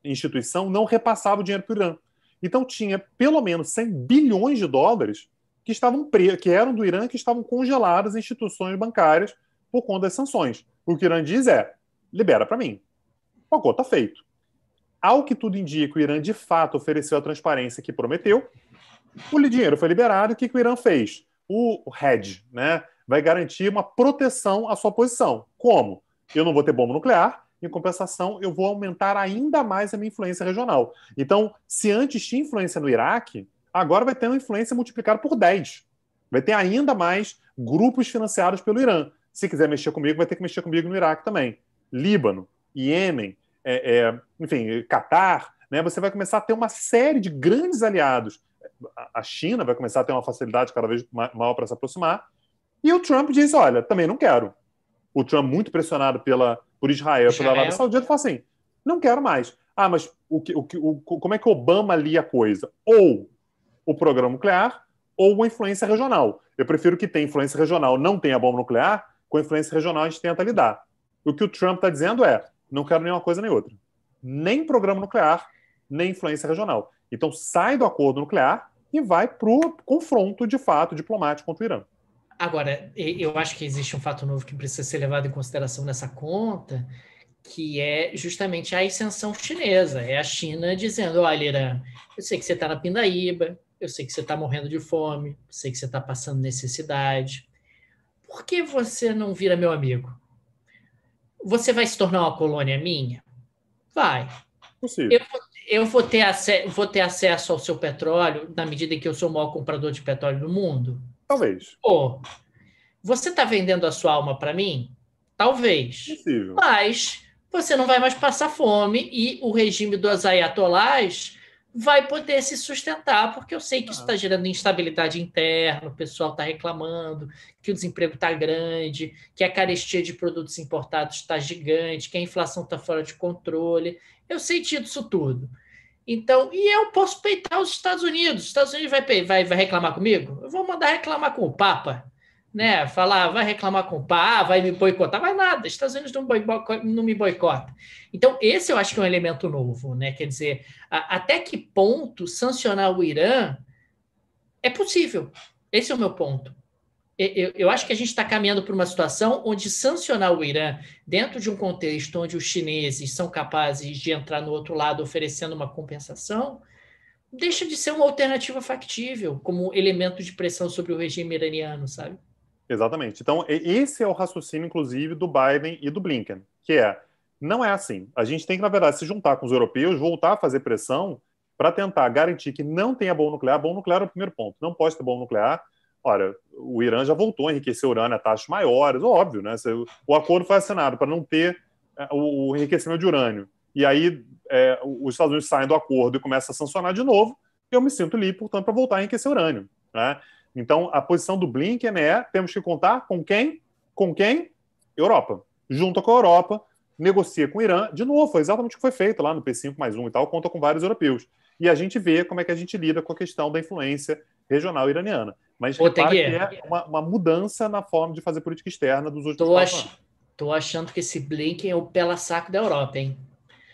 instituição não repassava o dinheiro para o Irã. Então tinha pelo menos 100 bilhões de dólares que eram do Irã, que estavam congelados em instituições bancárias por conta das sanções. O que o Irã diz libera para mim. O acordo está feito. Ao que tudo indica, o Irã de fato ofereceu a transparência que prometeu, o dinheiro foi liberado, e o que o Irã fez? O hedge, né? Vai garantir uma proteção à sua posição. Como? Eu não vou ter bomba nuclear, em compensação, eu vou aumentar ainda mais a minha influência regional. Então, se antes tinha influência no Iraque, agora vai ter uma influência multiplicada por 10. Vai ter ainda mais grupos financiados pelo Irã. Se quiser mexer comigo, vai ter que mexer comigo no Iraque também. Líbano, Iêmen, enfim, Catar, né? Você vai começar a ter uma série de grandes aliados. A China vai começar a ter uma facilidade cada vez maior para se aproximar. E o Trump diz, olha, também não quero. O Trump, muito pressionado por Israel, pela Arábia Saudita, fala assim, não quero mais. Mas como é que Obama lia a coisa? Ou o programa nuclear, ou uma influência regional. Eu prefiro que tenha influência regional, não tenha bomba nuclear, com influência regional a gente tenta lidar. O que o Trump está dizendo não quero nem uma coisa nem outra. Nem programa nuclear, nem influência regional. Então sai do acordo nuclear e vai para o confronto, de fato, diplomático contra o Irã. Agora, eu acho que existe um fato novo que precisa ser levado em consideração nessa conta, que é justamente a ascensão chinesa. É a China dizendo, olha, Irã, eu sei que você está na pindaíba, eu sei que você está morrendo de fome, eu sei que você está passando necessidade. Por que você não vira meu amigo? Você vai se tornar uma colônia minha? Vai. Possível. Eu vou ter acesso ao seu petróleo na medida em que eu sou o maior comprador de petróleo do mundo? Talvez. Você está vendendo a sua alma para mim? Talvez. Possível. Mas você não vai mais passar fome e o regime dos ayatolás vai poder se sustentar, porque eu sei que isso está gerando instabilidade interna, o pessoal está reclamando que o desemprego está grande, que a carestia de produtos importados está gigante, que a inflação está fora de controle. Eu sei disso tudo. Então, e eu posso peitar os Estados Unidos. Os Estados Unidos vai reclamar comigo? Eu vou mandar reclamar com o Papa, né? Falar, vai reclamar com o Papa, vai me boicotar, vai nada. Os Estados Unidos não me boicota. Então, esse eu acho que é um elemento novo, né? Quer dizer, até que ponto sancionar o Irã é possível? Esse é o meu ponto. Eu acho que a gente está caminhando para uma situação onde sancionar o Irã dentro de um contexto onde os chineses são capazes de entrar no outro lado oferecendo uma compensação, deixa de ser uma alternativa factível como elemento de pressão sobre o regime iraniano, sabe? Exatamente. Então, esse é o raciocínio, inclusive, do Biden e do Blinken, que não é assim. A gente tem que, na verdade, se juntar com os europeus, voltar a fazer pressão para tentar garantir que não tenha bomba nuclear. Bomba nuclear é o primeiro ponto. Não pode ter bomba nuclear. Ora, o Irã já voltou a enriquecer urânio a taxas maiores, óbvio, né? O acordo foi assinado para não ter o enriquecimento de urânio. E aí os Estados Unidos saem do acordo e começam a sancionar de novo, eu me sinto livre, portanto, para voltar a enriquecer urânio, né? Então, a posição do Blinken temos que contar com quem? Com quem? Europa. Junto com a Europa, negocia com o Irã. De novo, foi exatamente o que foi feito lá no P5+1 e tal, conta com vários europeus. E a gente vê como é que a gente lida com a questão da influência regional iraniana. Mas repara que é uma mudança na forma de fazer política externa dos últimos 4 anos. Tô achando que esse Blinken é o pela-saco da Europa, hein?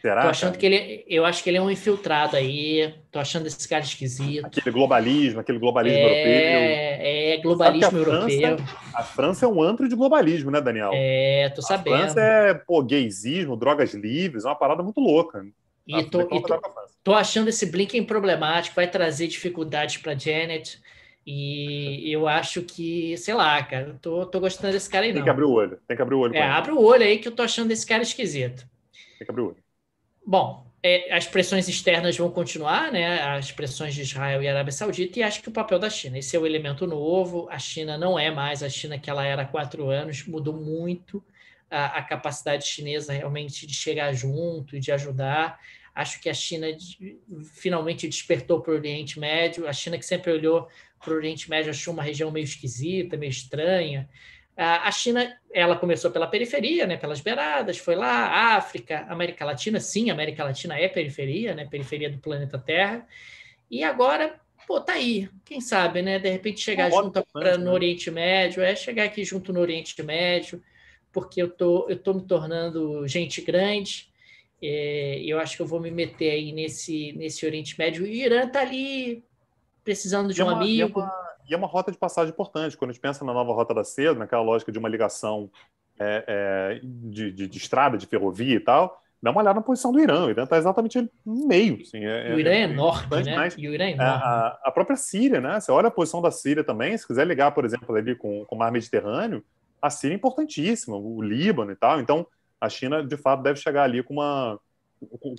Será, tô achando que eu acho que ele é um infiltrado aí. Tô achando esse cara esquisito. Aquele globalismo europeu. Globalismo europeu. A França é um antro de globalismo, né, Daniel? Tô sabendo. A França gaysismo, drogas livres, é uma parada muito louca. E tô achando esse Blinken problemático, vai trazer dificuldades para Janet. E eu acho que, sei lá, cara, tô gostando desse cara aí, não. Tem que abrir o olho. Abre o olho aí que eu tô achando esse cara esquisito. Tem que abrir o olho. Bom, as pressões externas vão continuar, né? As pressões de Israel e Arábia Saudita, e acho que o papel da China. Esse é o elemento novo. A China não é mais a China que ela era há 4 anos, mudou muito a capacidade chinesa realmente de chegar junto e de ajudar. Acho que a China finalmente despertou para o Oriente Médio. A China, que sempre olhou para o Oriente Médio, achou uma região meio esquisita, meio estranha. A China, ela começou pela periferia, né, pelas beiradas, foi lá, África, América Latina, sim, América Latina é periferia, né, periferia do planeta Terra, e agora, tá aí, quem sabe, né, de repente chegar junto no Oriente Médio, chegar aqui junto no Oriente Médio, porque eu tô me tornando gente grande, eu acho que eu vou me meter aí nesse Oriente Médio, e o Irã tá ali precisando de um amigo. E é uma rota de passagem importante. Quando a gente pensa na nova Rota da Seda, naquela lógica de uma ligação de estrada, de ferrovia e tal, dá uma olhada na posição do Irã. O Irã está exatamente no meio. Assim, o Irã é enorme, né? E o Irã é enorme. A própria Síria, né? Você olha a posição da Síria também, se quiser ligar, por exemplo, ali com o Mar Mediterrâneo, a Síria é importantíssima, o Líbano e tal. Então, a China, de fato, deve chegar ali com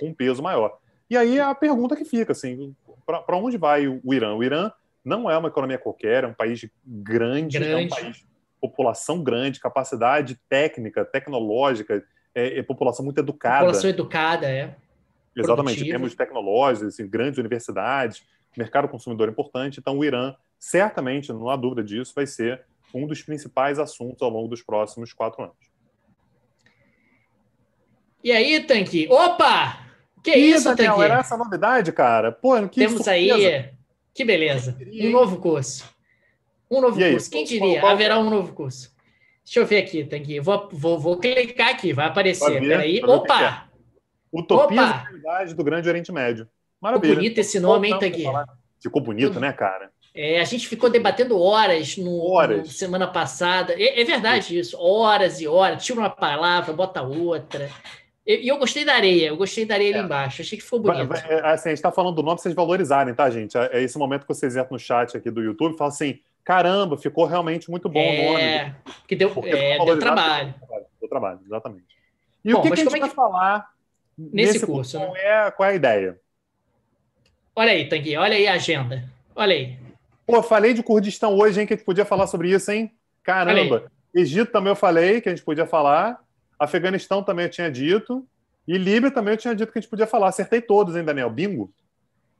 um peso maior. E aí a pergunta que fica, assim, para onde vai o Irã? O Irã não é uma economia qualquer, é um país grande. É um país população grande, capacidade técnica, tecnológica, população muito educada. População educada, Exatamente, produtiva. temos tecnológias, assim, grandes universidades, mercado consumidor importante. Então, o Irã, certamente, não há dúvida disso, vai ser um dos principais assuntos ao longo dos próximos 4 anos. E aí, Tanque? Opa! Que isso, Daniel, Tanque? era essa a novidade, cara? Pô, que temos surpresa. Aí, que beleza, um novo curso. Um novo curso, quem diria? Haverá um novo curso. Deixa eu ver aqui, Tanque. Vou clicar aqui, vai aparecer. Peraí. Opa! Utopias da realidade do Grande Oriente Médio. Maravilha. Ficou bonito esse nome, hein, Tanque? Ficou bonito, né, cara? A gente ficou debatendo horas no semana passada. É verdade isso. Horas e horas. Tira uma palavra, bota outra. E eu gostei da areia. Eu gostei da areia ali embaixo. Achei que ficou bonito. Assim, a gente está falando do nome para vocês valorizarem, tá, gente? É esse momento que vocês entram no chat aqui do YouTube e falam assim, caramba, ficou realmente muito bom o nome. Que deu trabalho. Deu trabalho, exatamente. E bom, o que a gente vai falar nesse curso? Qual é a ideia? Olha aí, Tanguy, olha aí a agenda. Olha aí. Pô, falei de Kurdistão hoje, hein, que a gente podia falar sobre isso, hein? Caramba. Egito também eu falei que a gente podia falar. Afeganistão também eu tinha dito. E Líbia também eu tinha dito que a gente podia falar. Acertei todos, hein, Daniel? Bingo.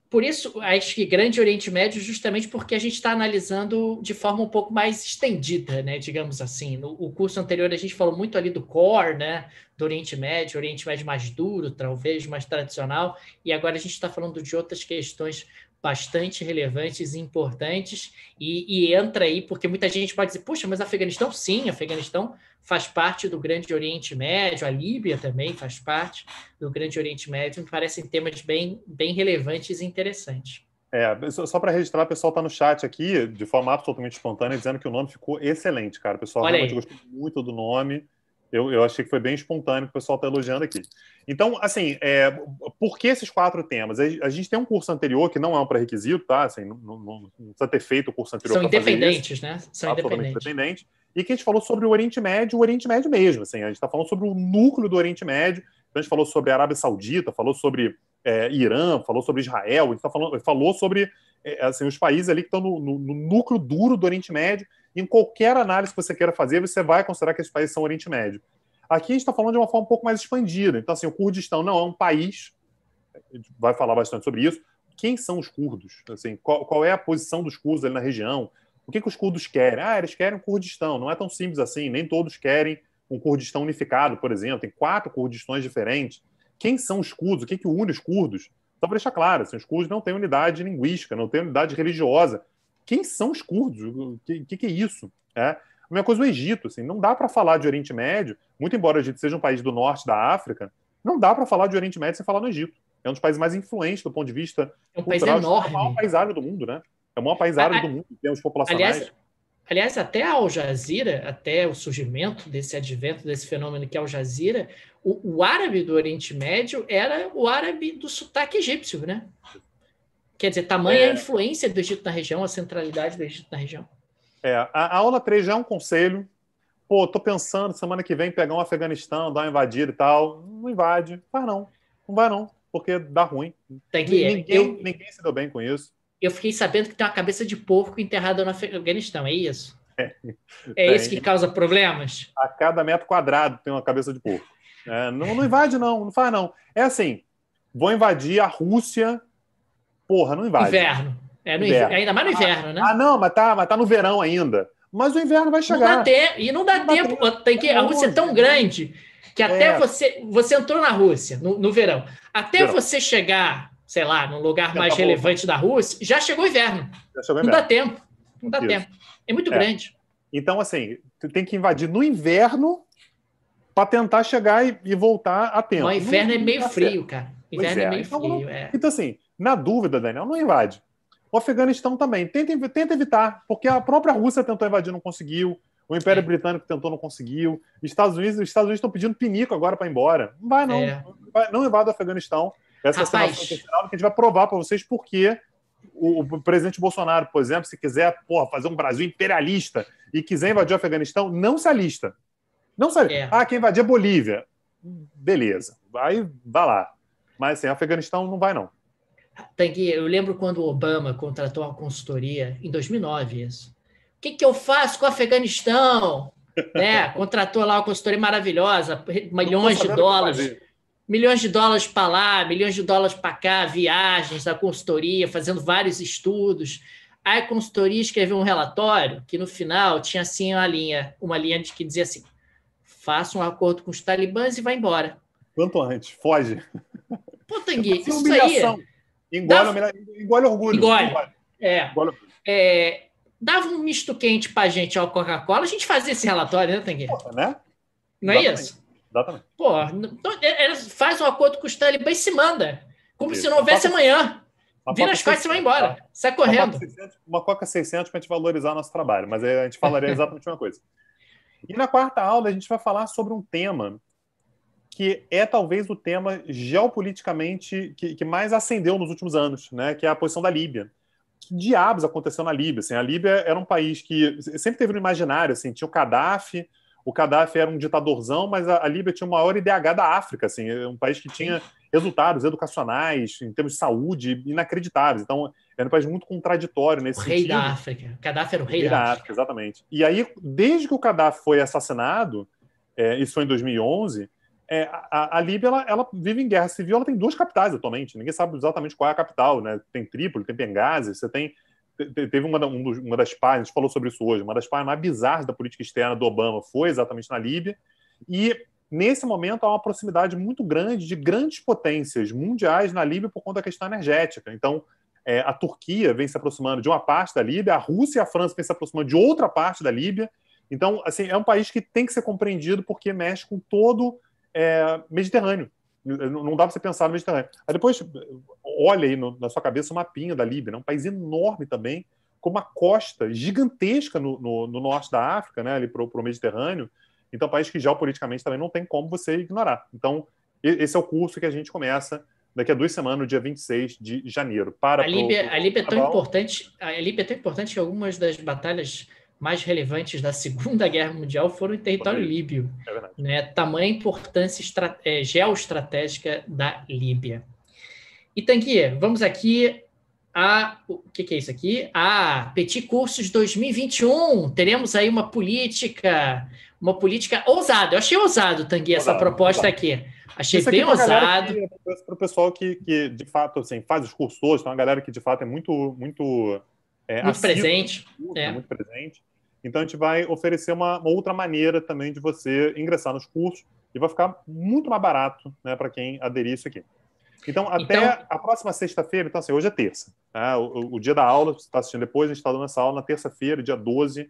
Por isso, acho que Grande Oriente Médio, justamente porque a gente está analisando de forma um pouco mais estendida, né? Digamos assim. No curso anterior, a gente falou muito ali do core, né? Do Oriente Médio mais duro, talvez, mais tradicional. E agora a gente está falando de outras questões bastante relevantes e importantes, e entra aí, porque muita gente pode dizer, puxa, mas Afeganistão, sim, Afeganistão faz parte do Grande Oriente Médio, a Líbia também faz parte do Grande Oriente Médio, me parecem temas bem relevantes e interessantes. Só para registrar, o pessoal está no chat aqui, de forma absolutamente espontânea, dizendo que o nome ficou excelente, cara. O pessoal realmente gostou muito do nome. Eu achei que foi bem espontâneo, que o pessoal está elogiando aqui. Então, assim, por que esses 4 temas? A gente tem um curso anterior que não é um pré-requisito, tá? Assim, não precisa ter feito o curso anterior. São independentes, né? São independentes. E que a gente falou sobre o Oriente Médio mesmo. Assim, a gente está falando sobre o núcleo do Oriente Médio. Então, a gente falou sobre a Arábia Saudita, falou sobre Irã, falou sobre Israel, a gente falou sobre assim, os países ali que estão no núcleo duro do Oriente Médio. Em qualquer análise que você queira fazer, você vai considerar que esses países são Oriente Médio. Aqui a gente está falando de uma forma um pouco mais expandida. Então, assim, o Kurdistão não é um país, a gente vai falar bastante sobre isso. Quem são os curdos? Assim, qual é a posição dos curdos ali na região? O que os curdos querem? Eles querem um Kurdistão. Não é tão simples assim. Nem todos querem um Kurdistão unificado, por exemplo. Tem 4 Kurdistões diferentes. Quem são os curdos? O que une os curdos? Só para deixar claro, assim, os curdos não têm unidade linguística, não têm unidade religiosa. Quem são os curdos? O que é isso? A mesma coisa o Egito. Assim, não dá para falar de Oriente Médio, muito embora o Egito seja um país do norte da África, não dá para falar de Oriente Médio sem falar no Egito. É um dos países mais influentes do ponto de vista cultural. É o maior país árabe do mundo, né? É o maior país árabe do mundo em termos populacionais. Aliás, até a Al Jazeera, até o surgimento desse advento, desse fenômeno que é a Al Jazeera, o árabe do Oriente Médio era o árabe do sotaque egípcio, né? Quer dizer, tamanha a influência do Egito na região, a centralidade do Egito na região. A aula 3 já é um conselho. Tô pensando semana que vem pegar um Afeganistão, dar uma invadida e tal. Não invade. Não vai não, porque dá ruim. Ninguém se deu bem com isso. Eu fiquei sabendo que tem uma cabeça de porco enterrada no Afeganistão, é isso? É isso que causa problemas? A cada metro quadrado tem uma cabeça de porco. Não invade não faz não. É assim, vou invadir a Rússia. Porra, não invade. Inverno. Inverno. Ainda mais no inverno, né? Não, mas tá no verão ainda. Mas o inverno vai chegar. Não dá tempo. A Rússia é tão grande que até você entrou na Rússia no verão. Até você chegar, sei lá, num lugar mais relevante da Rússia, já chegou o inverno. Não dá tempo. Não dá tempo. É muito grande. Então, assim, tu tem que invadir no inverno para tentar chegar e voltar a tempo. Mas o inverno é meio frio, cara. Inverno é meio frio. Então, assim, na dúvida, Daniel, não invade. O Afeganistão também. Tenta evitar, porque a própria Rússia tentou invadir, não conseguiu. O Império Britânico tentou, não conseguiu. Os Estados Unidos estão pedindo pinico agora para ir embora. Não vai, não. Não invade o Afeganistão. Essa é a que a gente vai provar para vocês porque o presidente Bolsonaro, por exemplo, se quiser fazer um Brasil imperialista e quiser invadir o Afeganistão, não se alista. Não se alista. Quem invadir é Bolívia. Beleza. Vai lá. Mas assim, o Afeganistão não vai, não. Eu lembro quando o Obama contratou uma consultoria, em 2009, isso. O que eu faço com o Afeganistão? Contratou lá uma consultoria maravilhosa, milhões de dólares. Milhões de dólares para lá, milhões de dólares para cá, viagens da consultoria, fazendo vários estudos. Aí a consultoria escreveu um relatório que, no final, tinha assim uma linha que dizia assim: faça um acordo com os talibãs e vai embora. Quanto antes, foge. Pô, Tanguy, isso aí... Engole orgulho. Engole. Dava um misto quente pra gente ao Coca-Cola, a gente fazia esse relatório, né, Tanguy? Né? Não é isso? Exatamente. Faz um acordo com os talibãs e se manda. Como se não houvesse amanhã. Vira as costas e vai embora. Sai correndo. Uma Coca 600 para a gente valorizar o nosso trabalho, mas aí a gente falaria exatamente a mesma coisa. E na quarta aula a gente vai falar sobre um tema que é talvez o tema geopoliticamente que mais ascendeu nos últimos anos, né? Que é a posição da Líbia. Que diabos aconteceu na Líbia? Assim, a Líbia era um país que sempre teve no imaginário, assim, tinha o Gaddafi era um ditadorzão, mas a Líbia tinha o maior IDH da África, assim, um país que tinha resultados educacionais, em termos de saúde, inacreditáveis. Então, era um país muito contraditório nesse sentido. O rei da África. Gaddafi era o rei da África. Exatamente. E aí, desde que o Gaddafi foi assassinado, isso foi em 2011, a Líbia ela vive em guerra civil, ela tem 2 capitais atualmente, ninguém sabe exatamente qual é a capital, né? Tem Trípoli, tem Benghazi, teve uma das páginas, a gente falou sobre isso hoje, uma das páginas mais bizarras da política externa do Obama foi exatamente na Líbia, e nesse momento há uma proximidade muito grande de grandes potências mundiais na Líbia por conta da questão energética. Então, a Turquia vem se aproximando de uma parte da Líbia, a Rússia e a França vêm se aproximando de outra parte da Líbia. Então, assim, é um país que tem que ser compreendido porque mexe com todo Mediterrâneo. Não dá para você pensar no Mediterrâneo. Aí depois, olha aí na sua cabeça o mapinha da Líbia, né? Um país enorme também, com uma costa gigantesca no norte da África, né? Ali para o Mediterrâneo. Então, é um país que geopoliticamente também não tem como você ignorar. Então, esse é o curso que a gente começa daqui a 2 semanas, no dia 26 de janeiro. A Líbia é tão importante que algumas das batalhas mais relevantes da Segunda Guerra Mundial foram em território líbio. É verdade. Né? Tamanha importância geoestratégica da Líbia. E, Tanguy, vamos aqui O que é isso aqui? Petit Cursos 2021. Teremos aí uma política ousada. Eu achei ousado, Tanguy, essa Ousado, proposta ousado. aqui. Achei Isso aqui bem para a galera ousado. para o pessoal que de fato assim, faz os cursos hoje, então a galera que de fato é muito Muito assídua, presente. muito presente. Então a gente vai oferecer uma outra maneira também de você ingressar nos cursos e vai ficar muito mais barato, né, para quem aderir isso aqui. Então, Então, até a próxima sexta-feira, então assim, hoje é terça, tá? O dia da aula, você está assistindo depois, a gente está dando essa aula na terça-feira, dia 12,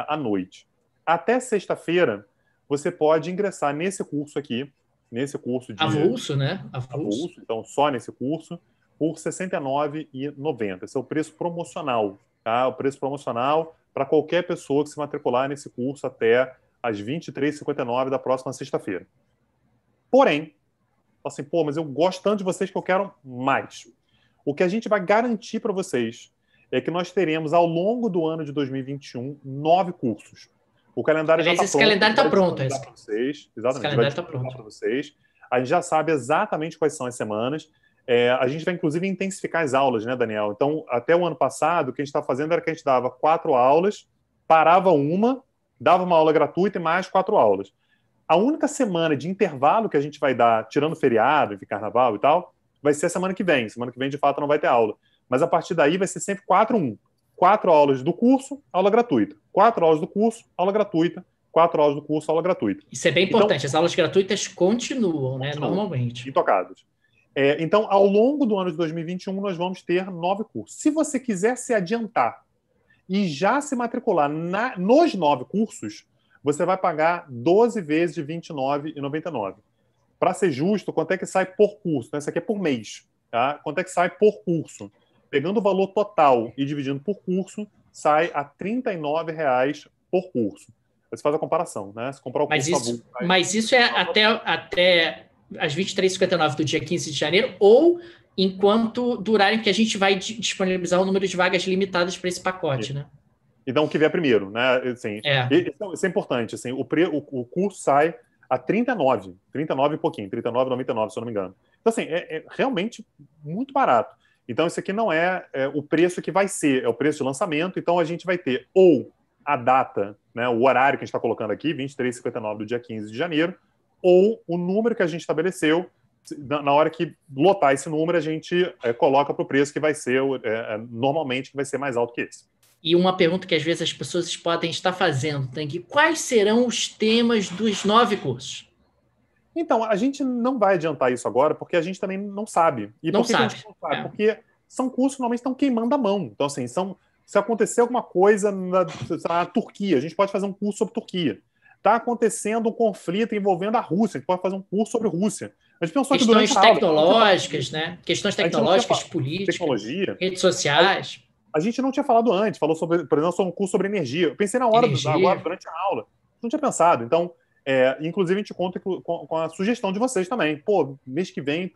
à noite. Até sexta-feira, você pode ingressar nesse curso aqui, nesse curso de avulso, né? Avulso. avulso, então só nesse curso, por R$ 69,90. Esse é o preço promocional, tá? O preço promocional para qualquer pessoa que se matricular nesse curso até às 23h59 da próxima sexta-feira. Porém, assim, pô, mas eu gosto tanto de vocês que eu quero mais. O que a gente vai garantir para vocês é que nós teremos, ao longo do ano de 2021, 9 cursos. O calendário já Aliás, está esse pronto, a calendário gente está vai pronto. disponibilizar para vocês. Esse Exatamente, a gente vai calendário está disponibilizar pronto. para vocês. A gente já sabe exatamente quais são as semanas. A gente vai, inclusive, intensificar as aulas, né, Daniel? Então, até o ano passado, o que a gente estava fazendo era que a gente dava 4 aulas, parava uma, dava uma aula gratuita e mais 4 aulas. A única semana de intervalo que a gente vai dar, tirando feriado, enfim, carnaval e tal, vai ser a semana que vem. Semana que vem, de fato, não vai ter aula. Mas a partir daí vai ser sempre 4-1. 4 aulas do curso, aula gratuita. 4 aulas do curso, aula gratuita. 4 aulas do curso, aula gratuita. Isso é bem Então, importante. As aulas gratuitas continuam, né? Normalmente. intocadas. Então, ao longo do ano de 2021, nós vamos ter 9 cursos. Se você quiser se adiantar e já se matricular nos 9 cursos, você vai pagar 12 vezes de R$ 29,99. Para ser justo, quanto é que sai por curso? Então, isso aqui é por mês. Tá? Quanto é que sai por curso? Pegando o valor total e dividindo por curso, sai a R$ 39,00 por curso. Você faz a comparação, né? Se comprar o curso avulso... Mas isso é até às 23h59 do dia 15 de janeiro ou enquanto durarem, porque a gente vai disponibilizar um número de vagas limitadas para esse pacote, né? Então, o que vier primeiro, né? Assim, isso é importante. Assim, o curso sai a 39 e pouquinho, 39,99, se eu não me engano. Então, assim, é realmente muito barato. Então, isso aqui não é o preço que vai ser, é o preço de lançamento. Então, a gente vai ter ou a data, né, o horário que a gente está colocando aqui, 23h59 do dia 15 de janeiro, ou o número que a gente estabeleceu. Na hora que lotar esse número, a gente coloca para o preço que vai ser, normalmente, que vai ser mais alto que esse. E uma pergunta que às vezes as pessoas podem estar fazendo, Tanguy, quais serão os temas dos 9 cursos? Então, a gente não vai adiantar isso agora, porque a gente também não sabe. E não por que sabe. A gente não sabe? Porque são cursos que normalmente estão queimando a mão. Então, assim, se acontecer alguma coisa na Turquia, a gente pode fazer um curso sobre Turquia. Está acontecendo um conflito envolvendo a Rússia, a gente pode fazer um curso sobre Rússia. A gente pensou que durante a aula... tecnológicas, né? Questões tecnológicas, políticas, tecnologia, redes sociais. A gente não tinha falado antes, falou sobre, por exemplo, sobre um curso sobre energia. Eu pensei na hora, agora, durante a aula. Não tinha pensado. Então, inclusive, a gente conta com a sugestão de vocês também. Pô, mês que vem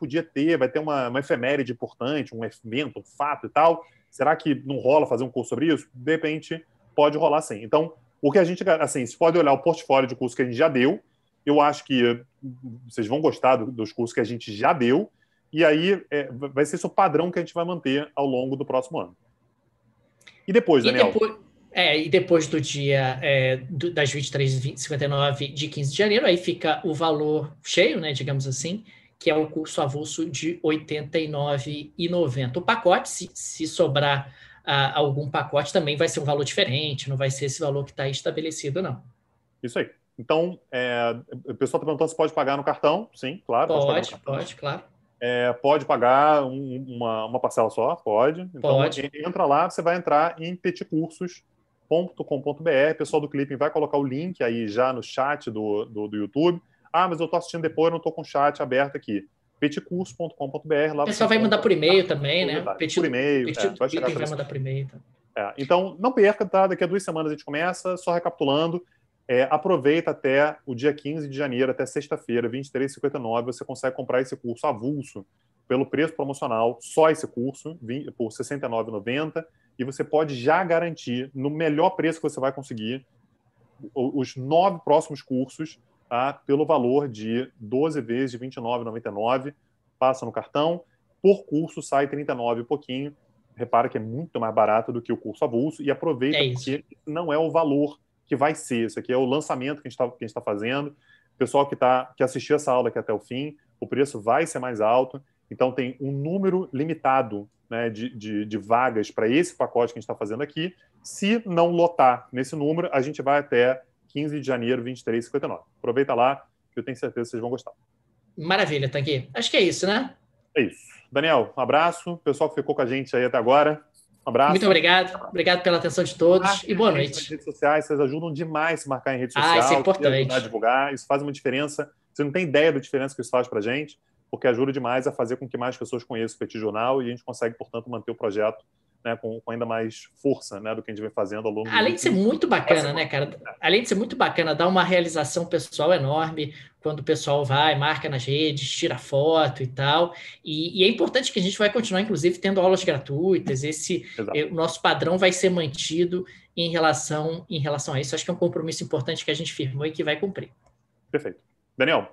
vai ter uma efeméride importante, um evento, um fato e tal. Será que não rola fazer um curso sobre isso? De repente, pode rolar sim. Então, o que a gente, assim, você pode olhar o portfólio de curso que a gente já deu. Eu acho que vocês vão gostar dos cursos que a gente já deu. E aí, vai ser esse o padrão que a gente vai manter ao longo do próximo ano. E depois, Daniel? E depois do dia das 23h59 de 15 de janeiro, aí fica o valor cheio, né, digamos assim, que é o curso avulso de R$ 89,90. O pacote, se sobrar algum pacote, também vai ser um valor diferente, não vai ser esse valor que está estabelecido, não. Isso aí. Então, o pessoal está perguntando se pode pagar no cartão. Sim, claro. Pode, claro. Pode pagar uma parcela só? Pode. Então, pode. Entra lá, você vai entrar em petcursos.com.br. O pessoal do Clipping vai colocar o link aí já no chat do YouTube. Mas eu estou assistindo depois, eu não estou com o chat aberto aqui. petcursos.com.br. O pessoal vai mandar por e-mail também, né? Por e-mail. Vai chegar vai mandar por e-mail. Então, não perca, tá? Daqui a 2 semanas a gente começa. Só recapitulando. Aproveita até o dia 15 de janeiro, até sexta-feira, R$ 23,59, você consegue comprar esse curso avulso pelo preço promocional, só esse curso, por R$ 69,90, e você pode já garantir, no melhor preço que você vai conseguir, os 9 próximos cursos, tá? Pelo valor de 12 vezes de R$ 29,99, passa no cartão, por curso sai R$ 39 e pouquinho, repara que é muito mais barato do que o curso avulso e aproveita porque não é o valor que vai ser. Isso aqui é o lançamento que a gente está fazendo. O pessoal que assistiu essa aula aqui até o fim, o preço vai ser mais alto. Então, tem um número limitado, né, de vagas para esse pacote que a gente está fazendo aqui. Se não lotar nesse número, a gente vai até 15 de janeiro, 23,59. Aproveita lá, que eu tenho certeza que vocês vão gostar. Maravilha, Tanguy. Acho que é isso, né? É isso. Daniel, um abraço. Pessoal que ficou com a gente aí até agora, um abraço. Muito obrigado. Obrigado pela atenção de todos e boa noite. Nas redes sociais, vocês ajudam demais a se marcar em rede social. Isso é importante. Ajudar a divulgar, isso faz uma diferença. Você não tem ideia da diferença que isso faz para a gente, porque ajuda demais a fazer com que mais pessoas conheçam o Petit Jornal e a gente consegue, portanto, manter o projeto, né, com ainda mais força, né, do que a gente vem fazendo ao longo do Além de ser muito bacana, né, cara? Além de ser muito bacana, dá uma realização pessoal enorme quando o pessoal vai, marca nas redes, tira foto e tal. E é importante que a gente vai continuar, inclusive, tendo aulas gratuitas. O nosso padrão vai ser mantido em relação a isso. Acho que é um compromisso importante que a gente firmou e que vai cumprir. Perfeito. Daniel,